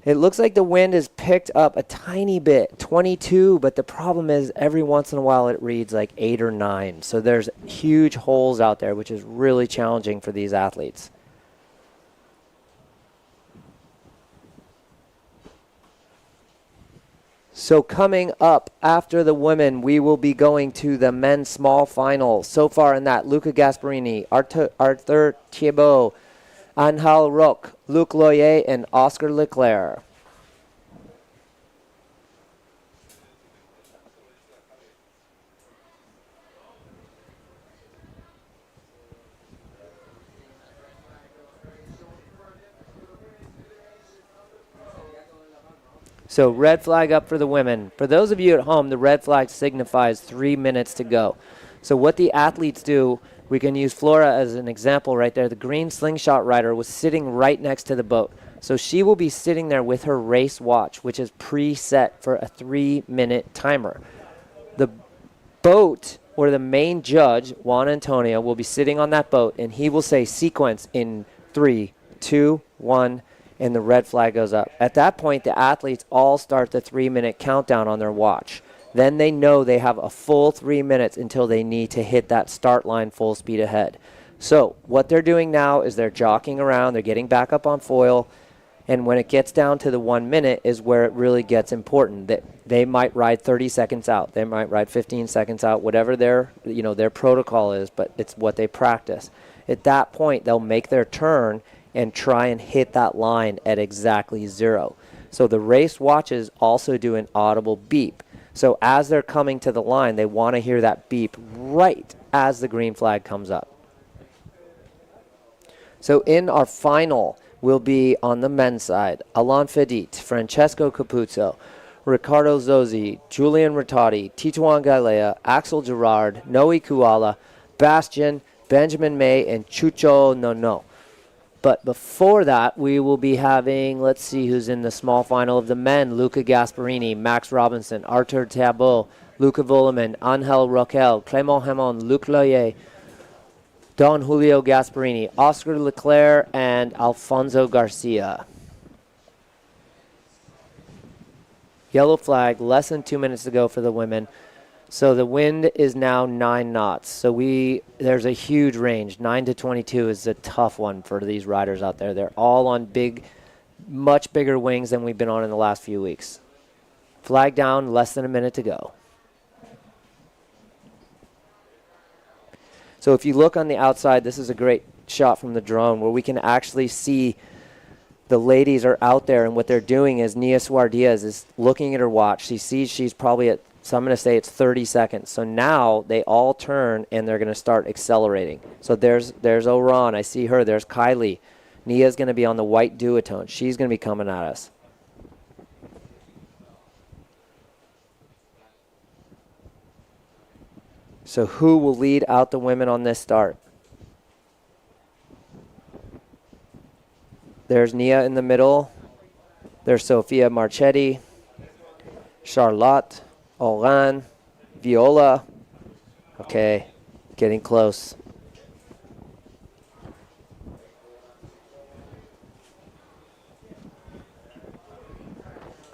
It looks like the wind has picked up a tiny bit, 22, but the problem is every once in a while it reads like 8 or 9. So there's huge holes out there, which is really challenging for these athletes. So coming up after the women, we will be going to the men's small final. So far in that, Luca Gasparini, Arthur Thiebaud, Angel Roque, Luc Loyer, and Oscar Leclerc. So red flag up for the women. For those of you at home, the red flag signifies 3 minutes to go. So what the athletes do, we can use Flora as an example right there. The green slingshot rider was sitting right next to the boat. So she will be sitting there with her race watch, which is preset for a 3-minute timer. The boat, or the main judge, Juan Antonio, will be sitting on that boat, and he will say sequence in 3, 2, 1, and the red flag goes up. At that point, the athletes all start the 3-minute countdown on their watch. Then they know they have a full 3 minutes until they need to hit that start line full speed ahead. So what they're doing now is they're jockeying around, they're getting back up on foil, and when it gets down to the 1 minute is where it really gets important. They might ride 30 seconds out, they might ride 15 seconds out, whatever their protocol is, but it's what they practice. At that point, they'll make their turn and try and hit that line at exactly 0. So the race watches also do an audible beep. So as they're coming to the line, they want to hear that beep right as the green flag comes up. So in our final will be on the men's side, Alain Fedit, Francesco Capuzzo, Riccardo Zozzi, Julian Rittati, Tituan Galea, Axel Gerard, Noe Kuala, Bastian, Benjamin May, and Chucho Nono. But before that, we will be having, let's see who's in the small final of the men, Luca Gasparini, Max Robinson, Arthur Thiebaud, Luca Volleman, Angel Roque, Clément Hamon, Luc Loyer, Don Julio Gasparini, Oscar Leclerc, and Alfonso Garcia. Yellow flag, less than 2 minutes to go for the women. So the wind is now 9 knots. So there's a huge range. 9 to 22 is a tough one for these riders out there. They're all on big, much bigger wings than we've been on in the last few weeks. Flag down, less than a minute to go. So if you look on the outside, this is a great shot from the drone where we can actually see the ladies are out there, and what they're doing is Nia Suardiaz is looking at her watch. She sees she's probably at, so I'm going to say it's 30 seconds. So now they all turn and they're going to start accelerating. So there's Oran. I see her. There's Kylie. Nia's going to be on the white duotone. She's going to be coming at us. So who will lead out the women on this start? There's Nia in the middle. There's Sofia Marchetti, Charlotte, Oran, Viola. Okay, getting close.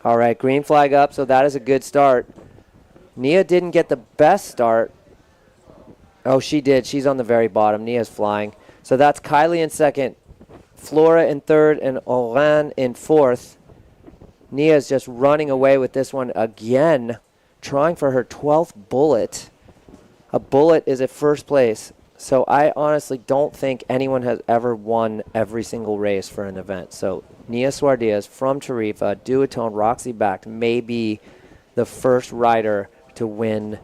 All right, green flag up, so that is a good start. Nia didn't get the best start. Oh, she did. She's on the very bottom. Nia's flying. So that's Kylie in second, Flora in third, and Oran in fourth. Nia's just running away with this one again, trying for her 12th bullet. A bullet is at first place. So I honestly don't think anyone has ever won every single race for an event. So Nia Suardiaz from Tarifa, duotone, Roxy backed, may be the first rider to win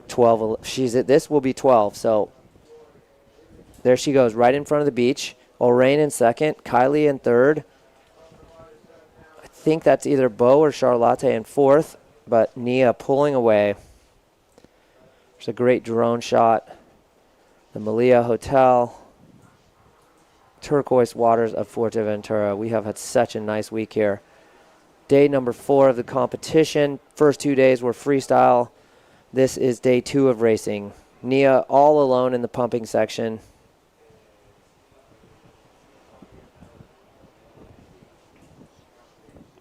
12. This will be 12. So there she goes, right in front of the beach. Orain in second, Kylie in third. I think that's either Bo or Charlotte in fourth, but Nia pulling away. There's a great drone shot. The Malia Hotel, turquoise waters of Fuerteventura. We have had such a nice week here. Day number 4 of the competition. First 2 days were freestyle. This is day 2 of racing. Nia all alone in the pumping section.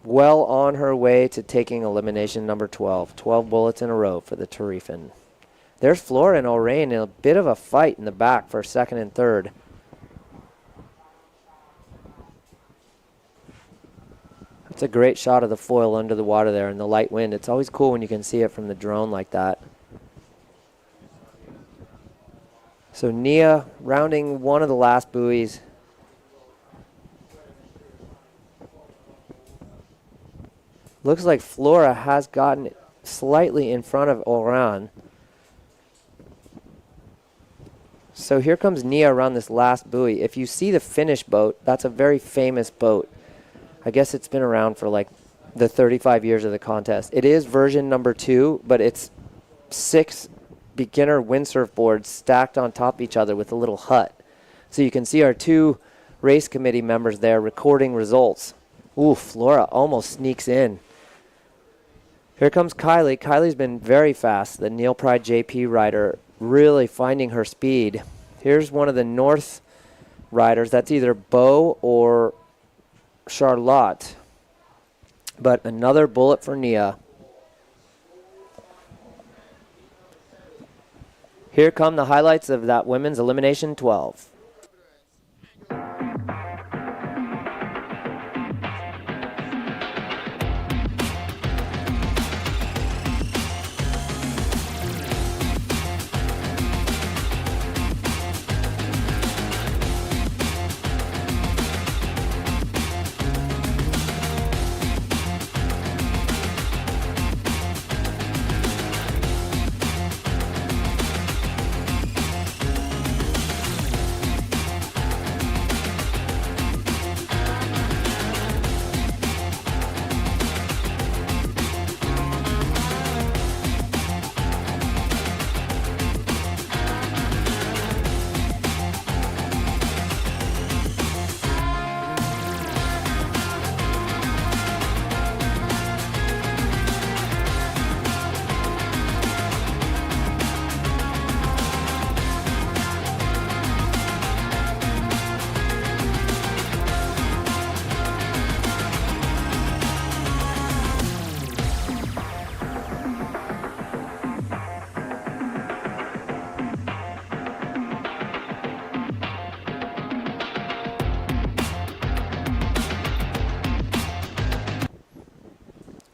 Well on her way to taking elimination number 12. 12 bullets in a row for the Tarifan. There's Flora and O'Rain in a bit of a fight in the back for second and third. It's a great shot of the foil under the water there in the light wind. It's always cool when you can see it from the drone like that. So Nia rounding one of the last buoys. Looks like Flora has gotten slightly in front of Oran. So here comes Nia around this last buoy. If you see the Finnish boat, that's a very famous boat. I guess it's been around for like the 35 years of the contest. It is version number 2, but it's 6 beginner windsurf boards stacked on top of each other with a little hut. So you can see our 2 race committee members there recording results. Ooh, Flora almost sneaks in. Here comes Kylie. Kylie's been very fast, the Neil Pride JP rider, really finding her speed. Here's one of the North riders. That's either Bo or Charlotte. But another bullet for Nia. Here come the highlights of that women's elimination 12.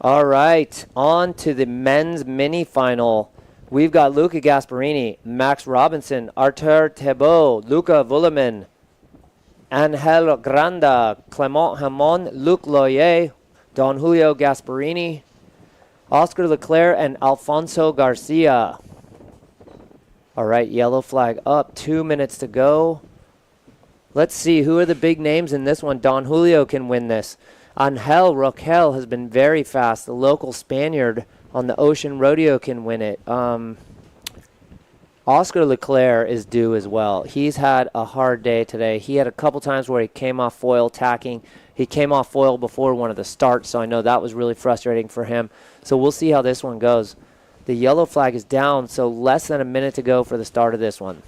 All right, on to the men's mini-final. We've got Luca Gasparini, Max Robinson, Artur Thébault, Luca Vuillemin, Angel Granda, Clement Hamon, Luc Loyer, Don Julio Gasparini, Oscar Leclerc, and Alfonso Garcia. All right, yellow flag up, 2 minutes to go. Let's see, who are the big names in this one? Don Julio can win this. Angel Roquel has been very fast. The local Spaniard on the Ocean Rodeo can win it. Oscar Leclerc is due as well. He's had a hard day today. He had a couple times where he came off foil tacking. He came off foil before one of the starts, so I know that was really frustrating for him. So we'll see how this one goes. The yellow flag is down, so less than a minute to go for the start of this one.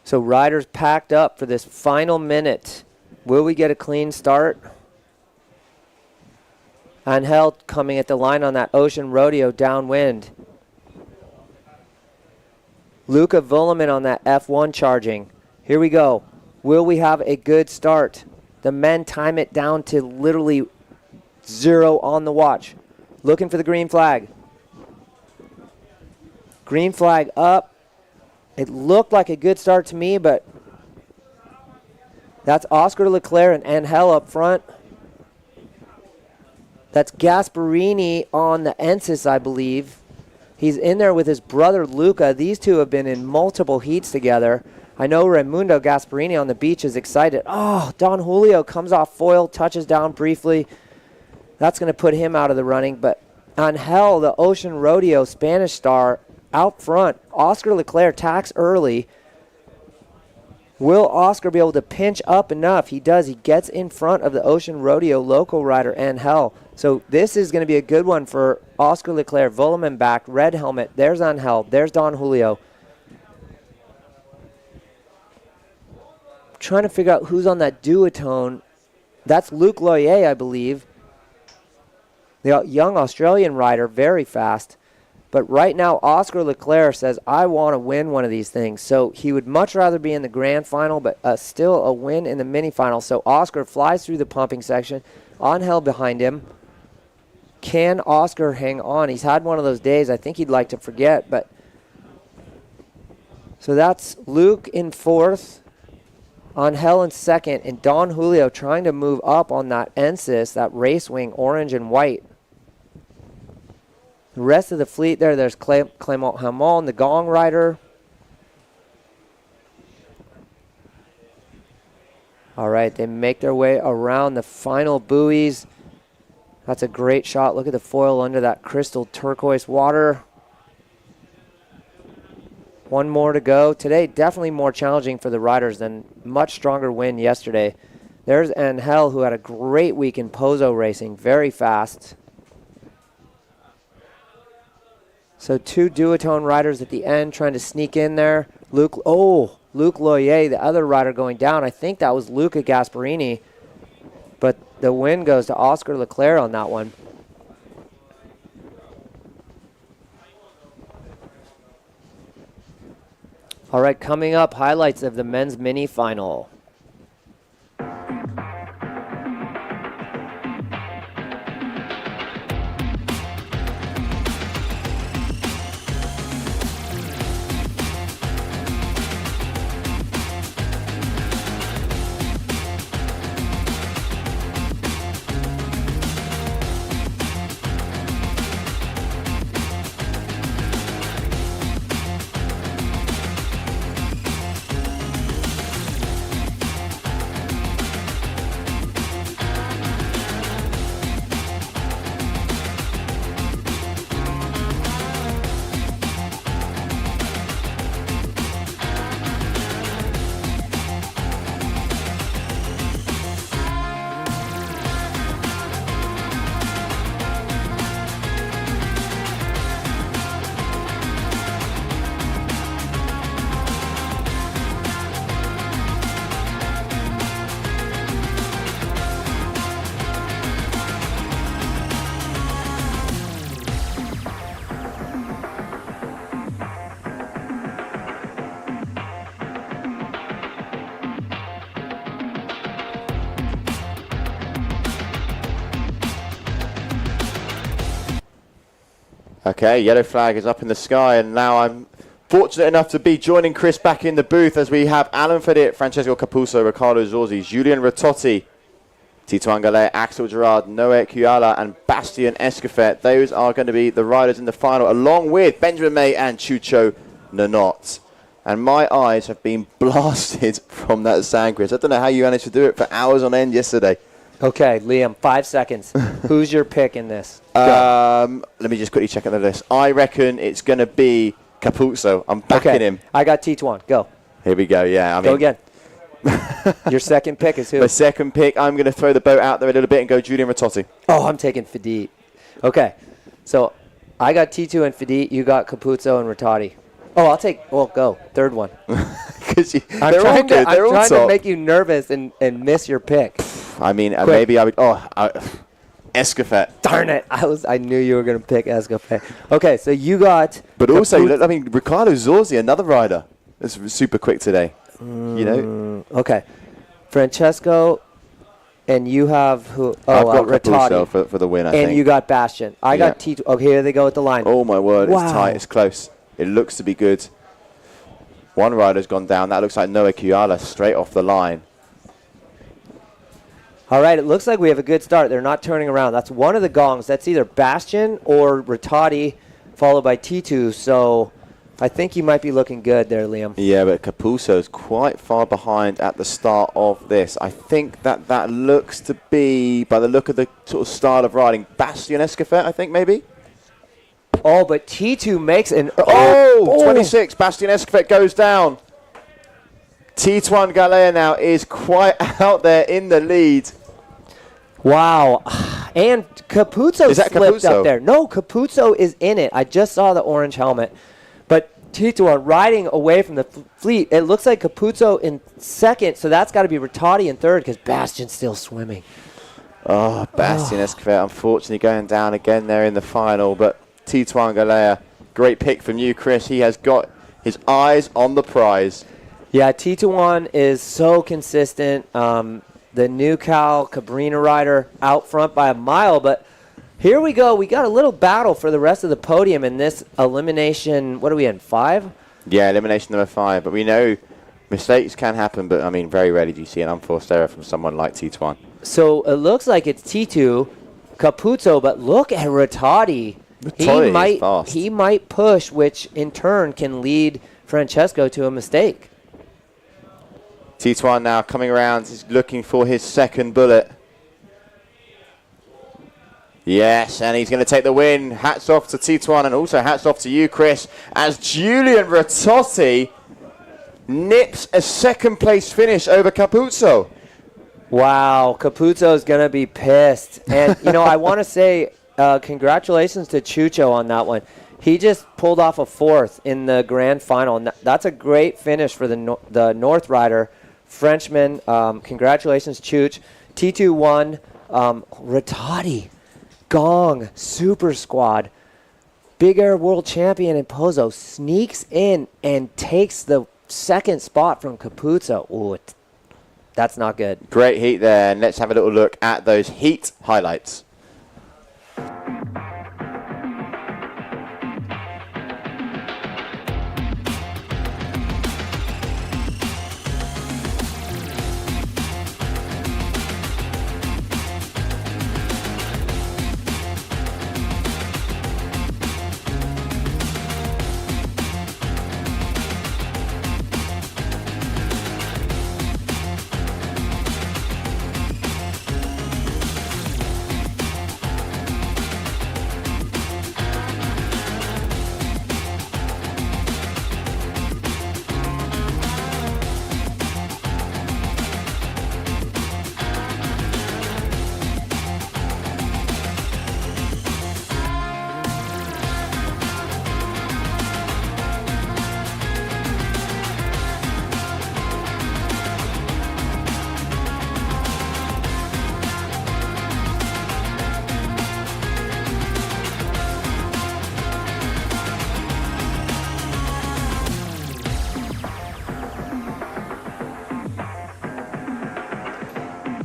So riders packed up for this final minute. Will we get a clean start? Angel coming at the line on that Ocean Rodeo downwind. Luca Vuillemin on that F1 charging. Here we go. Will we have a good start? The men time it down to literally 0 on the watch. Looking for the green flag. Green flag up. It looked like a good start to me, but that's Oscar Leclerc and Angel up front. That's Gasparini on the Ensis, I believe. He's in there with his brother Luca. These two have been in multiple heats together. I know Raimundo Gasparini on the beach is excited. Oh, Don Julio comes off foil, touches down briefly. That's going to put him out of the running, but Angel, the Ocean Rodeo Spanish star, out front. Oscar Leclerc tacks early. Will Oscar be able to pinch up enough? He does. He gets in front of the Ocean Rodeo local rider, Angel. So this is going to be a good one for Oscar Leclerc. Voloman back, red helmet. There's Angel. There's Don Julio. Trying to figure out who's on that duotone. That's Luc Loyer, I believe. The young Australian rider, very fast. But right now, Oscar Leclerc says, I want to win one of these things. So he would much rather be in the grand final, but still a win in the mini final. So Oscar flies through the pumping section. Angel behind him. Can Oscar hang on? He's had one of those days I think he'd like to forget. But so that's Luke in fourth. Angel in second. And Don Julio trying to move up on that Ensis, that race wing, orange and white. The rest of the fleet there's Clement Hamon, the gong rider. All right, they make their way around the final buoys. That's a great shot. Look at the foil under that crystal turquoise water. One more to go. Today, definitely more challenging for the riders than much stronger wind yesterday. There's Angel, who had a great week in Pozo racing, very fast. So two duotone riders at the end trying to sneak in there. Luc Loyer, the other rider going down. I think that was Luca Gasparini. But the win goes to Oscar Leclerc on that one. All right, coming up, highlights of the men's mini final. Okay, yellow flag is up in the sky, and now I'm fortunate enough to be joining Chris back in the booth as we have Alan Fedit, Francesco Capuzzo, Riccardo Zorzi, Julian Ritotti, Tito Angale, Axel Gerard, Noé Kuyala, and Bastien Escofet. Those are going to be the riders in the final, along with Benjamin May and Chucho Nanot. And my eyes have been blasted from that sand, Chris. I don't know how you managed to do it for hours on end yesterday. Okay, Liam, 5 seconds. Who's your pick in this? Let me just quickly check on the list. I reckon it's going to be Capuzzo. I'm backing him. I got Tituan. Go. Here we go, yeah. Go again. Your second pick is who? My second pick, I'm going to throw the boat out there a little bit and go Julian Ritotti. Oh, I'm taking Fedit. Okay, so I got T2 and Fedit. You got Capuzzo and Ritotti. Oh, I'll take, go. Third one. They're all good. They're all I'm trying top. to make you nervous and miss your pick. I mean, maybe I would. Escofet. Darn it! I knew you were going to pick Escofet. Okay, so you got. But also, Riccardo Zorzi, another rider. That's super quick today. You know. Okay, Francesco, and you have who? I've got Ritotti for the win. I think. And you got Bastien. I got T2. Okay, here they go at the line. Oh my word! Wow. It's tight. It's close. It looks to be good. One rider's gone down. That looks like Noé Kuyala straight off the line. All right, it looks like we have a good start. They're not turning around. That's one of the gongs. That's either Bastien or Ritotti, followed by T2. So I think you might be looking good there, Liam. Yeah, but Capuzzo's quite far behind at the start of this. I think that looks to be, by the look of the sort of style of riding, Bastien Escofet, I think, maybe? Oh, but T2 makes an... Oh, 26. Bastien Escofet goes down. Tituan Galea now is quite out there in the lead. Wow. And Capuzzo slipped Capuzzo? up there. No, Capuzzo is in it. I just saw the orange helmet. But Tituan riding away from the fleet. It looks like Capuzzo in second, so that's got to be Rattati in third because Bastian's still swimming. Oh, Bastien Escofet unfortunately going down again there in the final. But Tituan Galea, great pick from you, Chris. He has got his eyes on the prize. Yeah, Tituan is so consistent. The new Cal Cabrina rider out front by a mile. But here we go. We got a little battle for the rest of the podium in this elimination. What are we in, 5? Yeah, elimination number 5. But we know mistakes can happen. But, I mean, very rarely do you see an unforced error from someone like Tituan. So it looks like it's T2, Capuzzo. But look at Rattati. He might push, which in turn can lead Francesco to a mistake. Tituan now coming around, he's looking for his second bullet. Yes, and he's going to take the win. Hats off to Tituan and also hats off to you, Chris, as Julian Rattati nips a second place finish over Capuzzo. Wow, Capuzzo's going to be pissed. And, you know, I want to say congratulations to Chucho on that one. He just pulled off a 4th in the grand final. And that's a great finish for the North rider. Frenchman, congratulations, Chooch. T2 won. Rattati, Gong, Super Squad, Big Air World Champion in Pozo, sneaks in and takes the second spot from Capuzzo. Ooh, that's not good. Great heat there, and let's have a little look at those heat highlights.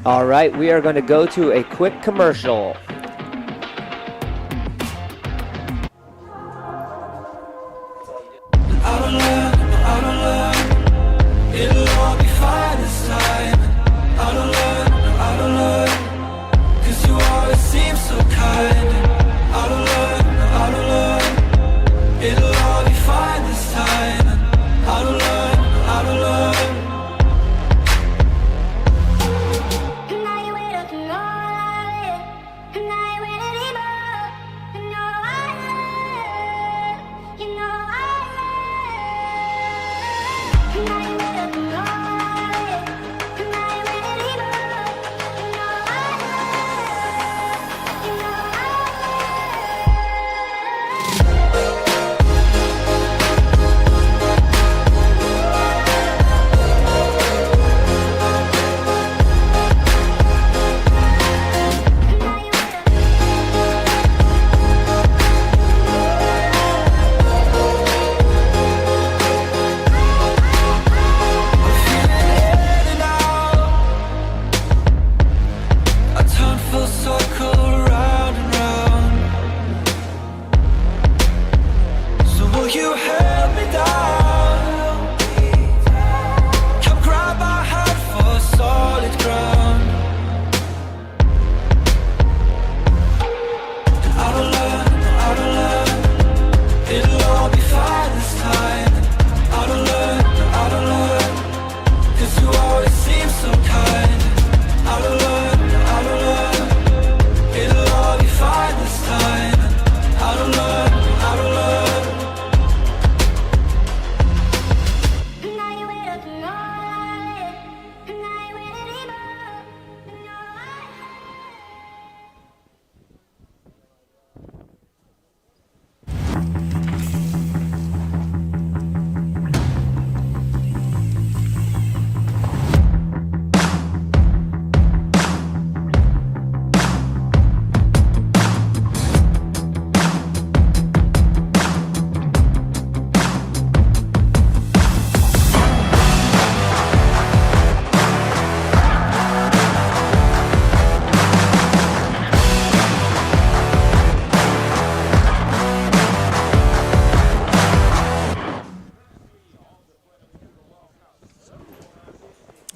All right, we are going to go to a quick commercial.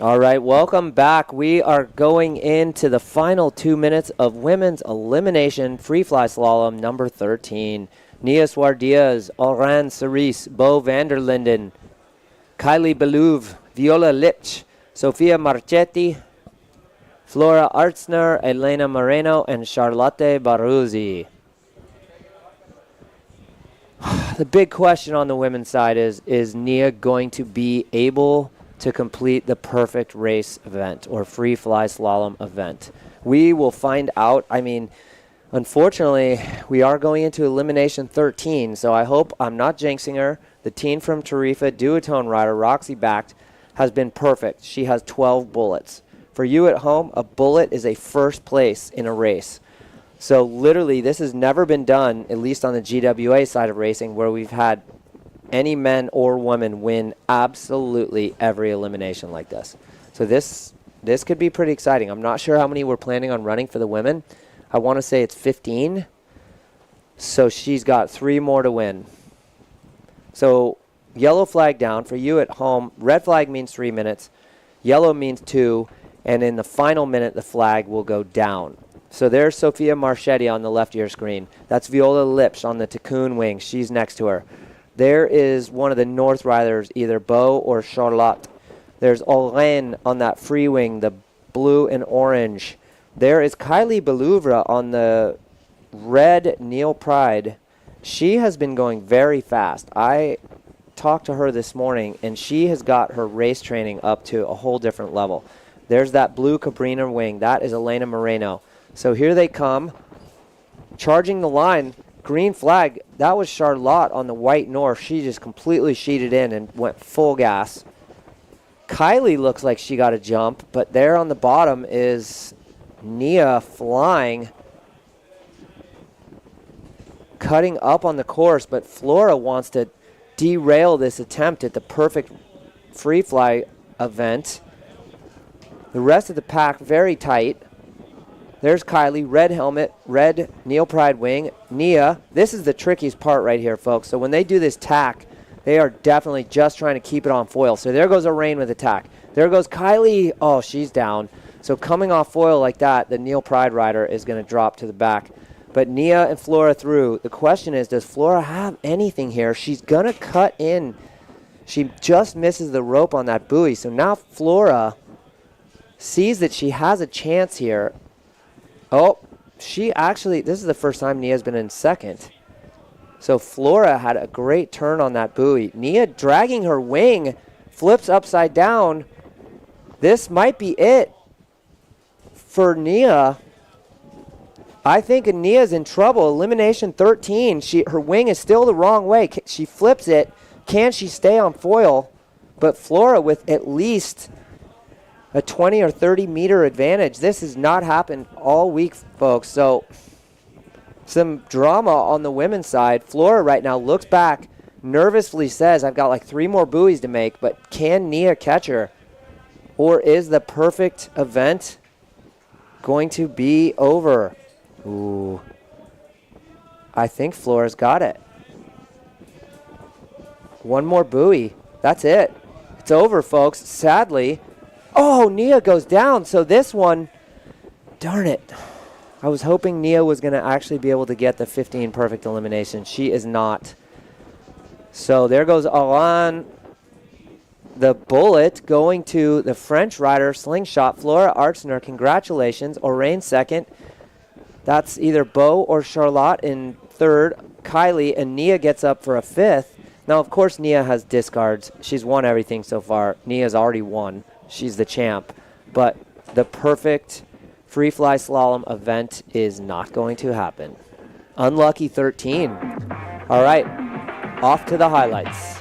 All right, welcome back. We are going into the final 2 minutes of women's elimination free fly slalom number 13. Nia Suardiaz, Oran Cerise, Bo Vanderlinden, Kylie Belouve, Viola Lipch, Sofia Marchetti, Flora Artsner, Elena Moreno, and Charlotte Baruzzi. The big question on the women's side is Nia going to be able to complete the perfect race event or free fly slalom event? We will find out. I mean, unfortunately, we are going into elimination 13, so I hope I'm not jinxing her. The teen from Tarifa, duotone rider, Roxy Backed, has been perfect. She has 12 bullets. For you at home, a bullet is a first place in a race. So literally, this has never been done, at least on the GWA side of racing, where we've had any men or women win absolutely every elimination like this. So this could be pretty exciting. I'm not sure how many we're planning on running for the women. I want to say it's 15. So she's got 3 more to win. So yellow flag down. For you at home, red flag means 3 minutes. Yellow means 2. And in the final minute, the flag will go down. So there's Sophia Marchetti on the left of your screen. That's Viola Lipsch on the Tikkun wing. She's next to her. There is one of the North Riders, either Bo or Charlotte. There's Olen on that free wing, the blue and orange. There is Kylie Belouvre on the red Neil Pride. She has been going very fast. I talked to her this morning, and she has got her race training up to a whole different level. There's that blue Cabrina wing. That is Elena Moreno. So here they come, charging the line. Green flag. That was Charlotte on the white North. She just completely sheeted in and went full gas. Kylie looks like she got a jump, but there on the bottom is Nia flying, cutting up on the course, but Flora wants to derail this attempt at the perfect free fly event. The rest of the pack very tight. There's Kylie, red helmet, red Neil Pride wing. Nia, this is the trickiest part right here, folks. So when they do this tack, they are definitely just trying to keep it on foil. So there goes Orain with a tack. There goes Kylie. Oh, she's down. So coming off foil like that, the Neil Pride rider is going to drop to the back. But Nia and Flora through. The question is, does Flora have anything here? She's going to cut in. She just misses the rope on that buoy. So now Flora sees that she has a chance here. Oh, she actually, this is the first time Nia's been in second. So Flora had a great turn on that buoy. Nia dragging her wing, flips upside down. This might be it for Nia. I think Nia's in trouble. Elimination 13. Her wing is still the wrong way. She flips it. Can she stay on foil? But Flora with at least a 20 or 30 meter advantage. This has not happened all week, folks. So some drama on the women's side. Flora right now looks back, nervously says, I've got like 3 more buoys to make, but can Nia catch her? Or is the perfect event going to be over? Ooh. I think Flora's got it. 1 more buoy. That's it. It's over, folks. Sadly. Oh, Nia goes down. So this one, darn it. I was hoping Nia was going to actually be able to get the 15 perfect elimination. She is not. So there goes Alain, the bullet, going to the French rider, Slingshot. Flora Artsner, congratulations. Orain second. That's either Bo or Charlotte in third. Kylie, and Nia gets up for a 5th. Now, of course, Nia has discards. She's won everything so far. Nia's already won. She's the champ. But the perfect free fly slalom event is not going to happen. Unlucky 13. All right, off to the highlights.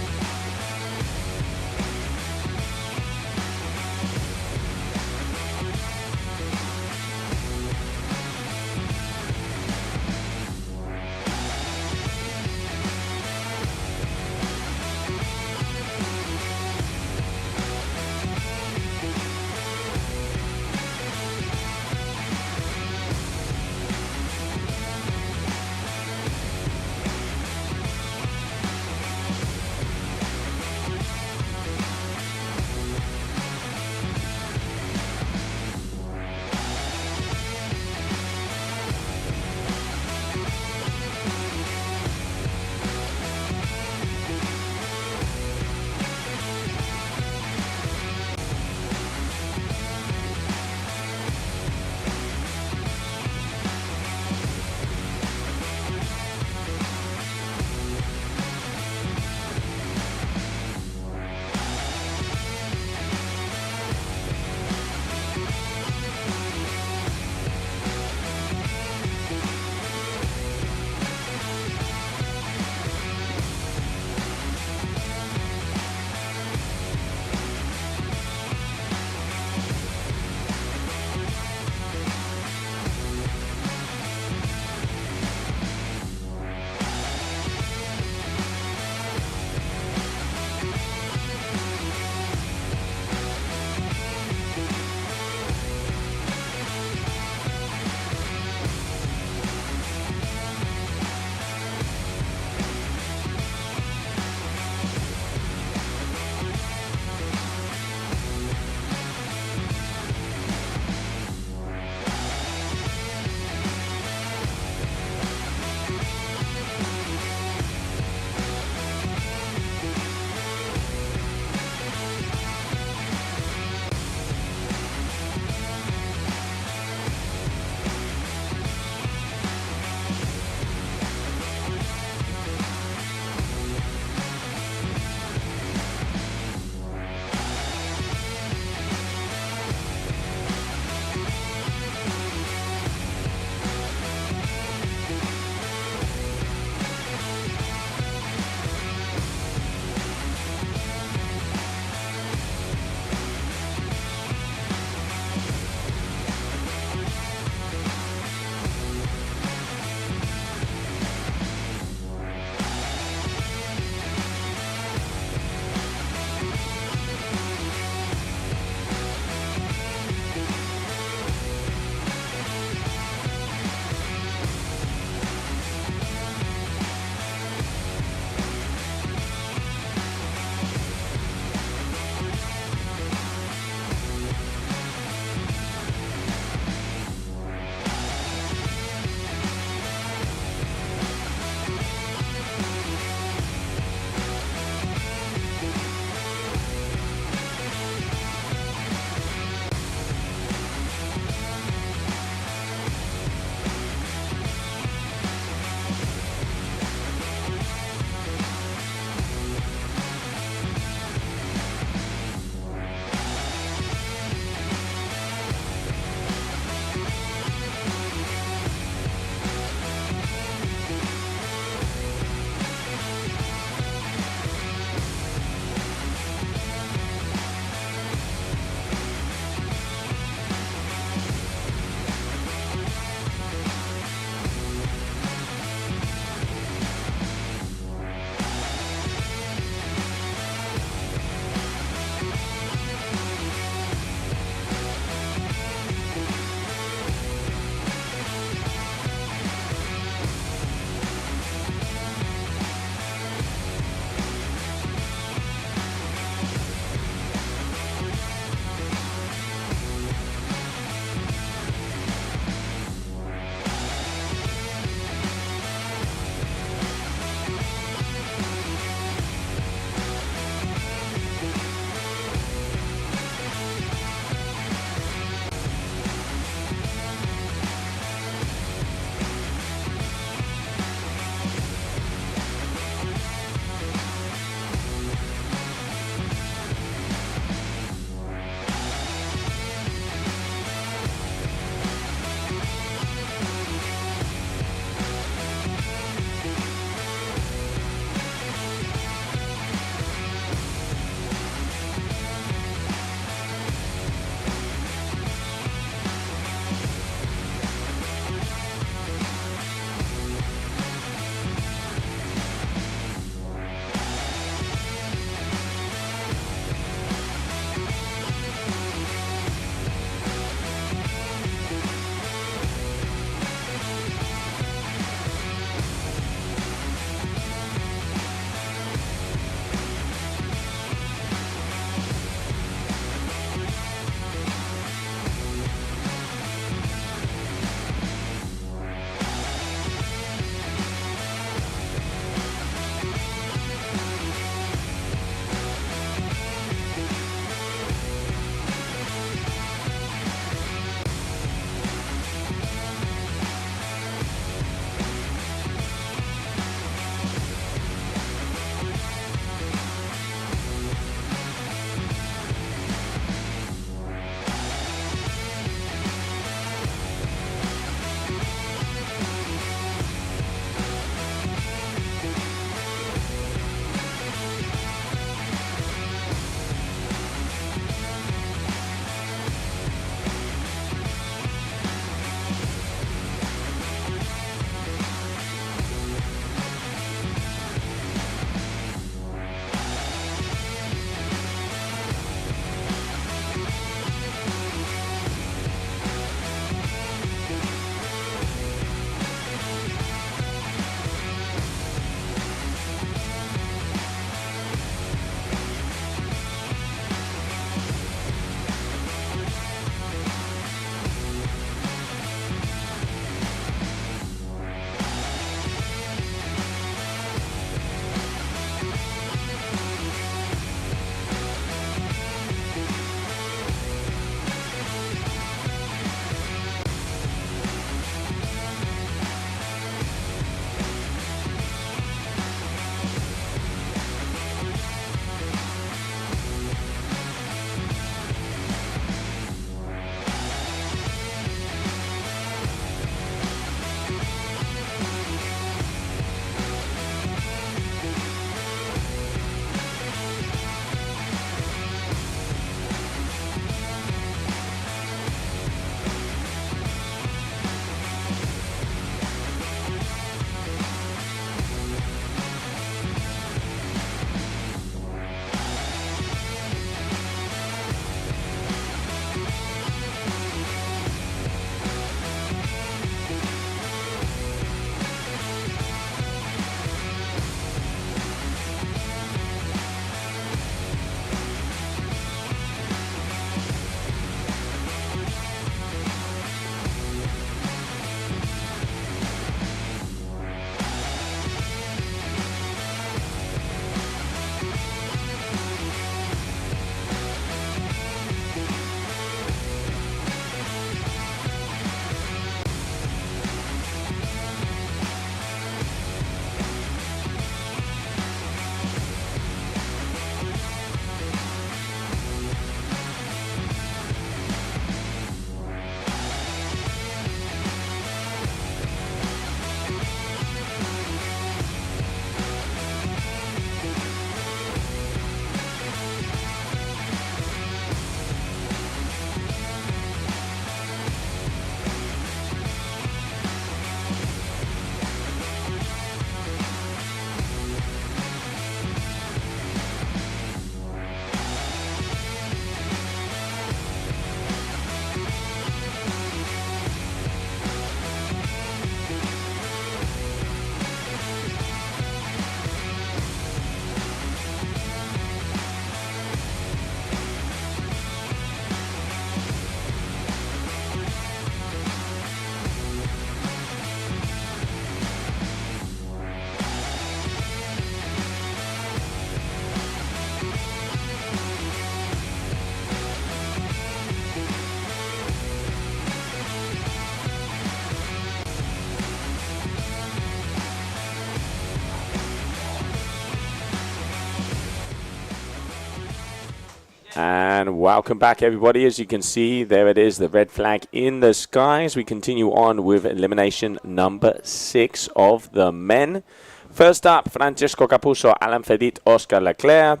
And welcome back, everybody. As you can see, there it is, the red flag in the sky as we continue on with elimination number 6 of the men. First up, Francesco Capuzzo, Alain Fedit, Oscar Leclerc,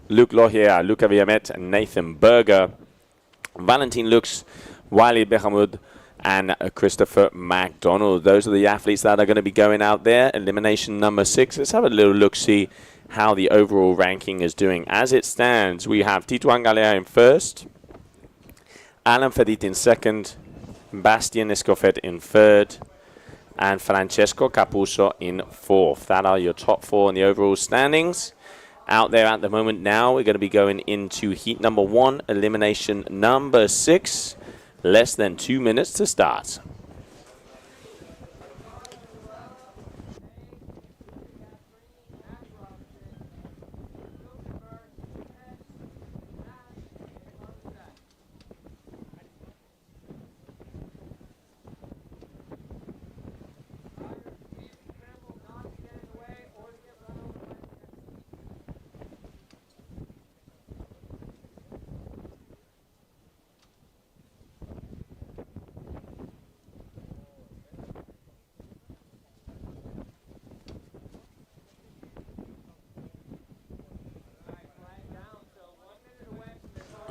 Luc Lohier, Luca Villamet, Nathan Berger, Valentin Lux, Wiley Behamud, and Christopher MacDonald. Those are the athletes that are going to be going out there. Elimination number 6. Let's have a little look-see how the overall ranking is doing. As it stands, we have Tituan Galea in first, Alain Fedit in second, Bastien Escoffet in third, and Francesco Capuzzo in fourth. That are your top 4 in the overall standings. Out there at the moment now, we're going to be going into heat number 1, elimination number 6. Less than 2 minutes to start.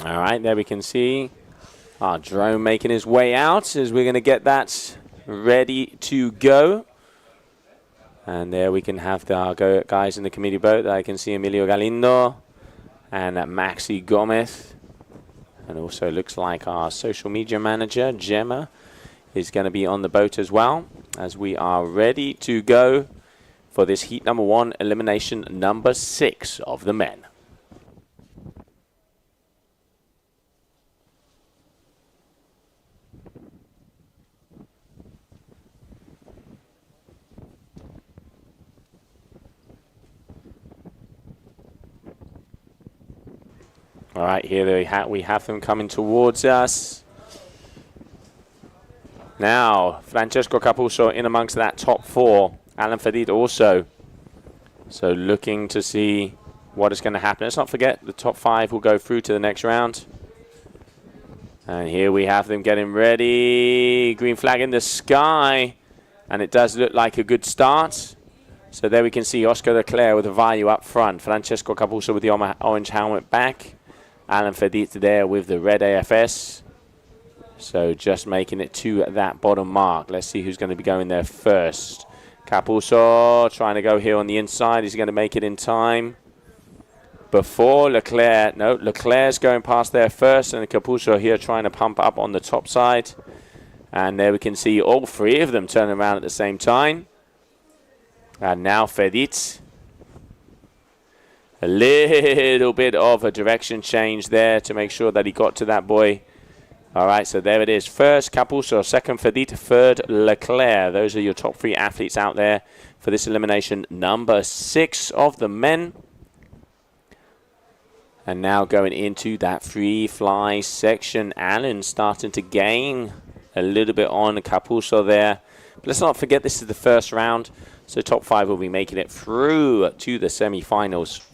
All right, there we can see our drone making his way out as we're going to get that ready to go. And there we can have the guys in the committee boat. I can see Emilio Galindo and Maxi Gomez. And also looks like our social media manager, Gemma, is going to be on the boat as well, as we are ready to go for this heat number 1, elimination number 6 of the men. All right, here we have them coming towards us. Now, Francesco Capuzzo in amongst that top 4. Alain Fedit also. So looking to see what is going to happen. Let's not forget, the top 5 will go through to the next round. And here we have them getting ready. Green flag in the sky. And it does look like a good start. So there we can see Oscar Leclerc with a value up front. Francesco Capuzzo with the orange helmet back. Alain Fedit there with the red AFS. So just making it to that bottom mark. Let's see who's going to be going there first. Capuzzo trying to go here on the inside. Is he going to make it in time? Before Leclerc. No, Leclerc's going past there first. And Capuzzo here trying to pump up on the top side. And there we can see all 3 of them turning around at the same time. And now Fedit. A little bit of a direction change there to make sure that he got to that boy. All right, so there it is. First, Capuzzo. Second, Fedit. Third, Leclerc. Those are your top 3 athletes out there for this elimination number 6 of the men. And now going into that free fly section. Alain starting to gain a little bit on Capuzzo there. But let's not forget this is the first round. So top 5 will be making it through to the semi-finals.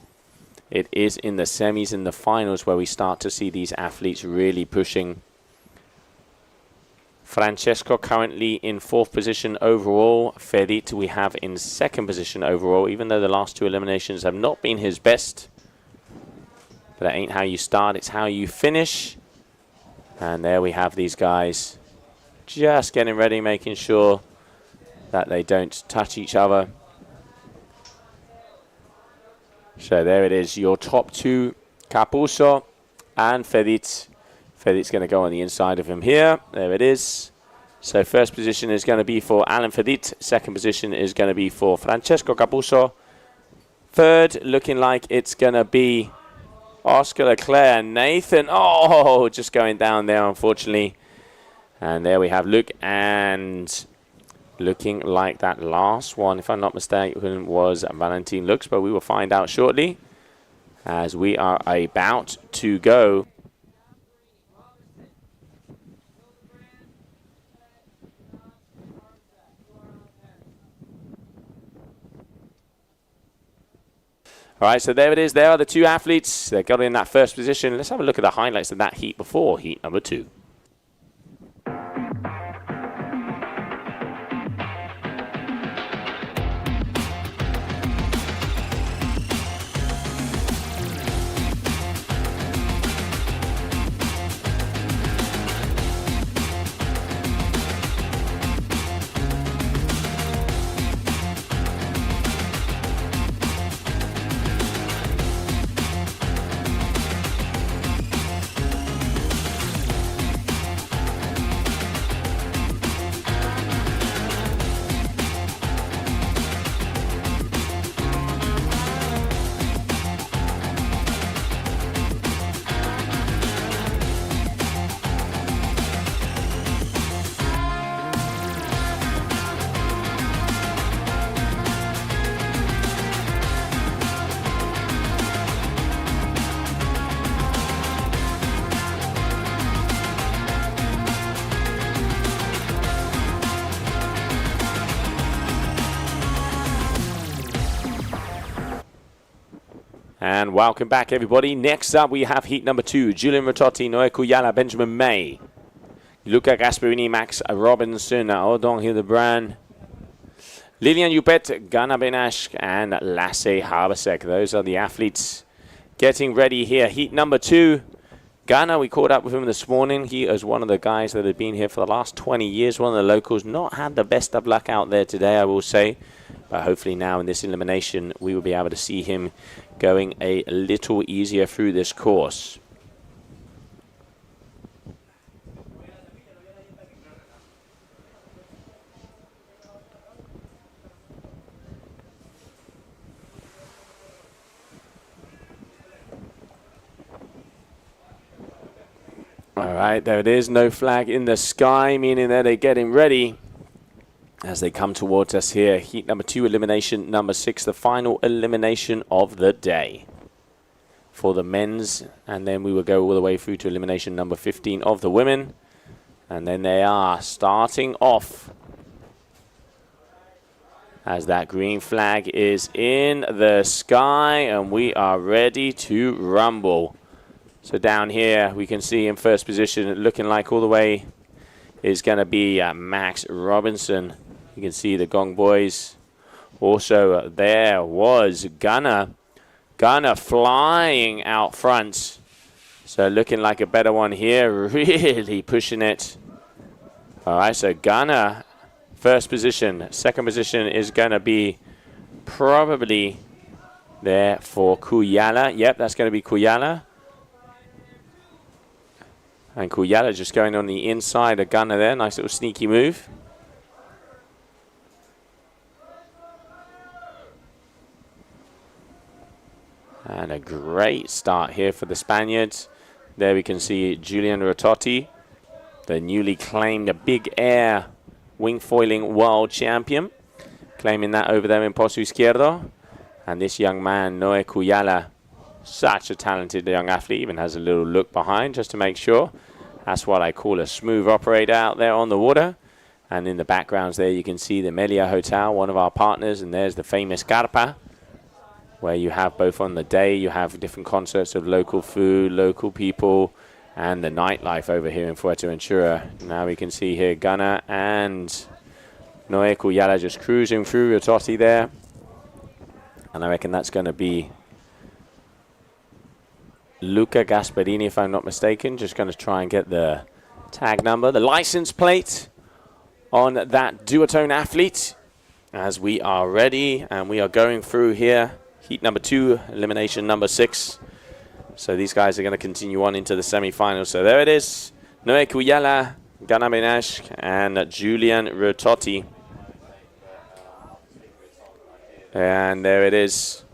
It is in the semis and the finals where we start to see these athletes really pushing. Francesco currently in 4th position overall. Fedit we have in 2nd position overall, even though the last 2 eliminations have not been his best. But that ain't how you start, it's how you finish. And there we have these guys just getting ready, making sure that they don't touch each other. So there it is, your top 2, Capuzzo and Fedit. Fedit's going to go on the inside of him here. There it is. So first position is going to be for Alain Fedit. Second position is going to be for Francesco Capuzzo. Third, looking like it's going to be Oscar Leclerc. Nathan, oh, just going down there, unfortunately. And there we have Luke, and looking like that last one, if I'm not mistaken, was Valentin Lux, but we will find out shortly as we are about to go. All right, so there it is. There are the two athletes. They got in that first position. Let's have a look at the highlights of that heat before heat number 2. And welcome back, everybody. Next up, we have heat number 2. Julian Rototti, Noé Cuyala, Benjamin May, Luca Gasparini, Max Robinson, Odon Hildebrand, Lilian Yupet, Ghana Benash, and Lasse Harbasek. Those are the athletes getting ready here. Heat number 2. Ghana, we caught up with him this morning. He is one of the guys that had been here for the last 20 years, one of the locals. Not had the best of luck out there today, I will say. But hopefully now in this elimination, we will be able to see him going a little easier through this course. All right, there it is. No flag in the sky, meaning that they're getting ready as they come towards us here. Heat number 2, elimination number 6, the final elimination of the day for the men's. And then we will go all the way through to elimination number 15 of the women. And then they are starting off as that green flag is in the sky and we are ready to rumble. So down here we can see in first position, looking like all the way, is going to be Max Robinson. You can see the Gong Boys. Also, there was Ghana flying out front. So looking like a better one here, really pushing it. All right, so Ghana, first position. Second position is going to be probably there for Cuyala. Yep, that's going to be Cuyala. And Cuyala just going on the inside of Ghana there. Nice little sneaky move. And a great start here for the Spaniards. There we can see Julian Rototti, the newly claimed Big Air Wingfoiling World Champion, claiming that over there in Pozo Izquierdo. And this young man, Noé Cuyala, such a talented young athlete, even has a little look behind just to make sure. That's what I call a smooth operator out there on the water. And in the backgrounds there you can see the Melia Hotel, one of our partners, and there's the famous Carpa, where you have both on the day, you have different concerts of local food, local people, and the nightlife over here in Fuerteventura. Now we can see here Ghana and Noé Cuyala just cruising through Rototti there. And I reckon that's going to be Luca Gasparini, if I'm not mistaken. Just going to try and get the tag number, the license plate on that duotone athlete, as we are ready and we are going through here. Heat number 2, elimination number 6. So these guys are going to continue on into the semi-finals. So there it is. Noé Cuyala, Ghana Benash, and Julian Rototti. And there it is.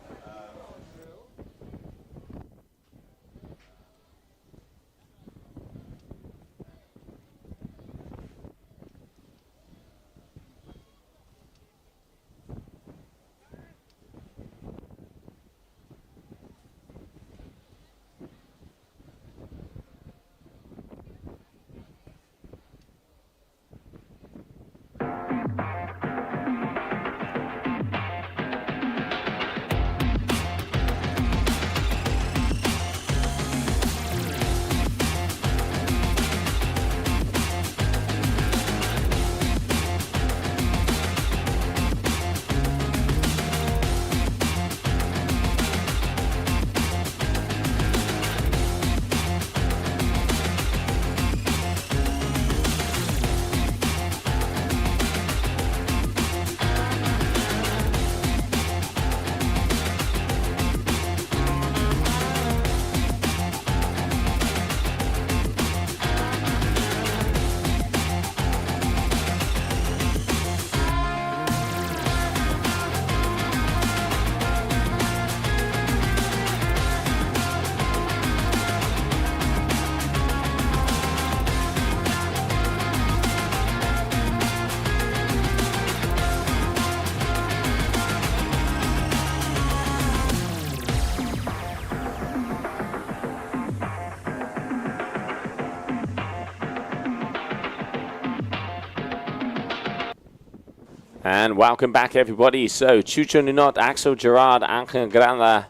And welcome back, everybody. So, Chucho Nunot, Axel Gerard, Ángel Granda,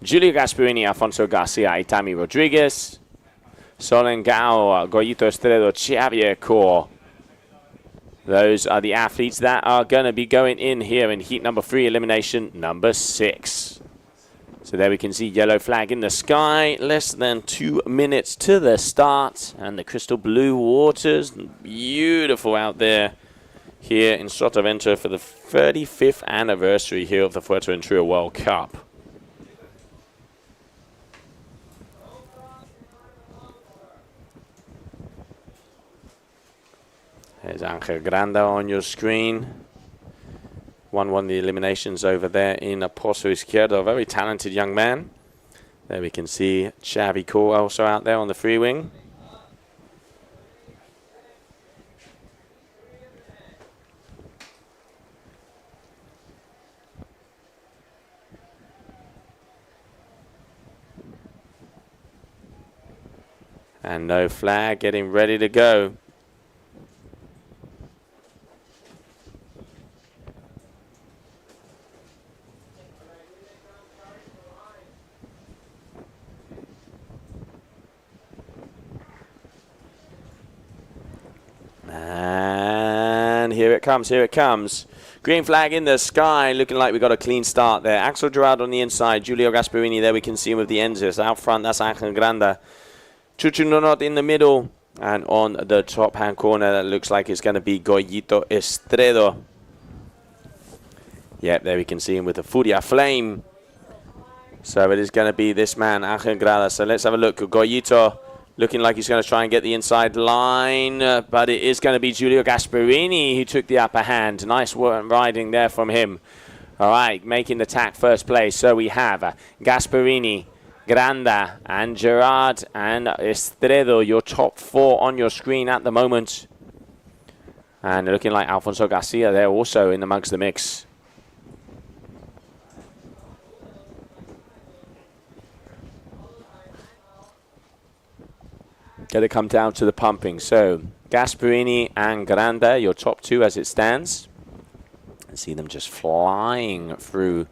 Julio Gasparini, Alfonso Garcia, Itami Rodriguez, Solen Gao, Goyito Estredo, Xavier Core. Those are the athletes that are going to be going in here in heat number 3, elimination number 6. So there we can see yellow flag in the sky, less than 2 minutes to the start, and the crystal blue waters, beautiful out there here in Sotavento for the 35th anniversary here of the Fuerteventura World Cup. There's Ángel Granda on your screen. Won the eliminations over there in Pozo Izquierdo, a very talented young man. There we can see Xavi Core also out there on the free wing. And no flag, getting ready to go. And here it comes, here it comes. Green flag in the sky, looking like we got a clean start there. Axel Gerard on the inside, Julio Gasparini, there we can see him with the Enzis. Out front, that's Ángel Granda. Chuchu Nunot in the middle, and on the top hand corner, that looks like it's going to be Goyito Estredo. Yep, there we can see him with the Furia Flame. So it is going to be this man, Ángel Granda. So let's have a look. Goyito looking like he's going to try and get the inside line, but it is going to be Julio Gasparini who took the upper hand. Nice work riding there from him. All right, making the tack first place. So we have Gasparini, Granda, and Gerard and Estredo, your top 4 on your screen at the moment. And looking like Alfonso Garcia there also in amongst the mix. Going to come down to the pumping. So Gasparini and Granda, your top 2 as it stands. See them just flying through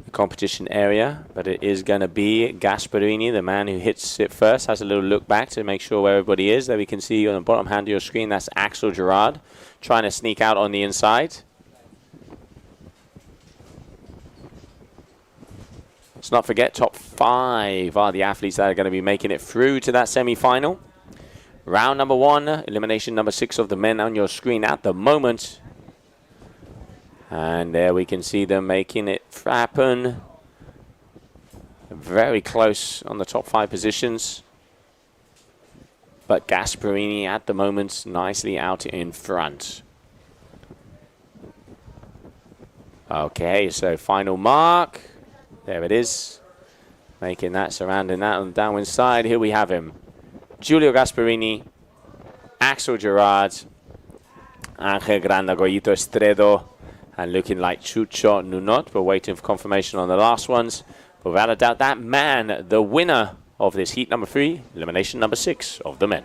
the competition area, but it is going to be Gasparini, the man who hits it first. Has a little look back to make sure where everybody is. There we can see on the bottom hand of your screen, that's Axel Gerard trying to sneak out on the inside. Let's not forget, top 5 are the athletes that are going to be making it through to that semi-final. Round number 1, elimination number 6 of the men on your screen at the moment. And there we can see them making it happen. Very close on the top 5 positions. But Gasparini at the moment nicely out in front. Okay, so final mark. There it is. Making that, surrounding that on the downwind side. Here we have him. Julio Gasparini, Axel Gerard, Ángel Granda, Goyito Estredo, and looking like Chucho Nunot. We're waiting for confirmation on the last ones. But without a doubt, that man, the winner of this heat number 3, elimination number 6 of the men.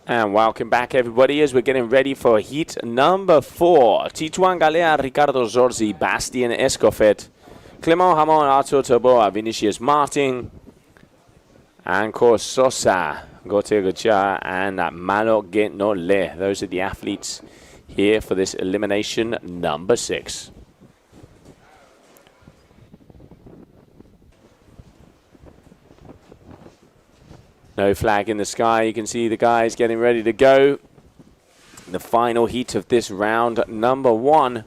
And welcome back, everybody, as we're getting ready for heat number 4. Tituan Galea, Ricardo Zorzi, Bastien Escoffet, Clement Hamon, Artur Toboa, Vinicius Martin, Anko Sosa, Gautier Gacha, and Malo Genole. Those are the athletes here for this elimination number 6. No flag in the sky. You can see the guys getting ready to go. The final heat of this round, number 1.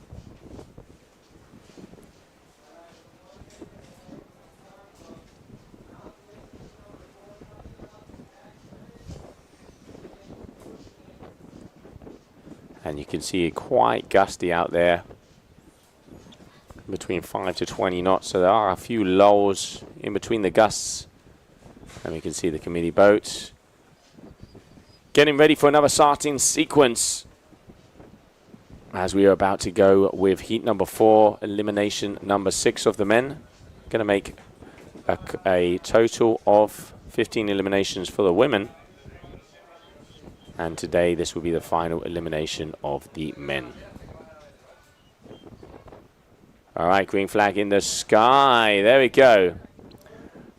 And you can see it quite gusty out there, between 5 to 20 knots. So there are a few lulls in between the gusts. And we can see the committee boats getting ready for another starting sequence as we are about to go with heat number 4, elimination number 6 of the men. Going to make a total of 15 eliminations for the women. And today this will be the final elimination of the men. All right, green flag in the sky. There we go.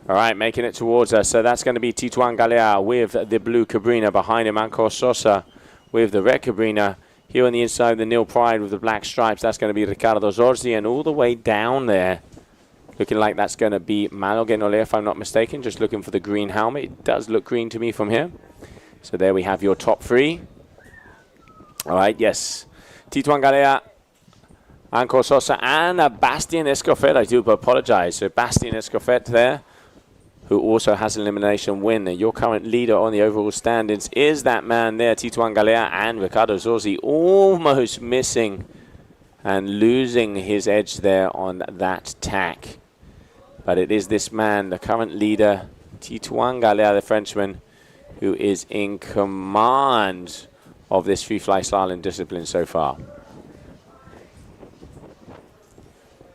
All right, making it towards us. So that's going to be Tituan Galea with the blue Cabrina. Behind him, Anko Sosa with the red Cabrina. Here on the inside, the Nil Pride with the black stripes. That's going to be Ricardo Zorzi. And all the way down there, looking like that's going to be Malo Genole, if I'm not mistaken. Just looking for the green helmet. It does look green to me from here. So there we have your top 3. All right, yes. Tituan Galea, Anko Sosa, and Bastien Escoffet. I do apologize. So Bastien Escoffet there, who also has an elimination win. Your current leader on the overall standings is that man there, Tituan Galea, and Ricardo Zorzi almost missing and losing his edge there on that tack. But it is this man, the current leader, Tituan Galea, the Frenchman, who is in command of this free-fly-slalom discipline so far.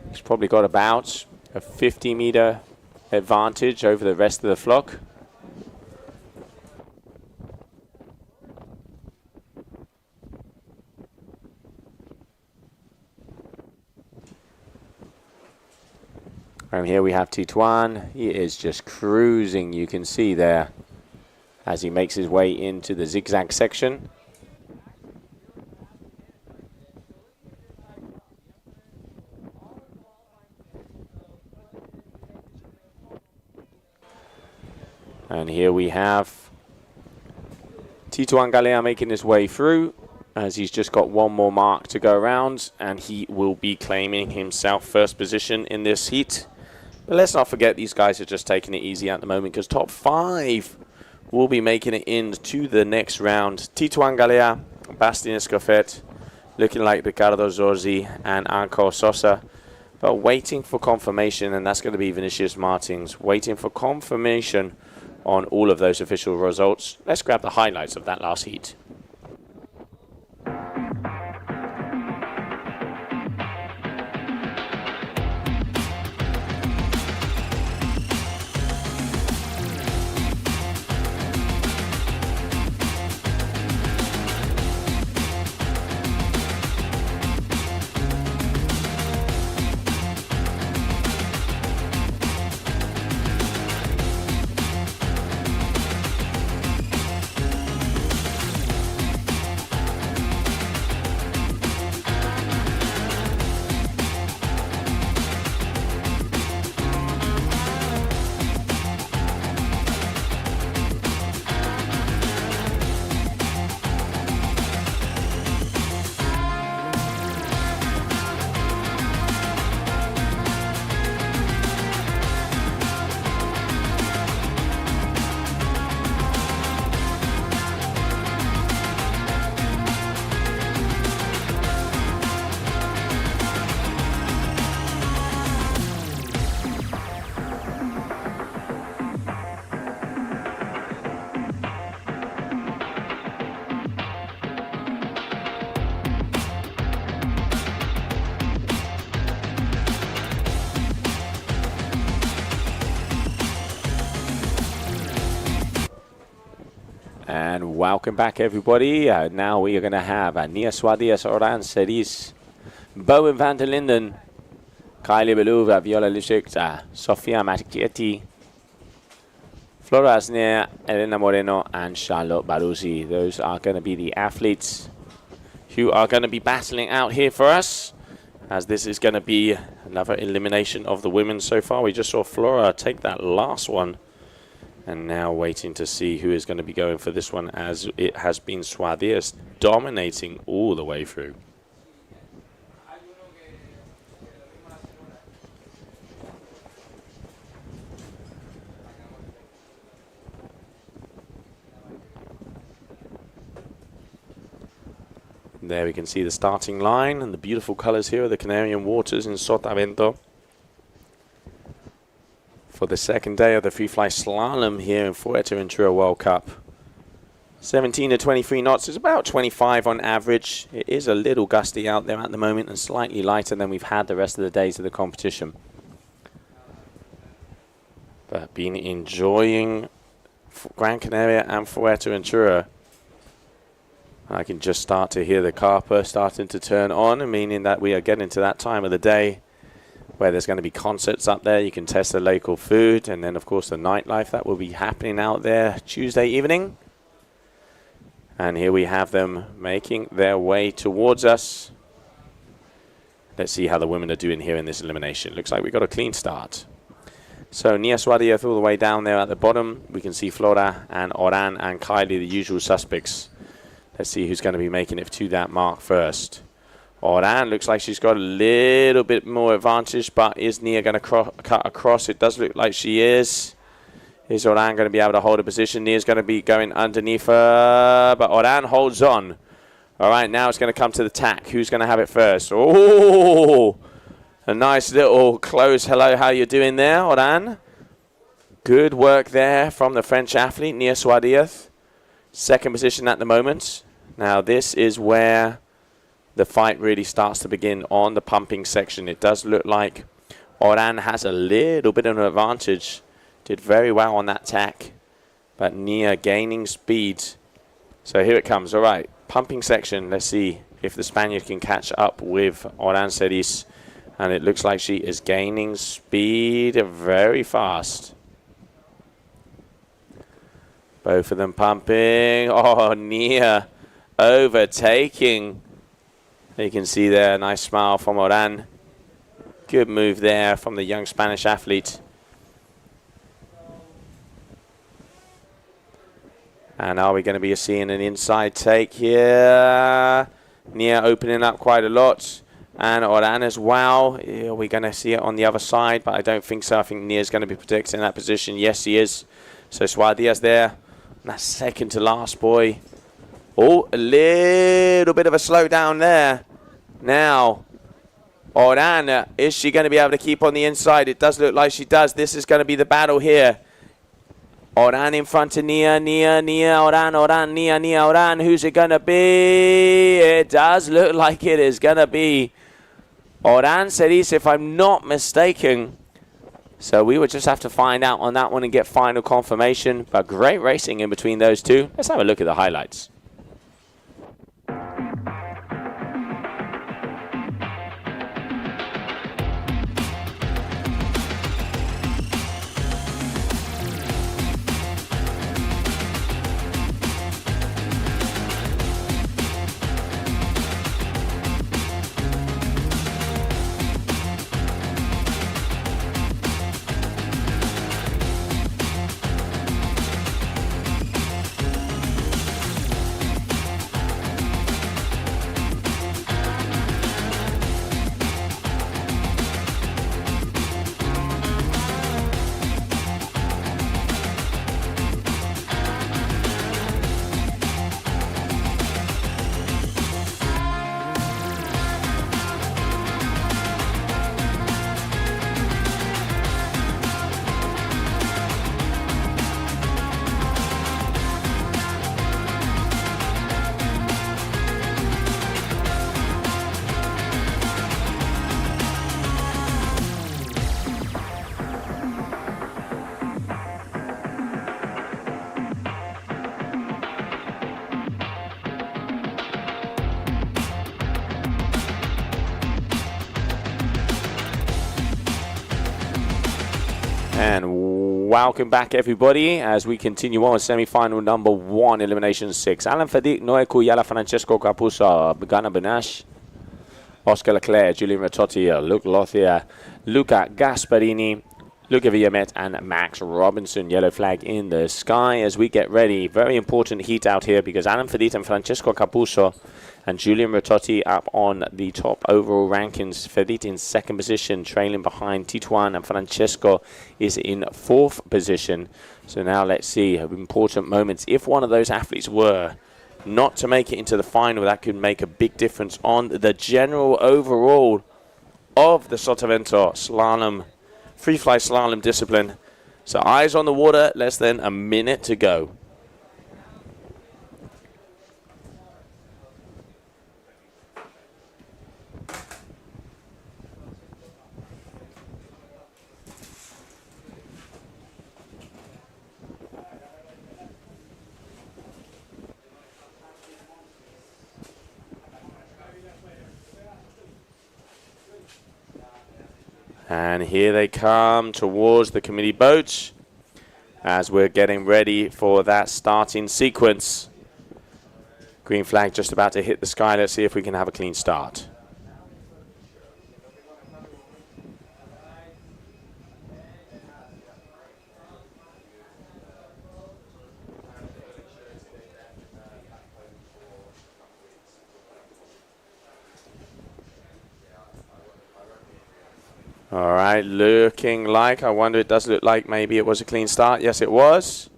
He's probably got about a 50-meter advantage over the rest of the flock. And here we have Tituan. He is just cruising, you can see there, as he makes his way into the zigzag section. And here we have Tituan Galea making his way through, as he's just got one more mark to go around, and he will be claiming himself first position in this heat. But let's not forget, these guys are just taking it easy at the moment, because top 5 will be making it into the next round. Tituan Galea, Bastien Escoffet, looking like Ricardo Zorzi and Anko Sosa, but waiting for confirmation, and that's going to be Vinicius Martins, waiting for confirmation on all of those official results. Let's grab the highlights of that last heat. And welcome back, everybody. Now we are going to have Nia Suadias, Oran Seris, Bowen van der Linden, Kylie Beluva, Viola Lushik, Sofia Matchietti, Flora Asner, Elena Moreno, and Charlotte Baruzzi. Those are going to be the athletes who are going to be battling out here for us, as this is going to be another elimination of the women so far. We just saw Flora take that last one, and now waiting to see who is going to be going for this one, as it has been Suadias dominating all the way through. There we can see the starting line and the beautiful colours here of the Canarian waters in Sotavento for the second day of the FreeFly-Slalom here in Fuerteventura World Cup. 17 to 23 knots is about 25 on average. It is a little gusty out there at the moment and slightly lighter than we've had the rest of the days of the competition. But been enjoying Gran Canaria and Fuerteventura. I can just start to hear the carper starting to turn on, meaning that we are getting to that time of the day where there's going to be concerts up there. You can test the local food, and then of course the nightlife that will be happening out there Tuesday evening. And here we have them making their way towards us. Let's see how the women are doing here in this elimination. Looks like we got a clean start. So Nia Suadias all the way down there at the bottom. We can see Flora and Oran and Kylie, the usual suspects. Let's see who's going to be making it to that mark first. Oran looks like she's got a little bit more advantage, but is Nia going to cut across? It does look like she is. Is Oran going to be able to hold a position? Nia's going to be going underneath her, but Oran holds on. All right, now it's going to come to the tack. Who's going to have it first? Oh, a nice little close hello. How you doing there, Oran? Good work there from the French athlete, Nia Suadias. Second position at the moment. Now this is where the fight really starts to begin on the pumping section. It does look like Oran has a little bit of an advantage. Did very well on that tack, but Nia gaining speed. So here it comes. All right, pumping section. Let's see if the Spaniard can catch up with Oran Seris. And it looks like she is gaining speed very fast. Both of them pumping. Oh, Nia overtaking. You can see there, a nice smile from Oran. Good move there from the young Spanish athlete. And are we going to be seeing an inside take here? Nia opening up quite a lot. And Oran as well. Are we going to see it on the other side? But I don't think so. I think Nia's going to be protecting that position. Yes, he is. So Suadias there. That's second to last, boy. Oh, a little bit of a slowdown there. Now, Oran, is she going to be able to keep on the inside? It does look like she does. This is going to be the battle here. Oran in front of Nia, Oran, Nia, Oran. Who's it going to be? It does look like it is going to be Oran Seris, if I'm not mistaken. So we would just have to find out on that one and get final confirmation. But great racing in between those two. Let's have a look at the highlights. Welcome back, everybody, as we continue on with semi-final number 1, elimination 6. Alan Fedit, Noé Cuyala, Francesco Capuzzo, Ghana Benash, Oscar Leclerc, Julian Ratotti, Luke Lothier, Luca Gasparini, Luca Villamet, and Max Robinson. Yellow flag in the sky as we get ready. Very important heat out here because Alan Fedit and Francesco Capuzzo and Julian Ratotti up on the top overall rankings. Fedit in 2nd position, trailing behind Tituan, and Francesco is in 4th position. So now let's see important moments. If one of those athletes were not to make it into the final, that could make a big difference on the general overall of the Sotavento slalom, free fly slalom discipline. So eyes on the water, less than a minute to go. And here they come towards the committee boats as we're getting ready for that starting sequence. Green flag just about to hit the sky. Let's see if we can have a clean start. All right, looking like, I wonder, it does look like maybe it was a clean start. Yes, it was.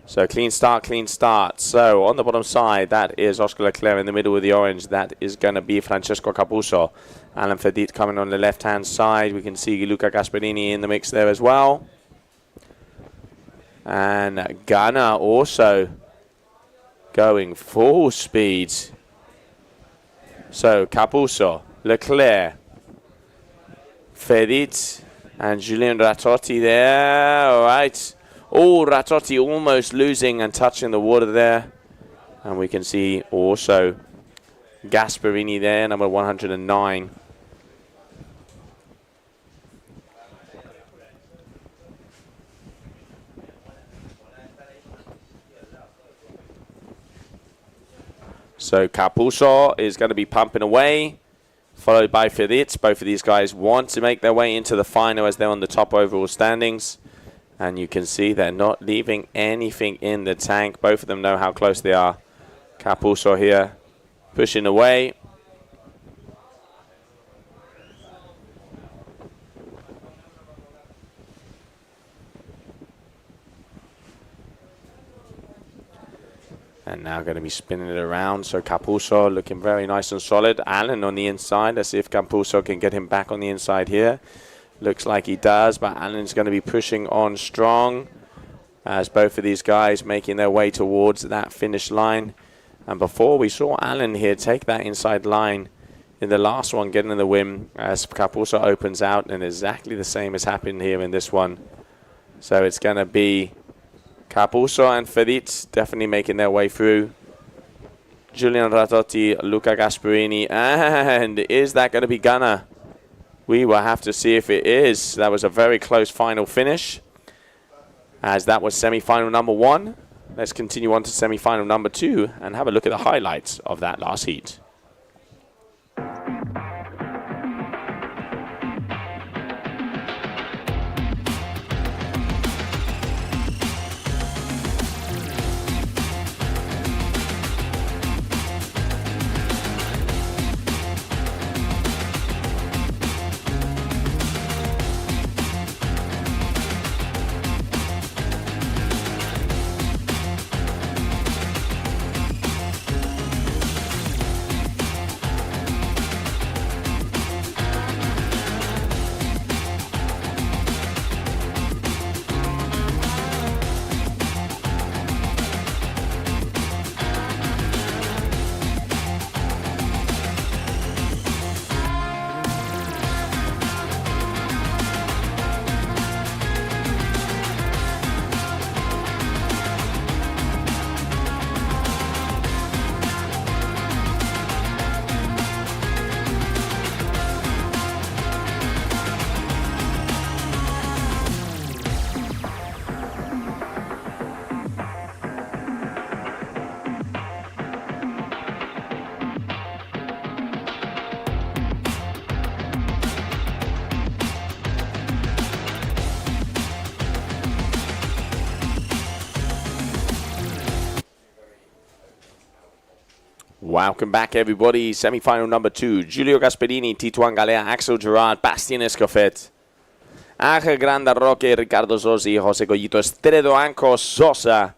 So clean start, clean start. So on the bottom side, that is Oscar Leclerc. In the middle with the orange, that is going to be Francesco Capuzzo. Alan Fedit coming on the left-hand side. We can see Luca Gasparini in the mix there as well. And Ghana also going full speed. So Capuzzo, Leclerc, Fedit, and Julian Ratotti there. All right. Oh, Ratotti almost losing and touching the water there. And we can see also Gasparini there, number 109. So Capuzzo is going to be pumping away, followed by Fedit. Both of these guys want to make their way into the final as they're on the top overall standings. And you can see they're not leaving anything in the tank. Both of them know how close they are. Capuzzo here pushing away. And now going to be spinning it around. So Capuzzo looking very nice and solid. Alan on the inside. Let's see if Capuzzo can get him back on the inside here. Looks like he does, but Alan's going to be pushing on strong as both of these guys making their way towards that finish line. And before we saw Alan here take that inside line in the last one, getting in the win as Capuzzo opens out, and exactly the same has happened here in this one. So it's going to be Capuzzo and Fedit definitely making their way through. Julian Ratotti, Luca Gasparini, and is that going to be Ghana? We will have to see if it is. That was a very close final finish, as that was semi-final number 1. Let's continue on to semi-final number 2 and have a look at the highlights of that last heat. Welcome back, everybody. Semi-final number 2. Giulio Gasperini, Tituan Galea, Axel Gerard, Bastien Escoffet, Ángel Granda Roque, Ricardo Zozzi, Jose Goyito Estredo, Anko Sosa,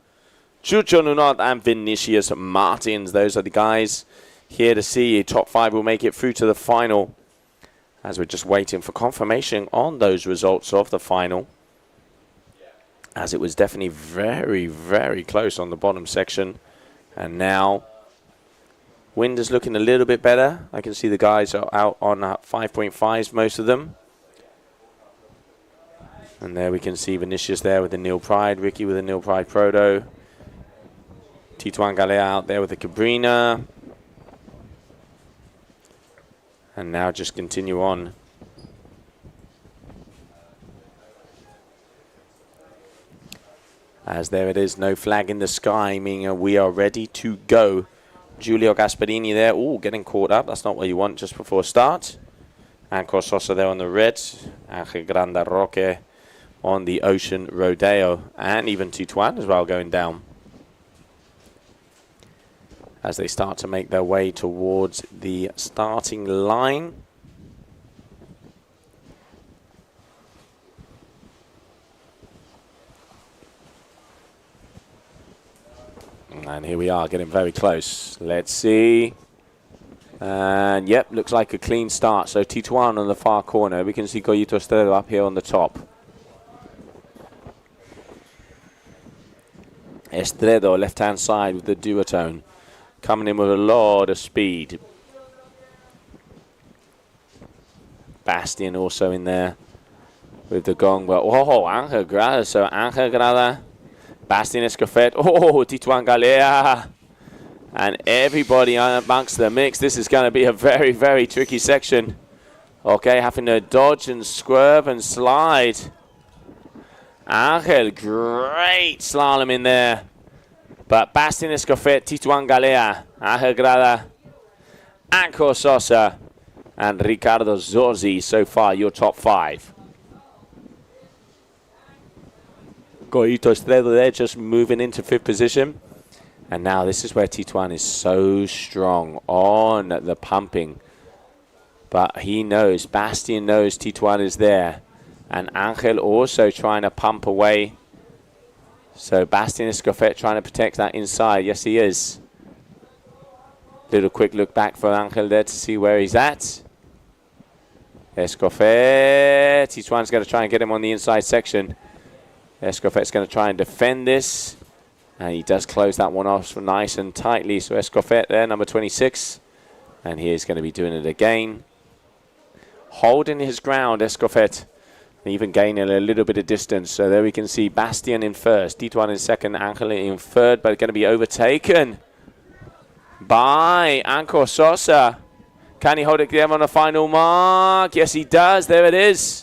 Chucho Nunot, and Vinicius Martins. Those are the guys here to see. Top 5 will make it through to the final, as we're just waiting for confirmation on those results of the final, as it was definitely very, very close on the bottom section. And now wind is looking a little bit better. I can see the guys are out on 5.5s, most of them. And there we can see Vinicius there with the Neil Pride, Ricky with the Neil Pride Proto, Tituan Galea out there with the Cabrina. And now just continue on. As there it is, no flag in the sky, meaning we are ready to go. Giulio Gasperini there, ooh, getting caught up. That's not what you want just before start. Anko Sosa there on the red. Ángel Granda Roque on the Ocean Rodeo. And even Tituan as well going down, as they start to make their way towards the starting line. And here we are, getting very close. Let's see. And yep, looks like a clean start. So Tituan on the far corner. We can see Goyito Estredo up here on the top. Estredo, left-hand side with the duotone, coming in with a lot of speed. Bastien also in there with the gong. But oh, Ángel Grada. So Ángel Grada, Bastien Escoffet, oh, Tituan Galea, and everybody amongst the mix. This is going to be a very, very tricky section. Okay, having to dodge and swerve and slide. Ángel, great slalom in there. But Bastien Escoffet, Tituan Galea, Ángel Grada, Anko Sosa, and Ricardo Zozzi, so far your top 5. Goyito Estredo there just moving into 5th position. And now this is where Tituan is so strong on the pumping. But he knows, Bastien knows Tituan is there. And Ángel also trying to pump away. So Bastien Escoffet trying to protect that inside. Yes, he is. Little quick look back for Ángel there to see where he's at. Escoffet. Tituan's going to try and get him on the inside section. Escoffet's going to try and defend this. And he does close that one off nice and tightly. So Escoffet there, number 26. And he is going to be doing it again. Holding his ground, Escoffet. Even gaining a little bit of distance. So there we can see Bastien in first, Tituan in second, Ángel in third, but going to be overtaken by Anko Sosa. Can he hold it together on the final mark? Yes, he does. There it is.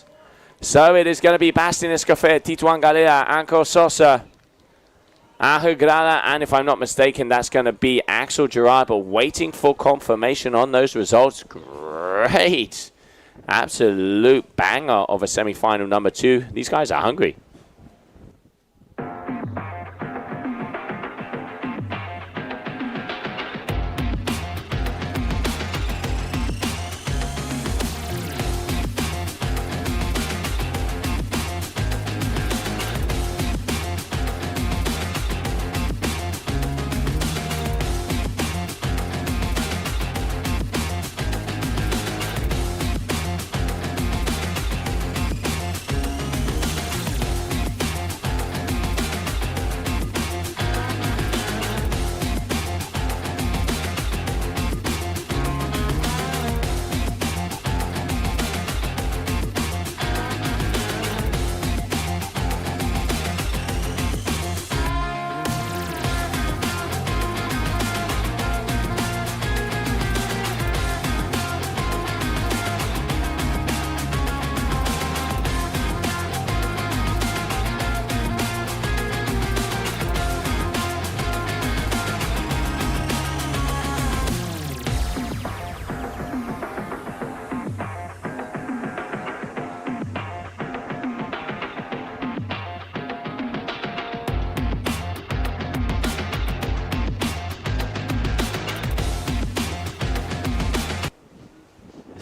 So it is going to be Bastien Escoffet, Tituan Galea, Anko Sosa, Ángel Grada, and if I'm not mistaken, that's going to be Axel Gerard, but waiting for confirmation on those results. Great. Absolute banger of a semi-final number 2. These guys are hungry.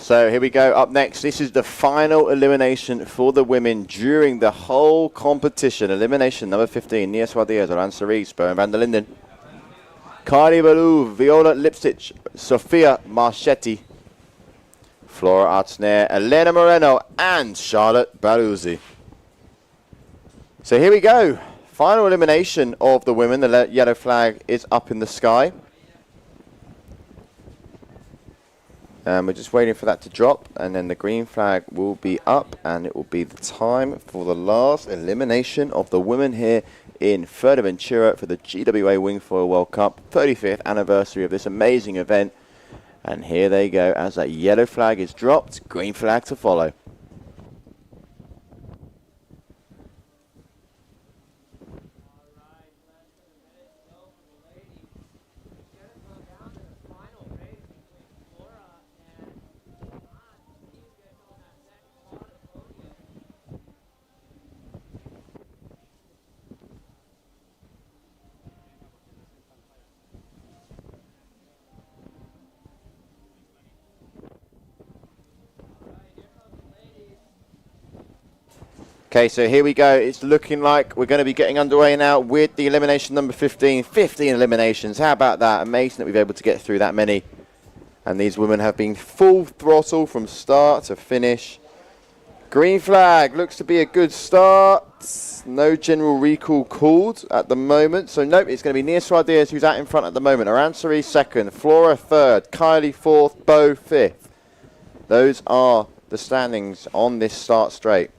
So here we go. Up next, this is the final elimination for the women during the whole competition. Elimination number 15. Nia Suarez, Aran Cerise, Bowen van der Linden, Kylie Ballou, Viola Lipstitch, Sofia Marchetti, Flora Artsner, Elena Moreno, and Charlotte Baruzzi. So here we go. Final elimination of the women. The yellow flag is up in the sky. And we're just waiting for that to drop, and then the green flag will be up, and it will be the time for the last elimination of the women here in Fuerteventura for the GWA Wingfoil World Cup, 35th anniversary of this amazing event. And here they go as that yellow flag is dropped, green flag to follow. Okay, so here we go. It's looking like we're going to be getting underway now with the elimination number 15. 15 eliminations. How about that? Amazing that we've been able to get through that many. And these women have been full throttle from start to finish. Green flag looks to be a good start. No general recall called at the moment. So nope, it's going to be Nia Suarez who's out in front at the moment. Aransari second, Flora third, Kylie fourth, Bo fifth. Those are the standings on this start straight.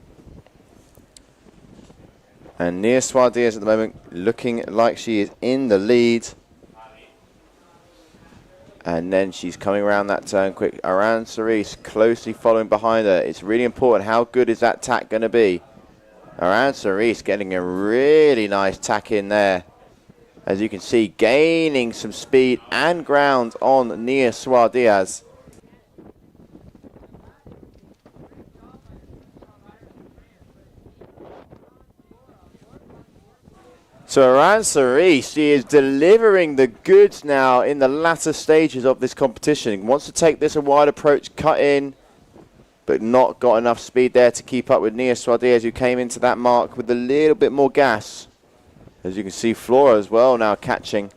And Nia Suarez at the moment looking like she is in the lead. And then she's coming around that turn quick. Aran Cerise closely following behind her. It's really important. How good is that tack going to be? Aran Cerise getting a really nice tack in there. As you can see, gaining some speed and ground on Nia Suarez. So Aran Cerise, she is delivering the goods now in the latter stages of this competition. Wants to take this a wide approach, cut in, but not got enough speed there to keep up with Nia Suarez, who came into that mark with a little bit more gas. As you can see, Flora as well now catching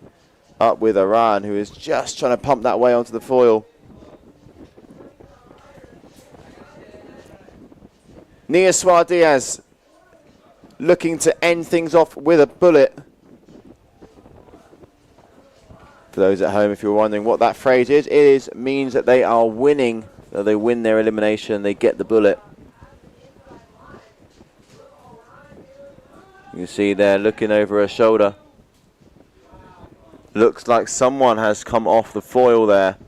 up with Aran, who is just trying to pump that way onto the foil. Nia Suarez looking to end things off with a bullet. For those at home, if you're wondering what that phrase is, means that they are winning, that they win their elimination, they get the bullet. You can see there looking over her shoulder. Looks like someone has come off the foil there.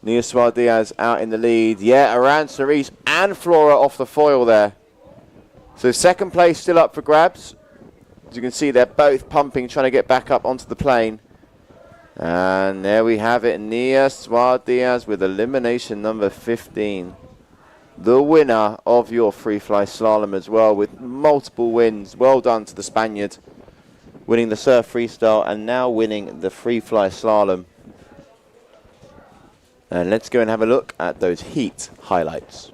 Nia Suarez out in the lead. Yeah, Aran Cerise and Flora off the foil there. So second place still up for grabs. As you can see, they're both pumping, trying to get back up onto the plane. And there we have it, Nia Suarez with elimination number 15. The winner of your free fly slalom as well, with multiple wins. Well done to the Spaniard, winning the surf freestyle and now winning the free fly slalom. And let's go and have a look at those heat highlights.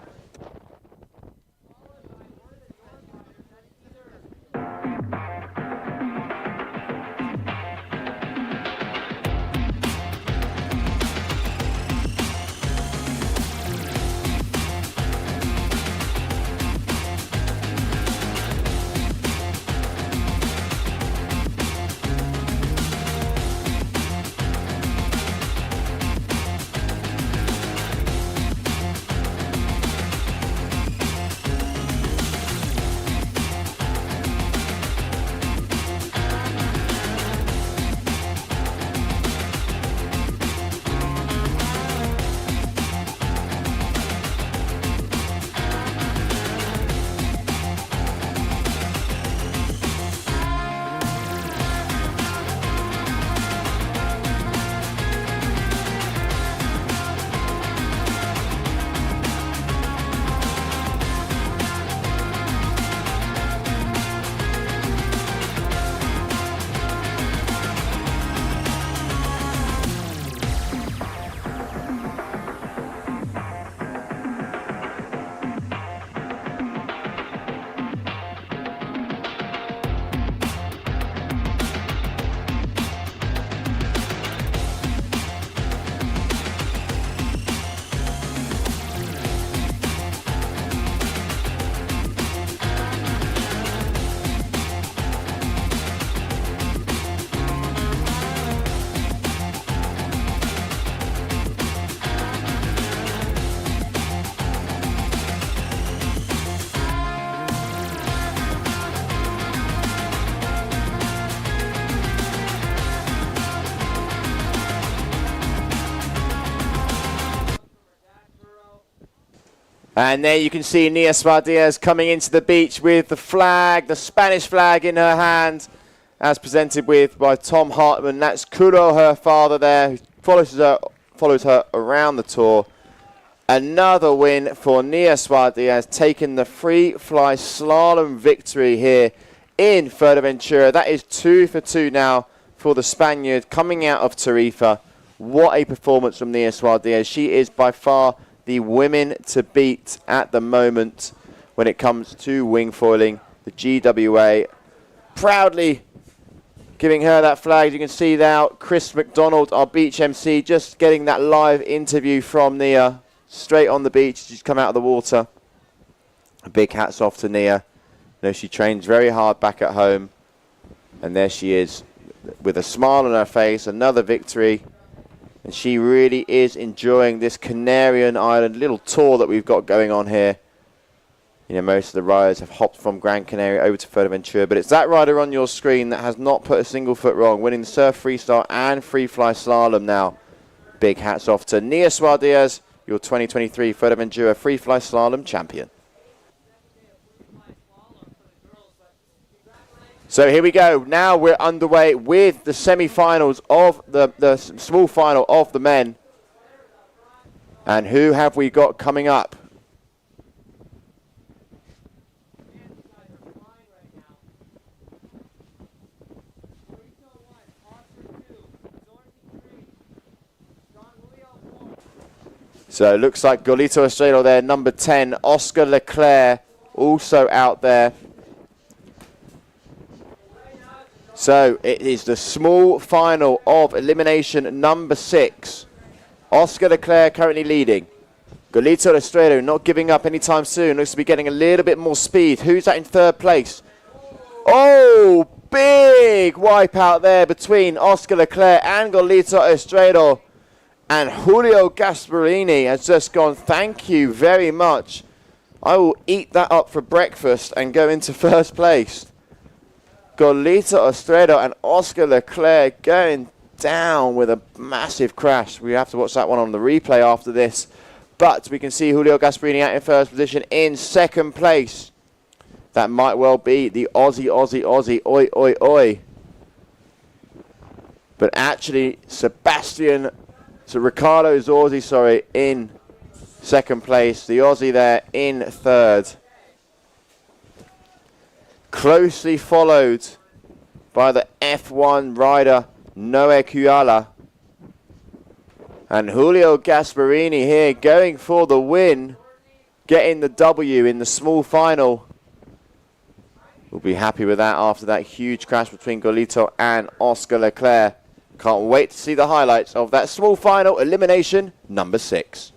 And there you can see Nia Suarez coming into the beach with the flag, the Spanish flag in her hand, as presented by Tom Hartman. That's Kudo, her father there, who follows her around the tour. Another win for Nia Suarez, taking the FreeFly-Slalom victory here in Fuerteventura. That is 2 for 2 now for the Spaniard coming out of Tarifa. What a performance from Nia Suarez. She is by far the women to beat at the moment when it comes to wingfoiling. The GWA proudly giving her that flag. You can see now Chris McDonald, our beach MC, just getting that live interview from Nia straight on the beach. She's come out of the water. A big hats off to Nia. You know, she trains very hard back at home. And there she is with a smile on her face. Another victory. And she really is enjoying this Canary Island little tour that we've got going on here. You know, most of the riders have hopped from Gran Canaria over to Fuerteventura, but it's that rider on your screen that has not put a single foot wrong, winning the Surf Freestyle and FreeFly-Slalom now. Big hats off to Nia Suarez, your 2023 Fuerteventura FreeFly-Slalom champion. So here we go. Now we're underway with the semi-finals of the small final of the men. And who have we got coming up? So it looks like Golito Estrella there, number 10. Oscar Leclerc also out there. So it is the small final of elimination number 6. Oscar Leclerc currently leading. Golito Estrella not giving up anytime soon. Looks to be getting a little bit more speed. Who's that in third place? Oh, big wipe out there between Oscar Leclerc and Golito Estrella. And Julio Gasparini has just gone, thank you very much. I will eat that up for breakfast and go into first place. Golito Estrella and Oscar Leclerc going down with a massive crash. We have to watch that one on the replay after this. But we can see Julio Gasparini out in first position. In second place, that might well be the Aussie, oi, oi, oi. But actually, Ricardo Zorzi, in second place. The Aussie there in third. Closely followed by the F1 rider Noé Kuyala. And Julio Gasparini here going for the win, getting the W in the small final. We'll be happy with that after that huge crash between Golito and Oscar Leclerc. Can't wait to see the highlights of that small final elimination number 6.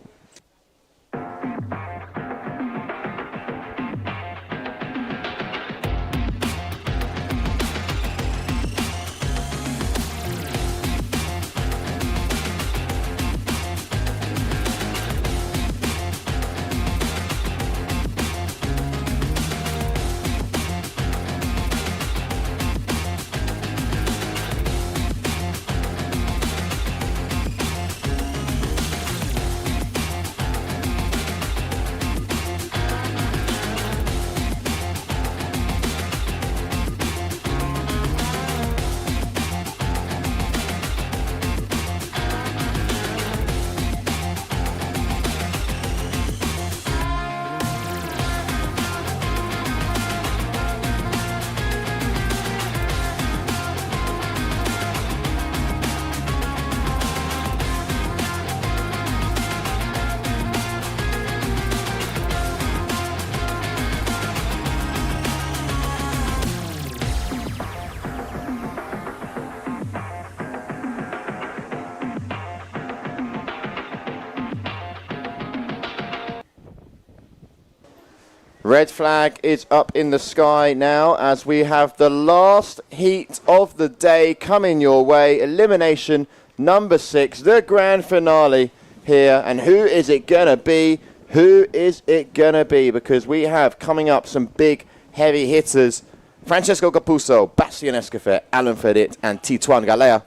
Red flag is up in the sky now as we have the last heat of the day coming your way. Elimination number 6, the grand finale here. And who is it going to be? Who is it going to be? Because we have coming up some big heavy hitters. Francesco Capuzzo, Bastien Escofet, Alan Fedit and Tituan Galea.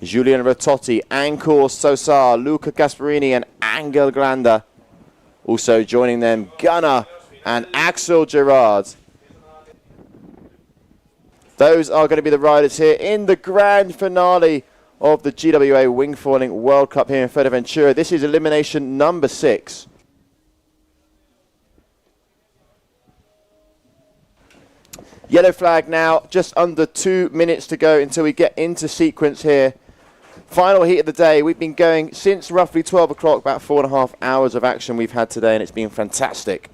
Julian Ratotti, Ancor Sosa, Luca Gasparini and Angel Granda. Also joining them, Gunnar and Axel Gerard. Those are going to be the riders here in the grand finale of the GWA Wingfoiling World Cup here in Fuerteventura. This is elimination number 6. Yellow flag now, just under 2 minutes to go until we get into sequence here. Final heat of the day. We've been going since roughly 12 o'clock, about 4.5 hours of action we've had today, and it's been fantastic.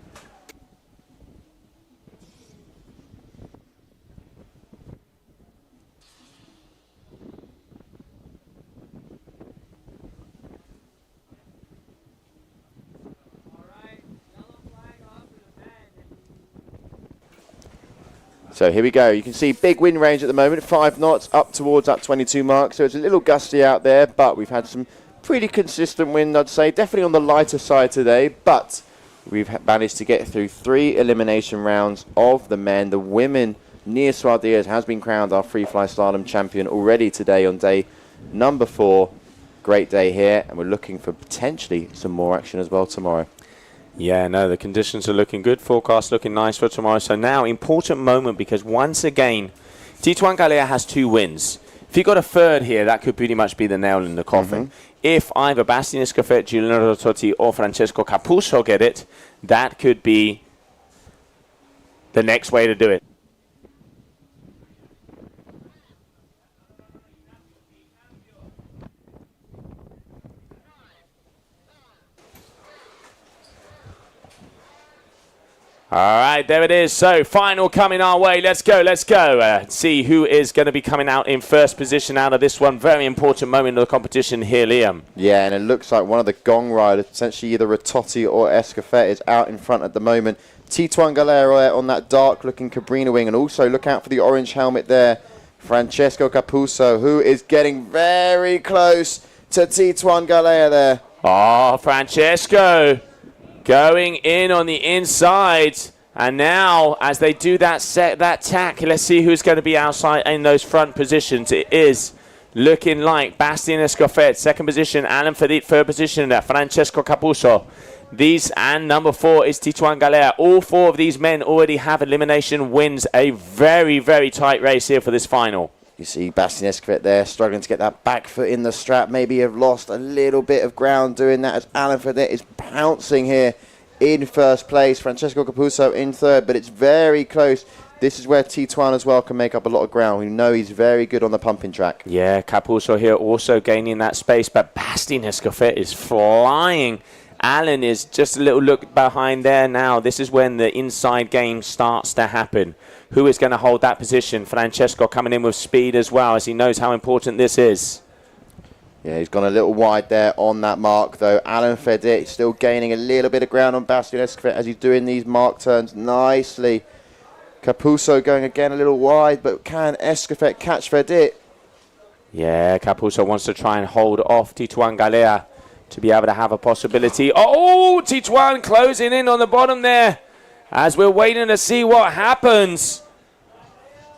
So here we go. You can see big wind range at the moment, 5 knots up towards that 22 mark. So it's a little gusty out there, but we've had some pretty consistent wind, I'd say. Definitely on the lighter side today, but we've managed to get through 3 elimination rounds of the men. The women, Nia Suarez has been crowned our Free-Fly-Slalom champion already today on day number 4. Great day here, and we're looking for potentially some more action as well tomorrow. Yeah, no, the conditions are looking good. Forecast looking nice for tomorrow. So now, important moment, because once again, Tituan Galea has 2 wins. If you got a third here, that could pretty much be the nail in the coffin. If either Bastian Escoffet, Giuliano Rototti, or Francesco Capuzzo get it, that could be the next way to do it. All right, there it is. So, final coming our way. Let's go, let's go. See who is going to be coming out in first position out of this one. Very important moment of the competition here, Liam. Yeah, and it looks like one of the gong riders, essentially either Rototti or Escoffet, is out in front at the moment. Tituan Galea on that dark-looking Cabrina wing, and also look out for the orange helmet there. Francesco Capuzzo, who is getting very close to Tituan Galea there. Oh, Francesco going in on the inside. And now, as they do that tack, let's see who's going to be outside in those front positions. It is looking like Bastian Escoffet, second position, Alan Fedit, third position, Francesco Capuzzo. These, and number 4 is Tituan Galea. All 4 of these men already have elimination wins. A very, very tight race here for this final. You see Bastian Escoffet there struggling to get that back foot in the strap. Maybe have lost a little bit of ground doing that as Alan Fedit is pouncing here in first place. Francesco Capuzzo in third, but it's very close. This is where Tituan as well can make up a lot of ground. We know he's very good on the pumping track. Yeah, Capuzzo here also gaining that space, but Bastian Escoffet is flying. Alan is just a little look behind there now. This is when the inside game starts to happen. Who is going to hold that position? Francesco coming in with speed as well, as he knows how important this is. Yeah, he's gone a little wide there on that mark, though. Alan Fedit still gaining a little bit of ground on Bastian Escoffet as he's doing these mark turns nicely. Capuzzo going again a little wide, but can Escoffet catch Fedit? Yeah, Capuzzo wants to try and hold off Tituan Galea to be able to have a possibility. Oh, Tituan closing in on the bottom there as we're waiting to see what happens.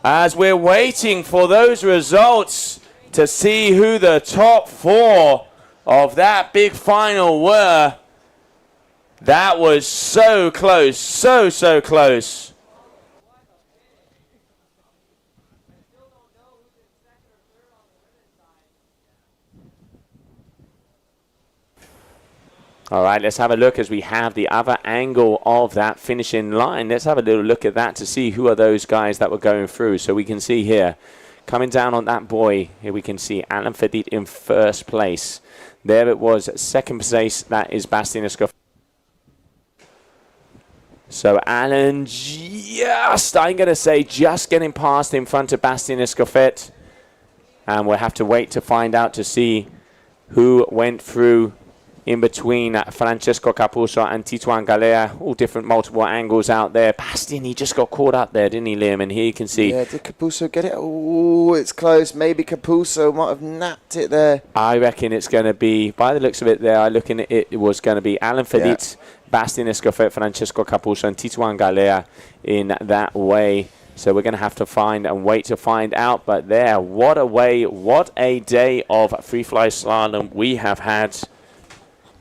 As we're waiting for those results to see who the top 4 of that big final were. That was so close, so close. All right, let's have a look as we have the other angle of that finishing line. Let's have a little look at that to see who are those guys that were going through. So we can see here, coming down on that buoy, here we can see Alan Fedit in first place. There it was, second place, that is Bastian Escoffet. So Alan just, I'm going to say, just getting past in front of Bastian Escoffet. And we'll have to wait to find out to see who went through in between Francesco Capuzzo and Tituan Galea. All different multiple angles out there. Bastian, he just got caught up there, didn't he, Liam? And here you can see. Yeah, did Capuzzo get it? Oh, it's close. Maybe Capuzzo might have napped it there. I reckon it's going to be, by the looks of it there, I looking at it, it was going to be Alan Fedit, Bastian Escoffet, Francesco Capuzzo, and Tituan Galea in that way. So we're going to have to find and wait to find out. But there, what a way, what a day of free fly slalom we have had.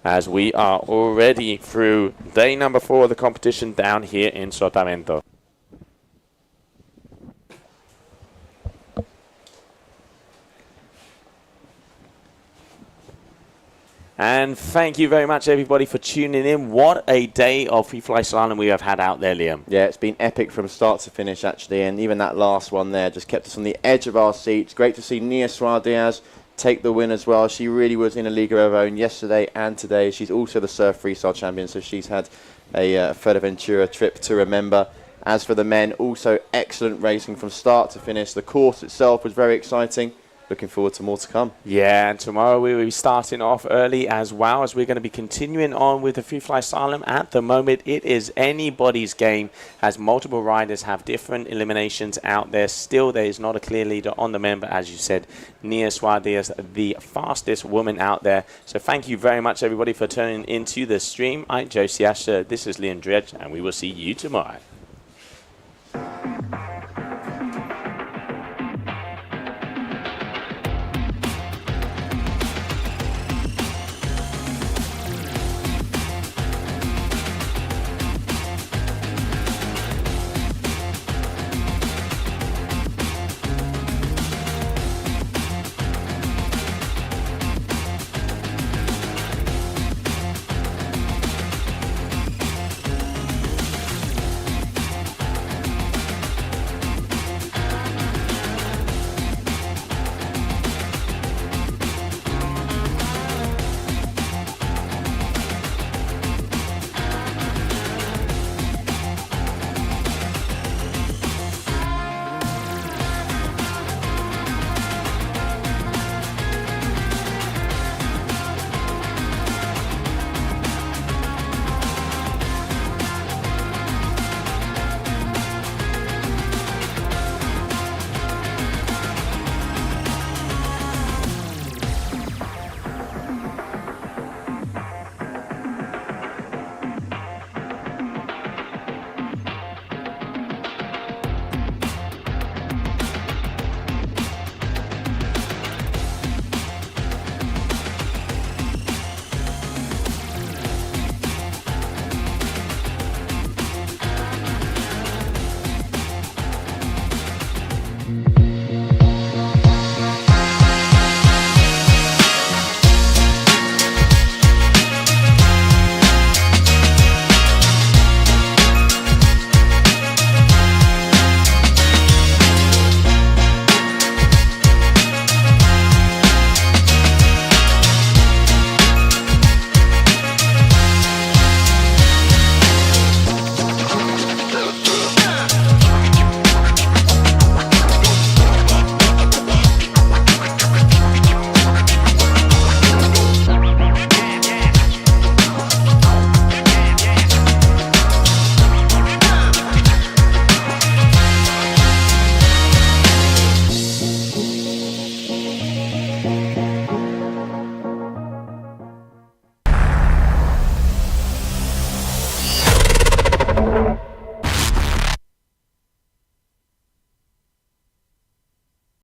as we are already through day number 4 of the competition down here in Sotavento. And thank you very much, everybody, for tuning in. What a day of FreeFly-Slalom we have had out there, Liam. Yeah, it's been epic from start to finish, actually, and even that last one there just kept us on the edge of our seats. Great to see Nia Suarez take the win as well. She really was in a league of her own yesterday and today. She's also the Surf Freestyle champion, so she's had a Fuerteventura trip to remember. As for the men, also excellent racing from start to finish. The course itself was very exciting. Looking forward to more to come. Yeah, and tomorrow we will be starting off early as well, as we're going to be continuing on with the FreeFly-Slalom. At the moment, it is anybody's game, as multiple riders have different eliminations out there. Still, there is not a clear leader on the men, but as you said, Nia Suarez, the fastest woman out there. So thank you very much, everybody, for tuning into the stream. I'm Joe Siasha, this is Liam Dredge, and we will see you tomorrow.